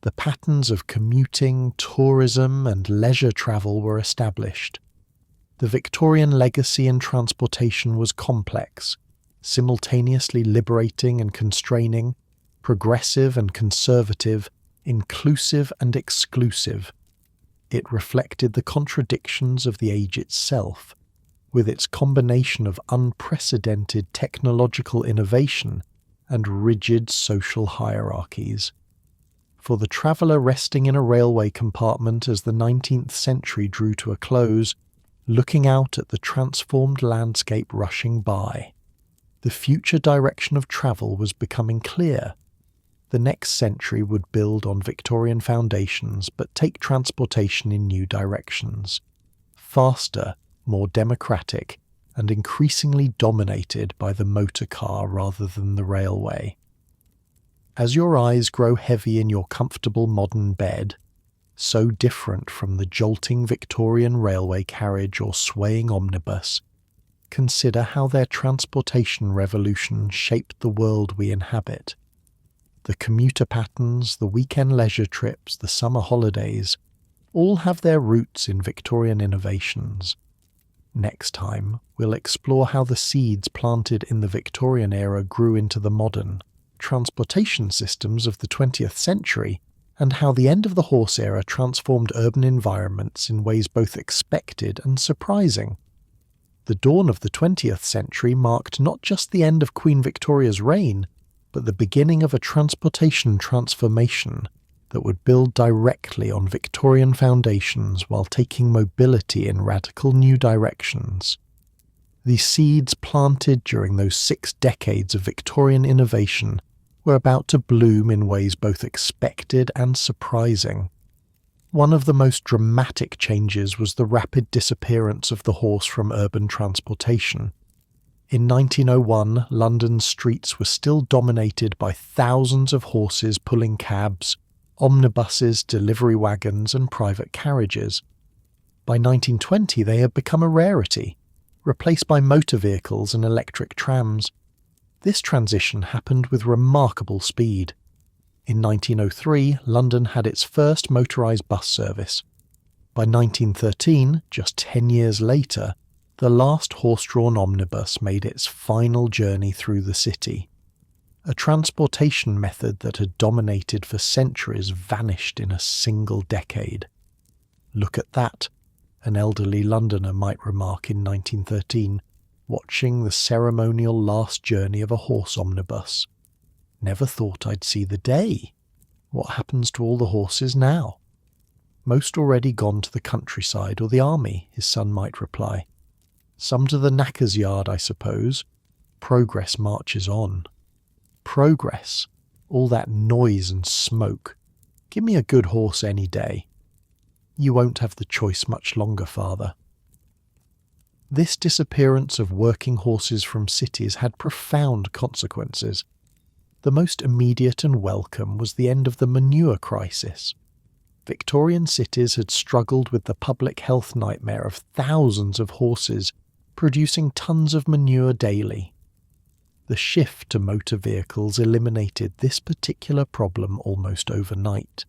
The patterns of commuting, tourism and leisure travel were established. The Victorian legacy in transportation was complex, simultaneously liberating and constraining, progressive and conservative, inclusive and exclusive. It reflected the contradictions of the age itself, with its combination of unprecedented technological innovation and rigid social hierarchies. For the traveller resting in a railway compartment as the 19th century drew to a close, looking out at the transformed landscape rushing by, the future direction of travel was becoming clear. The next century would build on Victorian foundations but take transportation in new directions. Faster, more democratic, and increasingly dominated by the motor car rather than the railway. As your eyes grow heavy in your comfortable modern bed, so different from the jolting Victorian railway carriage or swaying omnibus, consider how their transportation revolution shaped the world we inhabit. The commuter patterns, the weekend leisure trips, the summer holidays, all have their roots in Victorian innovations. Next time, we'll explore how the seeds planted in the Victorian era grew into the modern transportation systems of the 20th century, and how the end of the horse era transformed urban environments in ways both expected and surprising. The dawn of the 20th century marked not just the end of Queen Victoria's reign, but the beginning of a transportation transformation that would build directly on Victorian foundations while taking mobility in radical new directions. The seeds planted during those 6 decades of Victorian innovation were about to bloom in ways both expected and surprising. One of the most dramatic changes was the rapid disappearance of the horse from urban transportation. In 1901, London's streets were still dominated by thousands of horses pulling cabs, omnibuses, delivery wagons, and private carriages. By 1920, they had become a rarity, replaced by motor vehicles and electric trams. This transition happened with remarkable speed. In 1903, London had its first motorized bus service. By 1913, just 10 years later, the last horse-drawn omnibus made its final journey through the city. A transportation method that had dominated for centuries vanished in a single decade. "Look at that," an elderly Londoner might remark in 1913, watching the ceremonial last journey of a horse omnibus. "Never thought I'd see the day. What happens to all the horses now?" "Most already gone to the countryside or the army," his son might reply. "Some to the knacker's yard, I suppose. Progress marches on." Progress, all that noise and smoke. Give me a good horse any day. "You won't have the choice much longer, father." This disappearance of working horses from cities had profound consequences. The most immediate and welcome was the end of the manure crisis. Victorian cities had struggled with the public health nightmare of thousands of horses producing tons of manure daily. The shift to motor vehicles eliminated this particular problem almost overnight.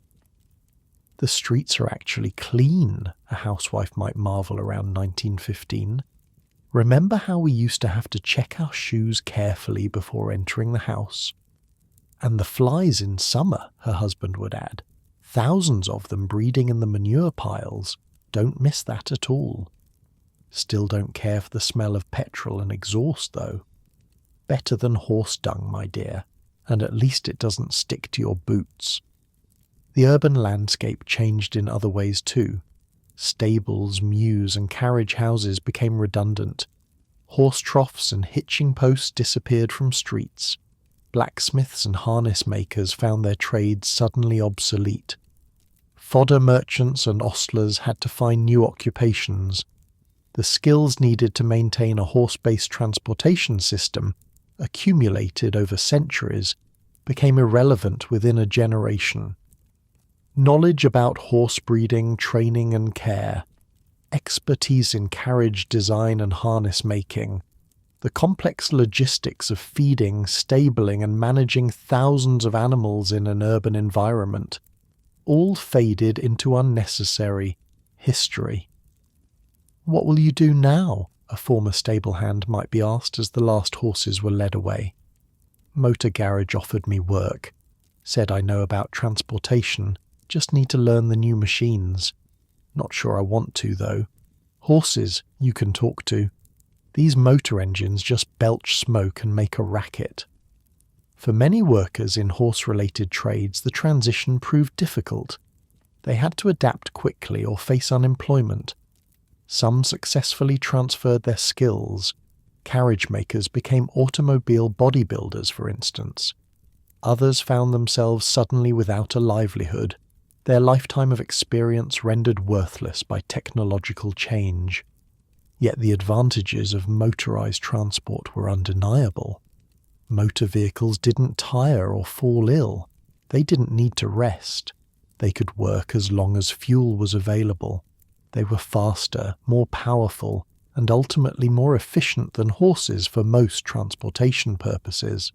The streets are actually clean, a housewife might marvel around 1915. Remember how we used to have to check our shoes carefully before entering the house? And the flies in summer, her husband would add. Thousands of them breeding in the manure piles. Don't miss that at all. Still don't care for the smell of petrol and exhaust, though. Better than horse dung, my dear, and at least it doesn't stick to your boots. The urban landscape changed in other ways too. Stables, mews, and carriage houses became redundant. Horse troughs and hitching posts disappeared from streets. Blacksmiths and harness makers found their trades suddenly obsolete. Fodder merchants and ostlers had to find new occupations. The skills needed to maintain a horse-based transportation system, accumulated over centuries, became irrelevant within a generation. Knowledge about horse breeding, training and care, expertise in carriage design and harness making, the complex logistics of feeding, stabling and managing thousands of animals in an urban environment, all faded into unnecessary history. What will you do now? A former stable hand might be asked as the last horses were led away. Motor garage offered me work. Said I know about transportation, just need to learn the new machines. Not sure I want to, though. Horses you can talk to. These motor engines just belch smoke and make a racket. For many workers in horse-related trades, the transition proved difficult. They had to adapt quickly or face unemployment. Some successfully transferred their skills. Carriage makers became automobile bodybuilders, for instance. Others found themselves suddenly without a livelihood, their lifetime of experience rendered worthless by technological change. Yet the advantages of motorized transport were undeniable. Motor vehicles didn't tire or fall ill. They didn't need to rest. They could work as long as fuel was available. They were faster, more powerful, and ultimately more efficient than horses for most transportation purposes.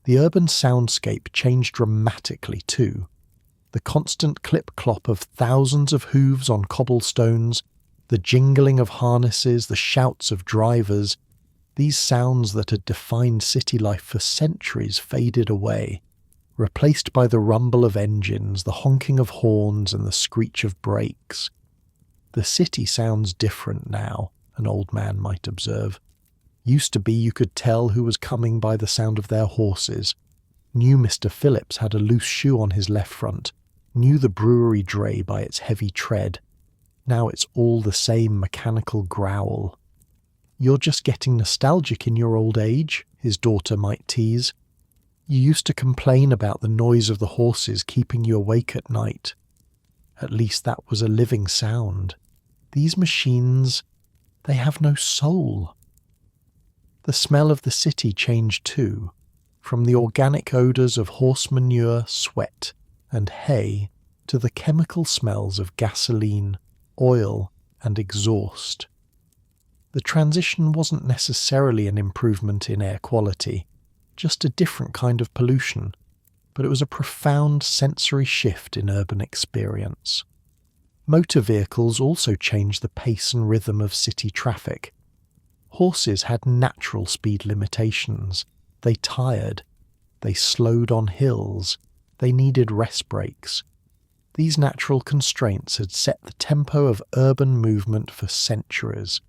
The urban soundscape changed dramatically too. The constant clip-clop of thousands of hooves on cobblestones, the jingling of harnesses, the shouts of drivers, these sounds that had defined city life for centuries faded away, replaced by the rumble of engines, the honking of horns, and the screech of brakes. The city sounds different now, an old man might observe. Used to be you could tell who was coming by the sound of their horses. Knew Mr. Phillips had a loose shoe on his left front, knew the brewery dray by its heavy tread. Now it's all the same mechanical growl. You're just getting nostalgic in your old age, his daughter might tease. You used to complain about the noise of the horses keeping you awake at night. At least that was a living sound. These machines, they have no soul. The smell of the city changed too, from the organic odours of horse manure, sweat, and hay to the chemical smells of gasoline, oil, and exhaust. The transition wasn't necessarily an improvement in air quality, just a different kind of pollution, but it was a profound sensory shift in urban experience. Motor vehicles also changed the pace and rhythm of city traffic. Horses had natural speed limitations. They tired. They slowed on hills. They needed rest breaks. These natural constraints had set the tempo of urban movement for centuries.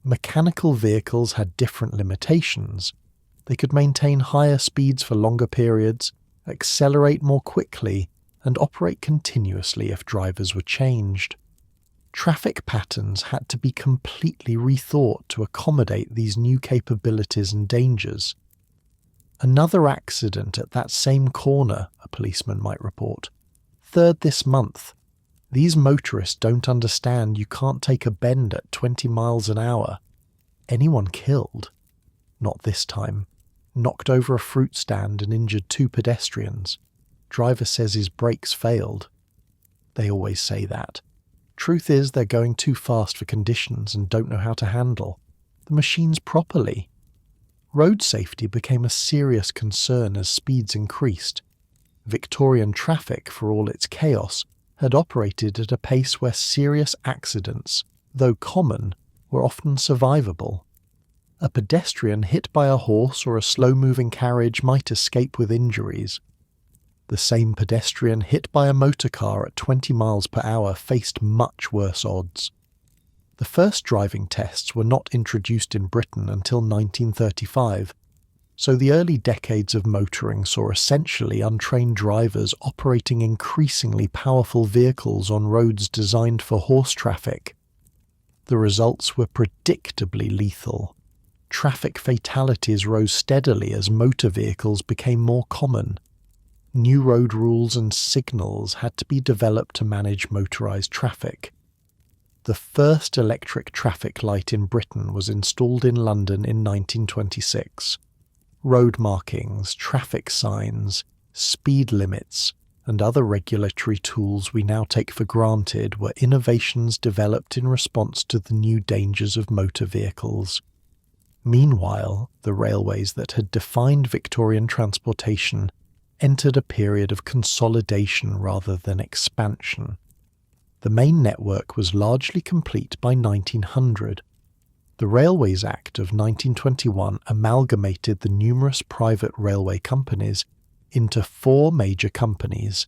Mechanical vehicles had different limitations. They could maintain higher speeds for longer periods, accelerate more quickly, and operate continuously if drivers were changed. Traffic patterns had to be completely rethought to accommodate these new capabilities and dangers. Another accident at that same corner, a policeman might report. Third this month. These motorists don't understand you can't take a bend at 20 miles an hour. Anyone killed? Not this time. Knocked over a fruit stand and injured 2 pedestrians. Driver says his brakes failed. They always say that. Truth is they're going too fast for conditions and don't know how to handle the machines properly. Road safety became a serious concern as speeds increased. Victorian traffic, for all its chaos, had operated at a pace where serious accidents, though common, were often survivable. A pedestrian hit by a horse or a slow-moving carriage might escape with injuries. The same pedestrian hit by a motor car at 20 miles per hour faced much worse odds. The first driving tests were not introduced in Britain until 1935, so the early decades of motoring saw essentially untrained drivers operating increasingly powerful vehicles on roads designed for horse traffic. The results were predictably lethal. Traffic fatalities rose steadily as motor vehicles became more common. New road rules and signals had to be developed to manage motorized traffic. The first electric traffic light in Britain was installed in London in 1926. Road markings, traffic signs, speed limits, and other regulatory tools we now take for granted were innovations developed in response to the new dangers of motor vehicles. Meanwhile, the railways that had defined Victorian transportation entered a period of consolidation rather than expansion. The main network was largely complete by 1900. The Railways Act of 1921 amalgamated the numerous private railway companies into 4 major companies,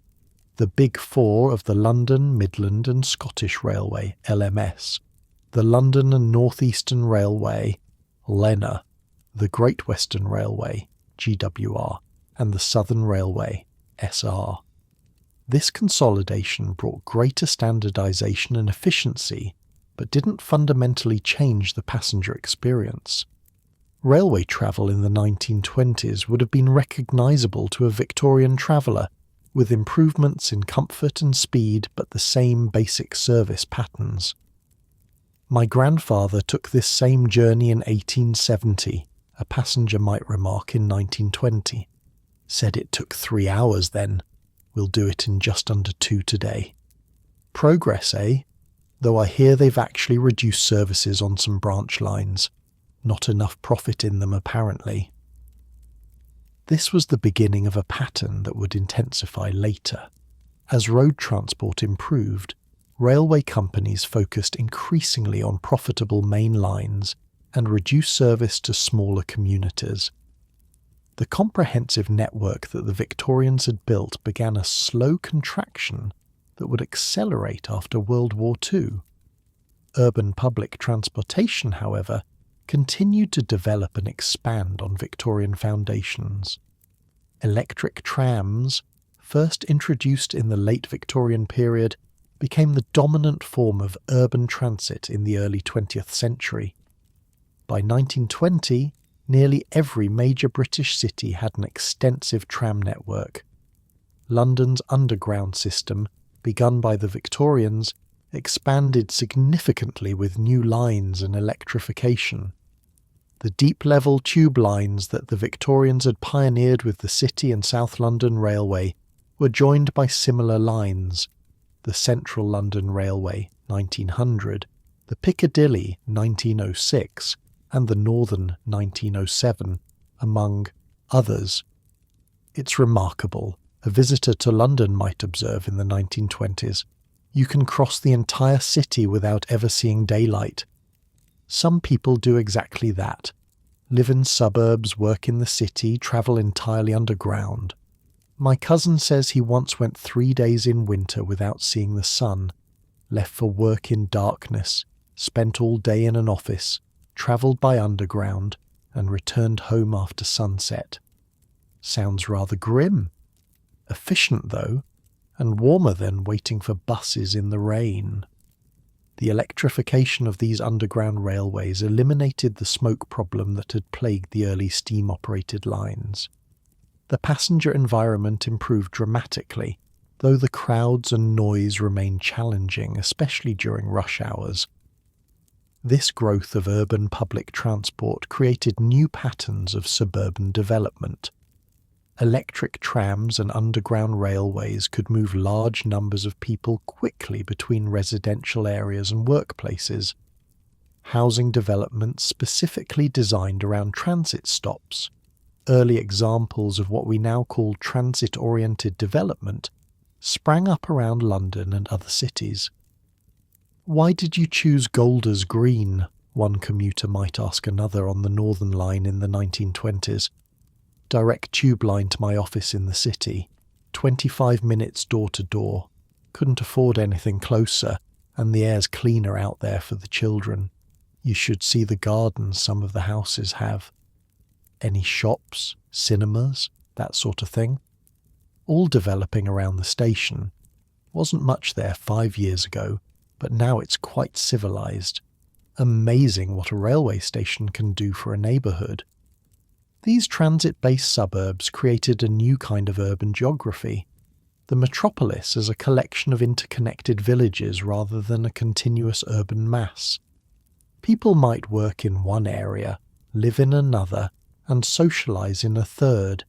the Big Four of the London, Midland and Scottish Railway, LMS, the London and North Eastern Railway, LENA, the Great Western Railway, GWR, and the Southern Railway, SR. This consolidation brought greater standardization and efficiency, but didn't fundamentally change the passenger experience. Railway travel in the 1920s would have been recognizable to a Victorian traveller, with improvements in comfort and speed but the same basic service patterns. My grandfather took this same journey in 1870, a passenger might remark in 1920. Said it took 3 hours then. We'll do it in just under 2 today. Progress, eh? Though I hear they've actually reduced services on some branch lines. Not enough profit in them, apparently. This was the beginning of a pattern that would intensify later. As road transport improved, railway companies focused increasingly on profitable main lines and reduced service to smaller communities. The comprehensive network that the Victorians had built began a slow contraction that would accelerate after World War II. Urban public transportation, however, continued to develop and expand on Victorian foundations. Electric trams, first introduced in the late Victorian period, became the dominant form of urban transit in the early 20th century. By 1920, nearly every major British city had an extensive tram network. London's underground system, begun by the Victorians, expanded significantly with new lines and electrification. The deep-level tube lines that the Victorians had pioneered with the City and South London Railway were joined by similar lines: the Central London Railway, 1900, the Piccadilly, 1906, and the Northern, 1907, among others. It's remarkable, a visitor to London might observe in the 1920s. You can cross the entire city without ever seeing daylight. Some people do exactly that. Live in suburbs, work in the city, travel entirely underground. My cousin says he once went 3 days in winter without seeing the sun, left for work in darkness, spent all day in an office, travelled by underground, and returned home after sunset. Sounds rather grim. Efficient, though, and warmer than waiting for buses in the rain. The electrification of these underground railways eliminated the smoke problem that had plagued the early steam-operated lines. The passenger environment improved dramatically. though the crowds and noise remain challenging, especially during rush hours. This growth of urban public transport created new patterns of suburban development. Electric trams and underground railways could move large numbers of people quickly between residential areas and workplaces. Housing developments specifically designed around transit stops, early examples of what we now call transit-oriented development, sprang up around London and other cities. "Why did you choose Golders Green?" one commuter might ask another on the Northern Line in the 1920s. "Direct tube line to my office in the city, 25 minutes door to door. Couldn't afford anything closer, and the air's cleaner out there for the children. You should see the gardens some of the houses have. Any shops, cinemas, that sort of thing. All developing around the station. Wasn't much there 5 years ago, but now it's quite civilized. Amazing what a railway station can do for a neighborhood." These transit-based suburbs created a new kind of urban geography. The metropolis as a collection of interconnected villages rather than a continuous urban mass. People might work in one area, live in another, and socialize in a third,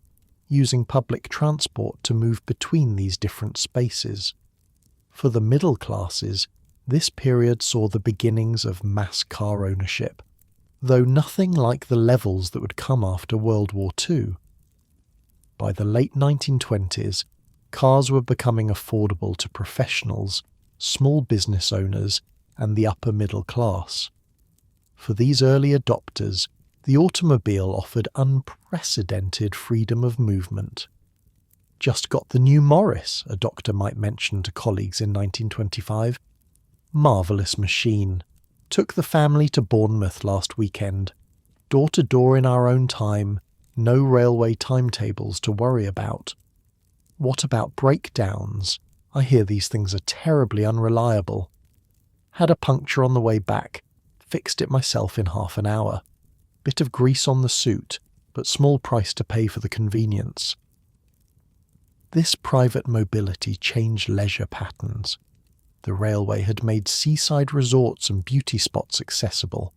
using public transport to move between these different spaces. For the middle classes, this period saw the beginnings of mass car ownership, though nothing like the levels that would come after World War II. By the late 1920s, cars were becoming affordable to professionals, small business owners, and the upper middle class. For these early adopters, the automobile offered unprecedented freedom of movement. "Just got the new Morris," a doctor might mention to colleagues in 1925. "Marvellous machine. Took the family to Bournemouth last weekend. Door to door in our own time, no railway timetables to worry about. What about breakdowns? I hear these things are terribly unreliable. Had a puncture on the way back, fixed it myself in half an hour. Bit of grease on the suit, but small price to pay for the convenience." This private mobility changed leisure patterns. The railway had made seaside resorts and beauty spots accessible,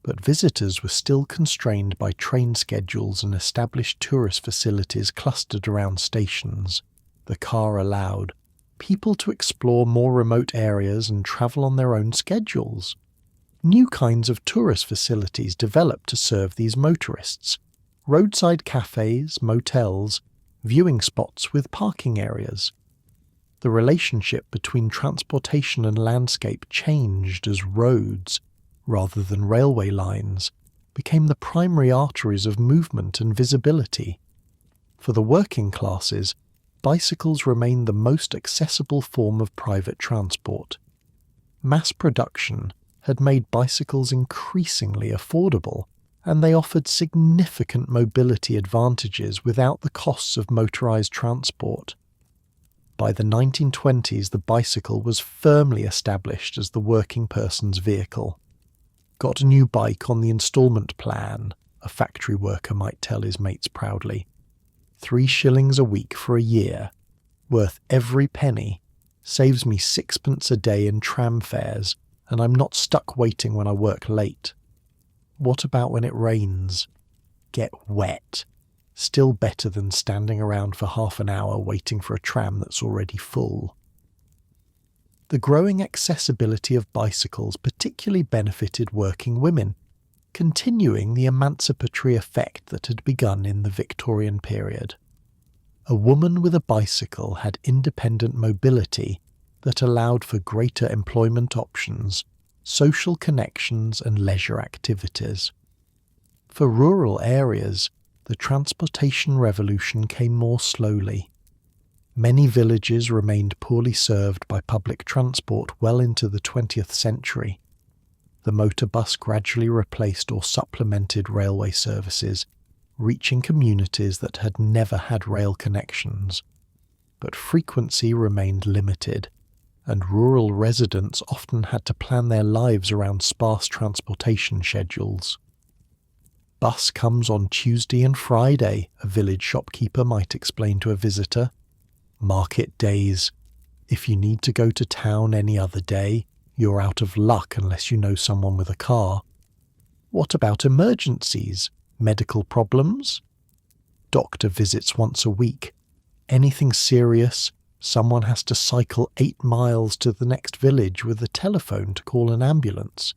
but visitors were still constrained by train schedules and established tourist facilities clustered around stations. The car allowed people to explore more remote areas and travel on their own schedules. New kinds of tourist facilities developed to serve these motorists: roadside cafes, motels, viewing spots with parking areas. The relationship between transportation and landscape changed as roads, rather than railway lines, became the primary arteries of movement and visibility. For the working classes, bicycles remained the most accessible form of private transport. Mass production had made bicycles increasingly affordable, and they offered significant mobility advantages without the costs of motorized transport. By the 1920s, the bicycle was firmly established as the working person's vehicle. "Got a new bike on the instalment plan," a factory worker might tell his mates proudly. 3 shillings a week for a year. Worth every penny. Saves me 6pence a day in tram fares, and I'm not stuck waiting when I work late. What about when it rains? Get wet. Still better than standing around for half an hour waiting for a tram that's already full. The growing accessibility of bicycles particularly benefited working women, continuing the emancipatory effect that had begun in the Victorian period. A woman with a bicycle had independent mobility that allowed for greater employment options, social connections, and leisure activities. For rural areas, the transportation revolution came more slowly. Many villages remained poorly served by public transport well into the 20th century. The motor bus gradually replaced or supplemented railway services, reaching communities that had never had rail connections. But frequency remained limited, and rural residents often had to plan their lives around sparse transportation schedules. "Bus comes on Tuesday and Friday," a village shopkeeper might explain to a visitor. "Market days, If you need to go to town any other day, you're out of luck unless you know someone with a car. What about emergencies? Medical problems? Doctor visits once a week. Anything serious, someone has to cycle 8 miles to the next village with a telephone to call an ambulance.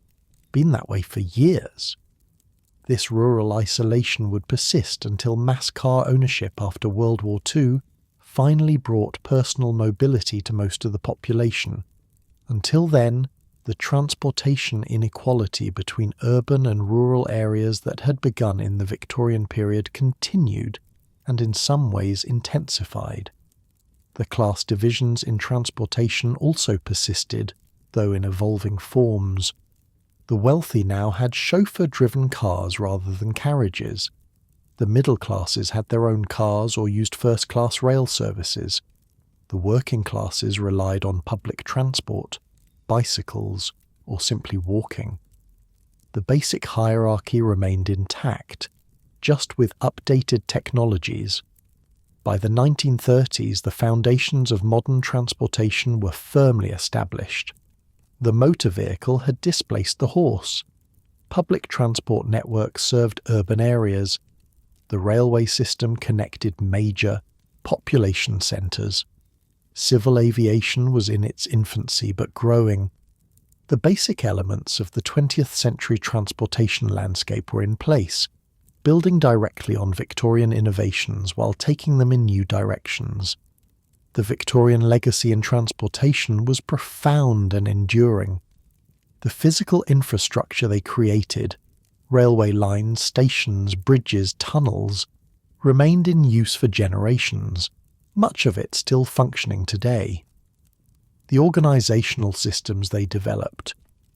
Been that way for years. This rural isolation would persist until mass car ownership after World War II finally brought personal mobility to most of the population. Until then, the transportation inequality between urban and rural areas that had begun in the Victorian period continued and in some ways intensified. The class divisions in transportation also persisted, though in evolving forms. The wealthy now had chauffeur-driven cars rather than carriages. The middle classes had their own cars or used first-class rail services. The working classes relied on public transport, bicycles, or simply walking. The basic hierarchy remained intact, just with updated technologies. By the 1930s, the foundations of modern transportation were firmly established. The motor vehicle had displaced the horse. Public transport networks served urban areas. The railway system connected major population centres. Civil aviation was in its infancy but growing. The basic elements of the 20th century transportation landscape were in place, building directly on Victorian innovations while taking them in new directions. The Victorian legacy in transportation was profound and enduring. The physical infrastructure they created, railway lines, stations, bridges, tunnels, remained in use for generations, much of it still functioning today. The organisational systems they developed,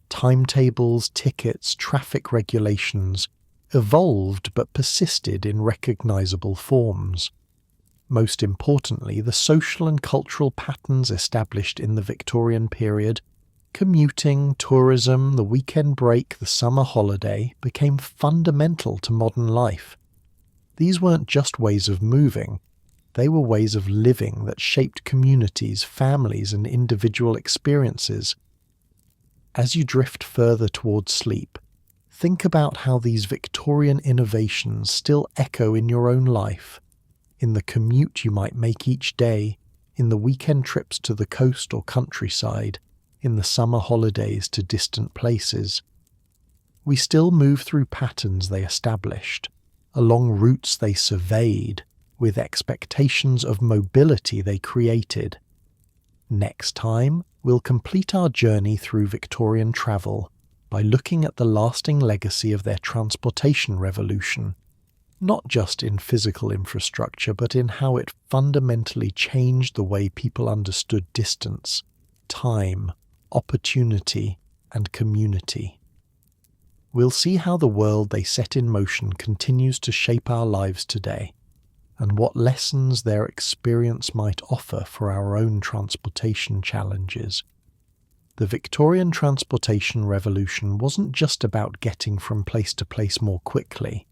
timetables, tickets, traffic regulations, evolved but persisted in recognisable forms. Most importantly, the social and cultural patterns established in the Victorian period, commuting, tourism, the weekend break, the summer holiday, became fundamental to modern life. These weren't just ways of moving, they were ways of living that shaped communities, families, and individual experiences. As you drift further towards sleep, think about how these Victorian innovations still echo in your own life, in the commute you might make each day, in the weekend trips to the coast or countryside, in the summer holidays to distant places. We still move through patterns they established, along routes they surveyed, with expectations of mobility they created. Next time, we'll complete our journey through Victorian travel by looking at the lasting legacy of their transportation revolution, not just in physical infrastructure but in how it fundamentally changed the way people understood distance, time, opportunity, and community. We'll see how the world they set in motion continues to shape our lives today, and what lessons their experience might offer for our own transportation challenges. The Victorian transportation revolution wasn't just about getting from place to place more quickly.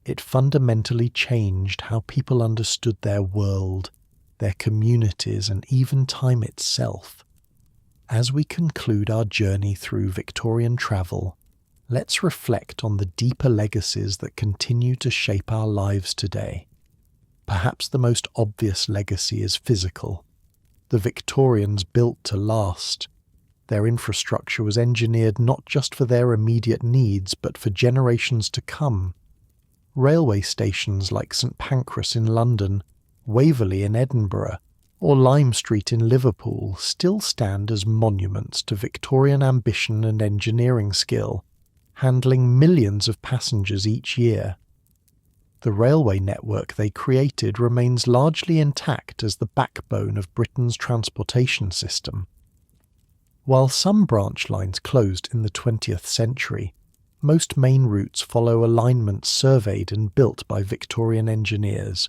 It fundamentally changed how people understood their world, their communities, and even time itself. As we conclude our journey through Victorian travel, let's reflect on the deeper legacies that continue to shape our lives today. Perhaps the most obvious legacy is physical. The Victorians built to last. Their infrastructure was engineered not just for their immediate needs, but for generations to come. Railway stations like St Pancras in London, Waverley in Edinburgh, or Lime Street in Liverpool still stand as monuments to Victorian ambition and engineering skill, handling millions of passengers each year. The railway network they created remains largely intact as the backbone of Britain's transportation system. While some branch lines closed in the 20th century, most main routes follow alignments surveyed and built by Victorian engineers.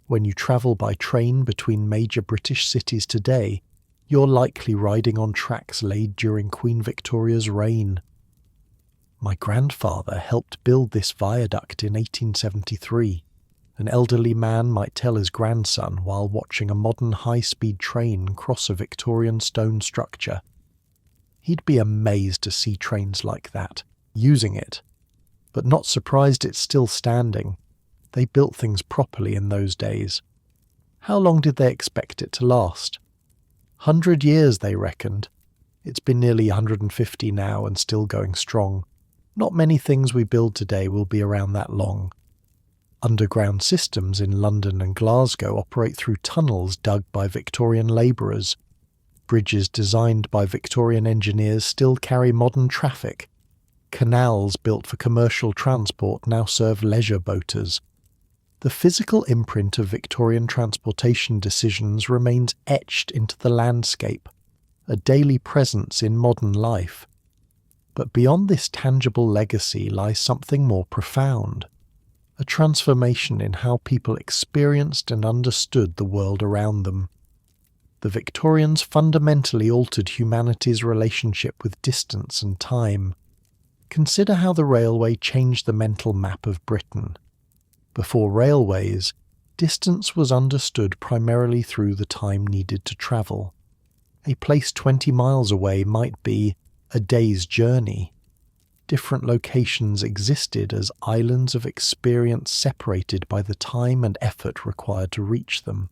When you travel by train between major British cities today, you're likely riding on tracks laid during Queen Victoria's reign. My grandfather helped build this viaduct in 1873. An elderly man might tell his grandson while watching a modern high-speed train cross a Victorian stone structure. He'd be amazed to see trains like that, using it, but not surprised it's still standing. They built things properly in those days. How long did they expect it to last? 100 years, they reckoned. It's been nearly 150 now and still going strong. Not many things we build today will be around that long. Underground systems in London and Glasgow operate through tunnels dug by Victorian labourers. Bridges designed by Victorian engineers still carry modern traffic. Canals built for commercial transport now serve leisure boaters. The physical imprint of Victorian transportation decisions remains etched into the landscape, a daily presence in modern life. But beyond this tangible legacy lies something more profound, a transformation in how people experienced and understood the world around them. The Victorians fundamentally altered humanity's relationship with distance and time. Consider how the railway changed the mental map of Britain. Before railways, distance was understood primarily through the time needed to travel. A place 20 miles away might be a day's journey. Different locations existed as islands of experience separated by the time and effort required to reach them.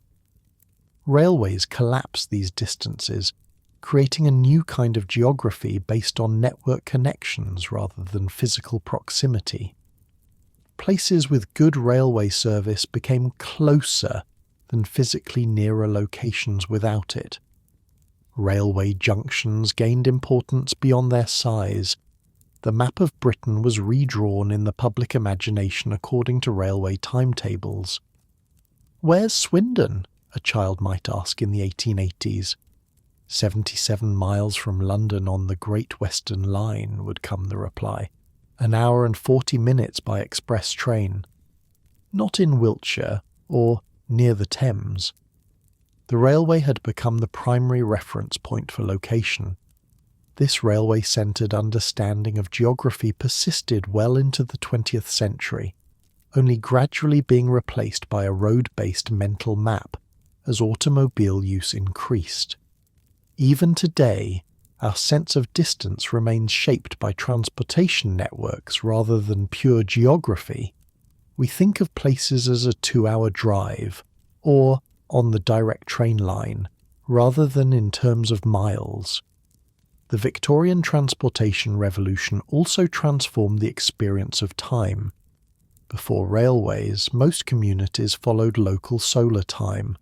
Railways collapsed these distances, creating a new kind of geography based on network connections rather than physical proximity. Places with good railway service became closer than physically nearer locations without it. Railway junctions gained importance beyond their size. The map of Britain was redrawn in the public imagination according to railway timetables. "Where's Swindon?" a child might ask in the 1880s. 77 miles from London on the Great Western Line, would come the reply. An hour and 40 minutes by express train. Not in Wiltshire, or near the Thames. The railway had become the primary reference point for location. This railway-centred understanding of geography persisted well into the 20th century, only gradually being replaced by a road-based mental map as automobile use increased. Even today, our sense of distance remains shaped by transportation networks rather than pure geography. We think of places as a 2-hour drive, or on the direct train line, rather than in terms of miles. The Victorian transportation revolution also transformed the experience of time. Before railways, most communities followed local solar time.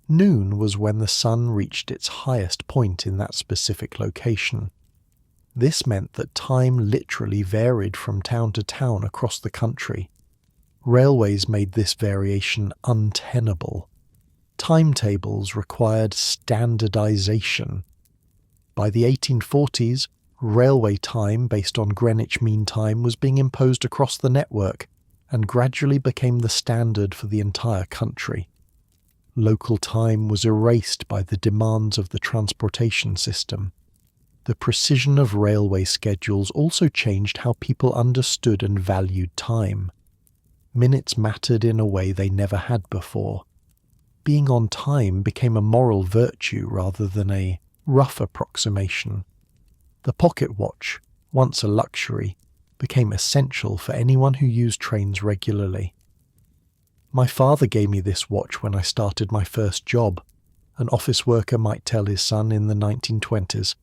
Noon was when the sun reached its highest point in that specific location. This meant that time literally varied from town to town across the country. Railways made this variation untenable. Timetables required standardization. By the 1840s, railway time based on Greenwich Mean Time was being imposed across the network and gradually became the standard for the entire country. Local time was erased by the demands of the transportation system. The precision of railway schedules also changed how people understood and valued time. Minutes mattered in a way they never had before. Being on time became a moral virtue rather than a rough approximation. The pocket watch, once a luxury, became essential for anyone who used trains regularly. My father gave me this watch when I started my first job. An office worker might tell his son in the 1920s.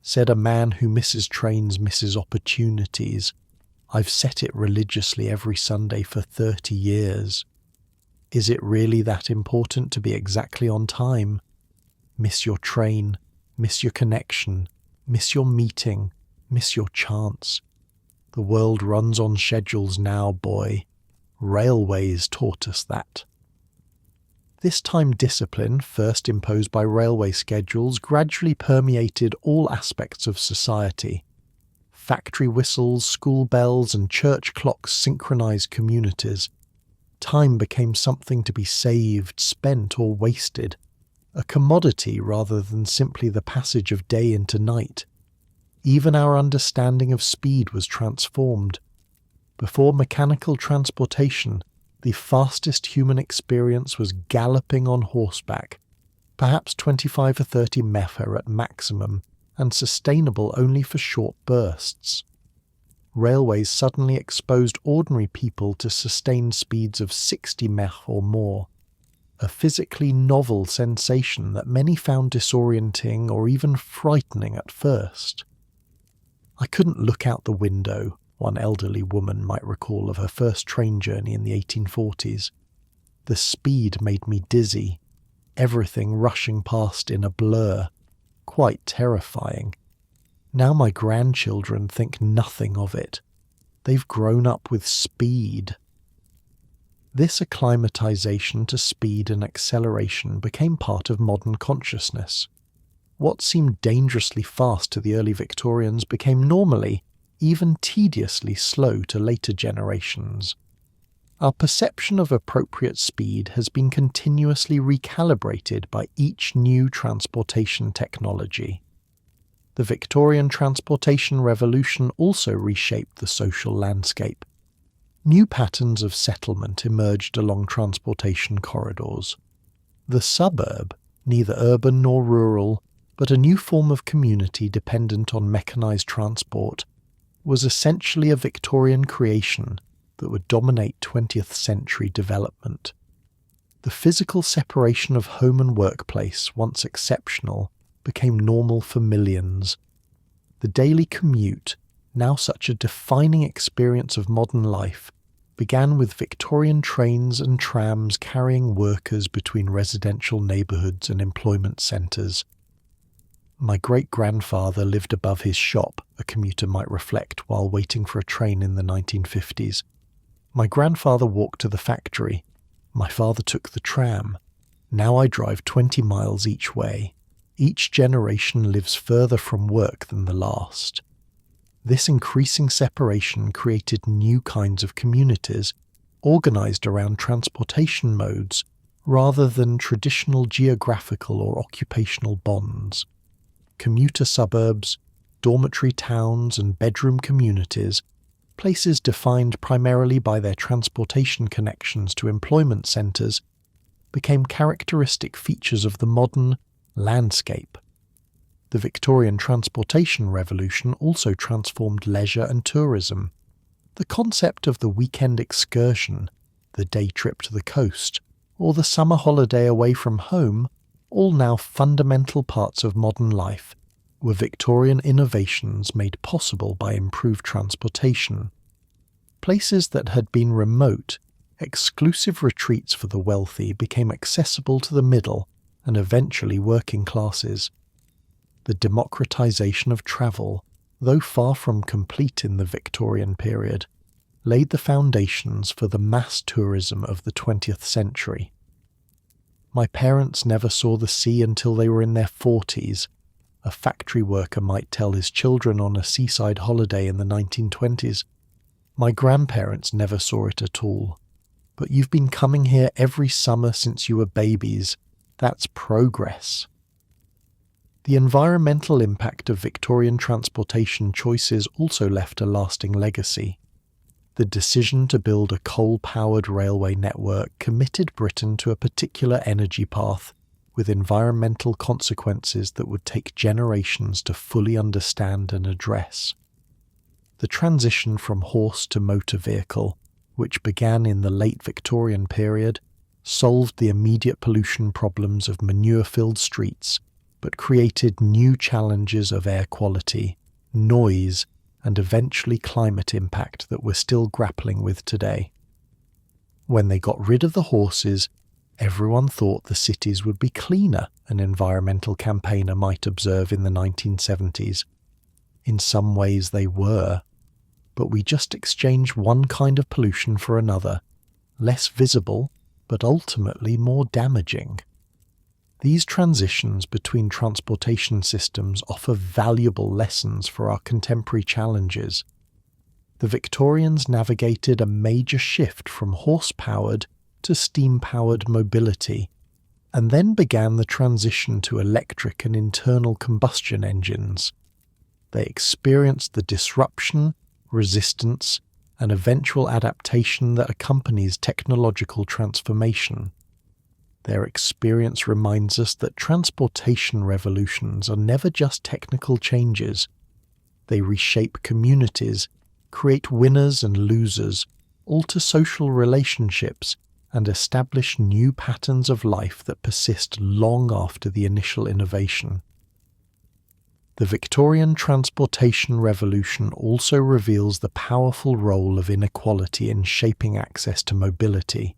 Said a man who misses trains misses opportunities. I've set it religiously every Sunday for 30 years. Is it really that important to be exactly on time? Miss your train, miss your connection, miss your meeting, miss your chance. The world runs on schedules now, boy. Railways taught us that. This time discipline, first imposed by railway schedules, gradually permeated all aspects of society. Factory whistles, school bells, and church clocks synchronized communities. Time became something to be saved, spent, or wasted, a commodity rather than simply the passage of day into night. Even our understanding of speed was transformed. Before mechanical transportation, the fastest human experience was galloping on horseback, perhaps 25 or 30 mph at maximum, and sustainable only for short bursts. Railways suddenly exposed ordinary people to sustained speeds of 60 mph or more, a physically novel sensation that many found disorienting or even frightening at first. I couldn't look out the window, one elderly woman might recall of her first train journey in the 1840s. The speed made me dizzy, everything rushing past in a blur, quite terrifying. Now my grandchildren think nothing of it. They've grown up with speed. This acclimatization to speed and acceleration became part of modern consciousness. What seemed dangerously fast to the early Victorians became normally, even tediously slow to later generations. Our perception of appropriate speed has been continuously recalibrated by each new transportation technology. The Victorian transportation revolution also reshaped the social landscape. New patterns of settlement emerged along transportation corridors. The suburb, neither urban nor rural, but a new form of community dependent on mechanized transport, was essentially a Victorian creation that would dominate 20th century development. The physical separation of home and workplace, once exceptional, became normal for millions. The daily commute, now such a defining experience of modern life, began with Victorian trains and trams carrying workers between residential neighbourhoods and employment centres. My great-grandfather lived above his shop, a commuter might reflect while waiting for a train in the 1950s. My grandfather walked to the factory. My father took the tram. Now I drive 20 miles each way. Each generation lives further from work than the last. This increasing separation created new kinds of communities, organised around transportation modes rather than traditional geographical or occupational bonds. Commuter suburbs, dormitory towns and bedroom communities, places defined primarily by their transportation connections to employment centres, became characteristic features of the modern landscape. The Victorian transportation revolution also transformed leisure and tourism. The concept of the weekend excursion, the day trip to the coast, or the summer holiday away from home, all now fundamental parts of modern life, were Victorian innovations made possible by improved transportation. Places that had been remote, exclusive retreats for the wealthy became accessible to the middle and eventually working classes. The democratization of travel, though far from complete in the Victorian period, laid the foundations for the mass tourism of the 20th century. My parents never saw the sea until they were in their 40s. A factory worker might tell his children on a seaside holiday in the 1920s. My grandparents never saw it at all. But you've been coming here every summer since you were babies. That's progress. The environmental impact of Victorian transportation choices also left a lasting legacy. The decision to build a coal-powered railway network committed Britain to a particular energy path, with environmental consequences that would take generations to fully understand and address. The transition from horse to motor vehicle, which began in the late Victorian period, solved the immediate pollution problems of manure-filled streets, but created new challenges of air quality, noise, and eventually climate impact that we're still grappling with today. When they got rid of the horses, everyone thought the cities would be cleaner, an environmental campaigner might observe in the 1970s. In some ways they were, but we just exchanged one kind of pollution for another, less visible, but ultimately more damaging. These transitions between transportation systems offer valuable lessons for our contemporary challenges. The Victorians navigated a major shift from horse-powered to steam-powered mobility, and then began the transition to electric and internal combustion engines. They experienced the disruption, resistance, an eventual adaptation that accompanies technological transformation. Their experience reminds us that transportation revolutions are never just technical changes. They reshape communities, create winners and losers, alter social relationships, and establish new patterns of life that persist long after the initial innovation. The Victorian transportation revolution also reveals the powerful role of inequality in shaping access to mobility.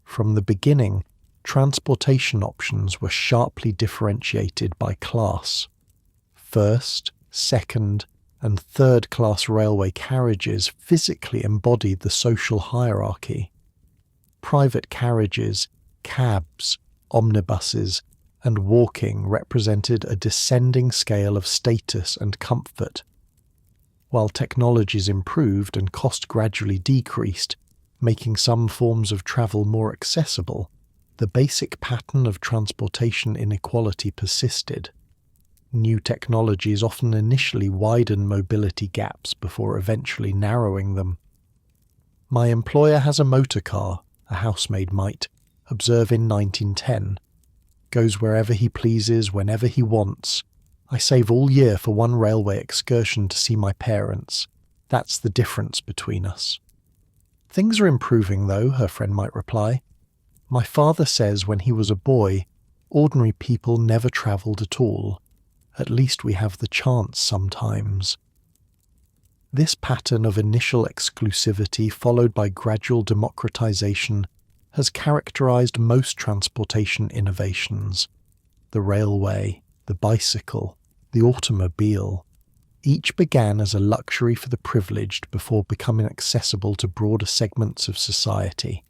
From the beginning, transportation options were sharply differentiated by class. First, second, and third-class railway carriages physically embodied the social hierarchy. Private carriages, cabs, omnibuses, and walking represented a descending scale of status and comfort. While technologies improved and cost gradually decreased, making some forms of travel more accessible, the basic pattern of transportation inequality persisted. New technologies often initially widen mobility gaps before eventually narrowing them. "My employer has a motor car," a housemaid might observe in 1910. "Goes wherever he pleases, whenever he wants. I save all year for one railway excursion to see my parents. That's the difference between us." "Things are improving, though," her friend might reply. "My father says when he was a boy, ordinary people never travelled at all. At least we have the chance sometimes." This pattern of initial exclusivity followed by gradual democratization has characterized most transportation innovations. The railway, the bicycle, the automobile. Each began as a luxury for the privileged before becoming accessible to broader segments of society.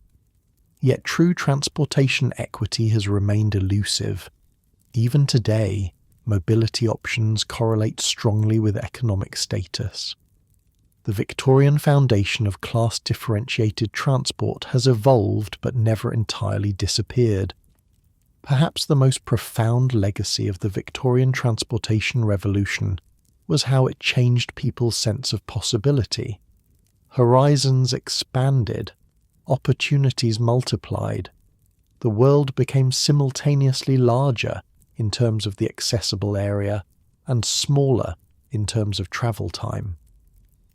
Yet true transportation equity has remained elusive. Even today, mobility options correlate strongly with economic status. The Victorian foundation of class-differentiated transport has evolved but never entirely disappeared. Perhaps the most profound legacy of the Victorian transportation revolution was how it changed people's sense of possibility. Horizons expanded, opportunities multiplied. The world became simultaneously larger in terms of the accessible area and smaller in terms of travel time.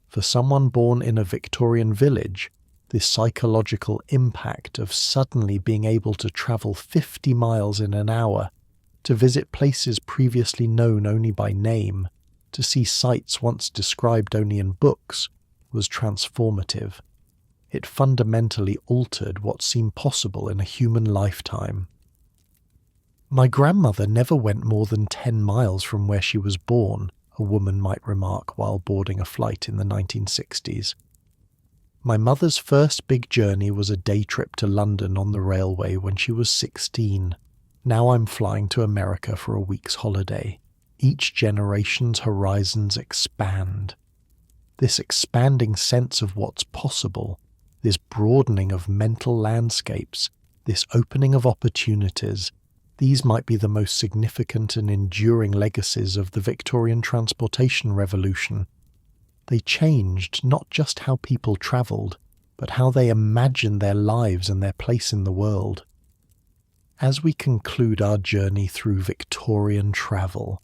For someone born in a Victorian village, the psychological impact of suddenly being able to travel 50 miles in an hour, to visit places previously known only by name, to see sights once described only in books, was transformative. It fundamentally altered what seemed possible in a human lifetime. "My grandmother never went more than 10 miles from where she was born," a woman might remark while boarding a flight in the 1960s. "My mother's first big journey was a day trip to London on the railway when she was 16. Now I'm flying to America for a week's holiday." Each generation's horizons expand. This expanding sense of what's possible, this broadening of mental landscapes, this opening of opportunities, these might be the most significant and enduring legacies of the Victorian transportation revolution. They changed not just how people travelled, but how they imagined their lives and their place in the world. As we conclude our journey through Victorian travel,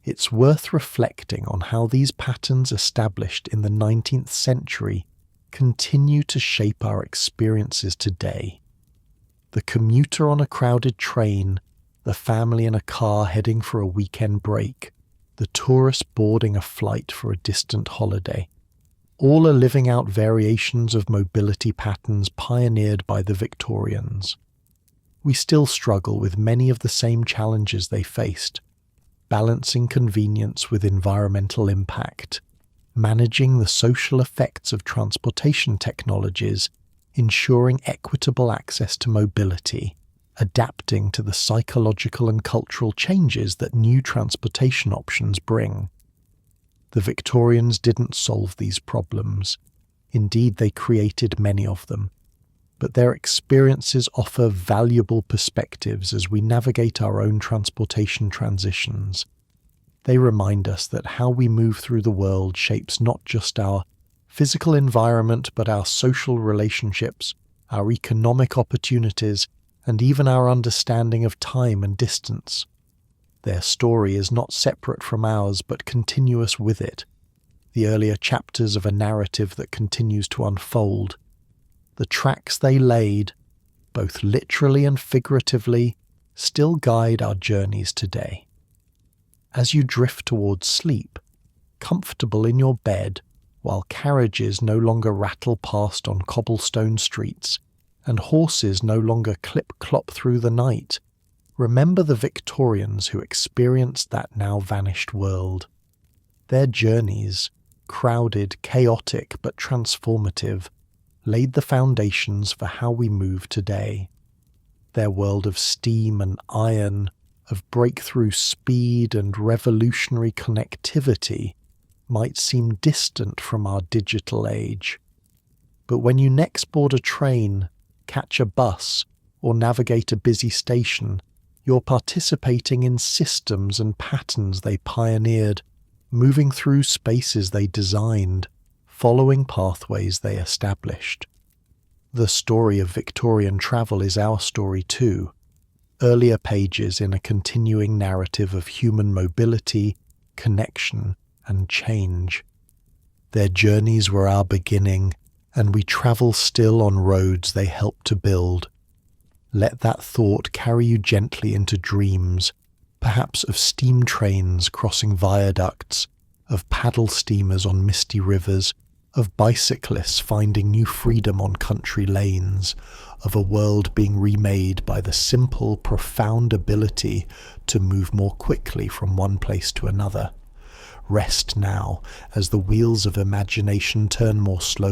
it's worth reflecting on how these patterns established in the 19th century continue to shape our experiences today. The commuter on a crowded train, the family in a car heading for a weekend break, the tourist boarding a flight for a distant holiday, all are living out variations of mobility patterns pioneered by the Victorians. We still struggle with many of the same challenges they faced: balancing convenience with environmental impact, managing the social effects of transportation technologies, ensuring equitable access to mobility, adapting to the psychological and cultural changes that new transportation options bring. The Victorians didn't solve these problems. Indeed, they created many of them. But their experiences offer valuable perspectives as we navigate our own transportation transitions. They remind us that how we move through the world shapes not just our physical environment, but our social relationships, our economic opportunities, and even our understanding of time and distance. Their story is not separate from ours, but continuous with it, the earlier chapters of a narrative that continues to unfold. The tracks they laid, both literally and figuratively, still guide our journeys today. As you drift towards sleep, comfortable in your bed, while carriages no longer rattle past on cobblestone streets, and horses no longer clip-clop through the night, remember the Victorians who experienced that now vanished world. Their journeys, crowded, chaotic, but transformative, laid the foundations for how we move today. Their world of steam and iron, of breakthrough speed and revolutionary connectivity, might seem distant from our digital age. But when you next board a train, catch a bus, or navigate a busy station, you're participating in systems and patterns they pioneered, moving through spaces they designed, following pathways they established. The story of Victorian travel is our story too, earlier pages in a continuing narrative of human mobility, connection, and change. Their journeys were our beginning, and we travel still on roads they helped to build. Let that thought carry you gently into dreams, perhaps of steam trains crossing viaducts, of paddle steamers on misty rivers, of bicyclists finding new freedom on country lanes, of a world being remade by the simple, profound ability to move more quickly from one place to another. Rest now, as the wheels of imagination turn more slowly.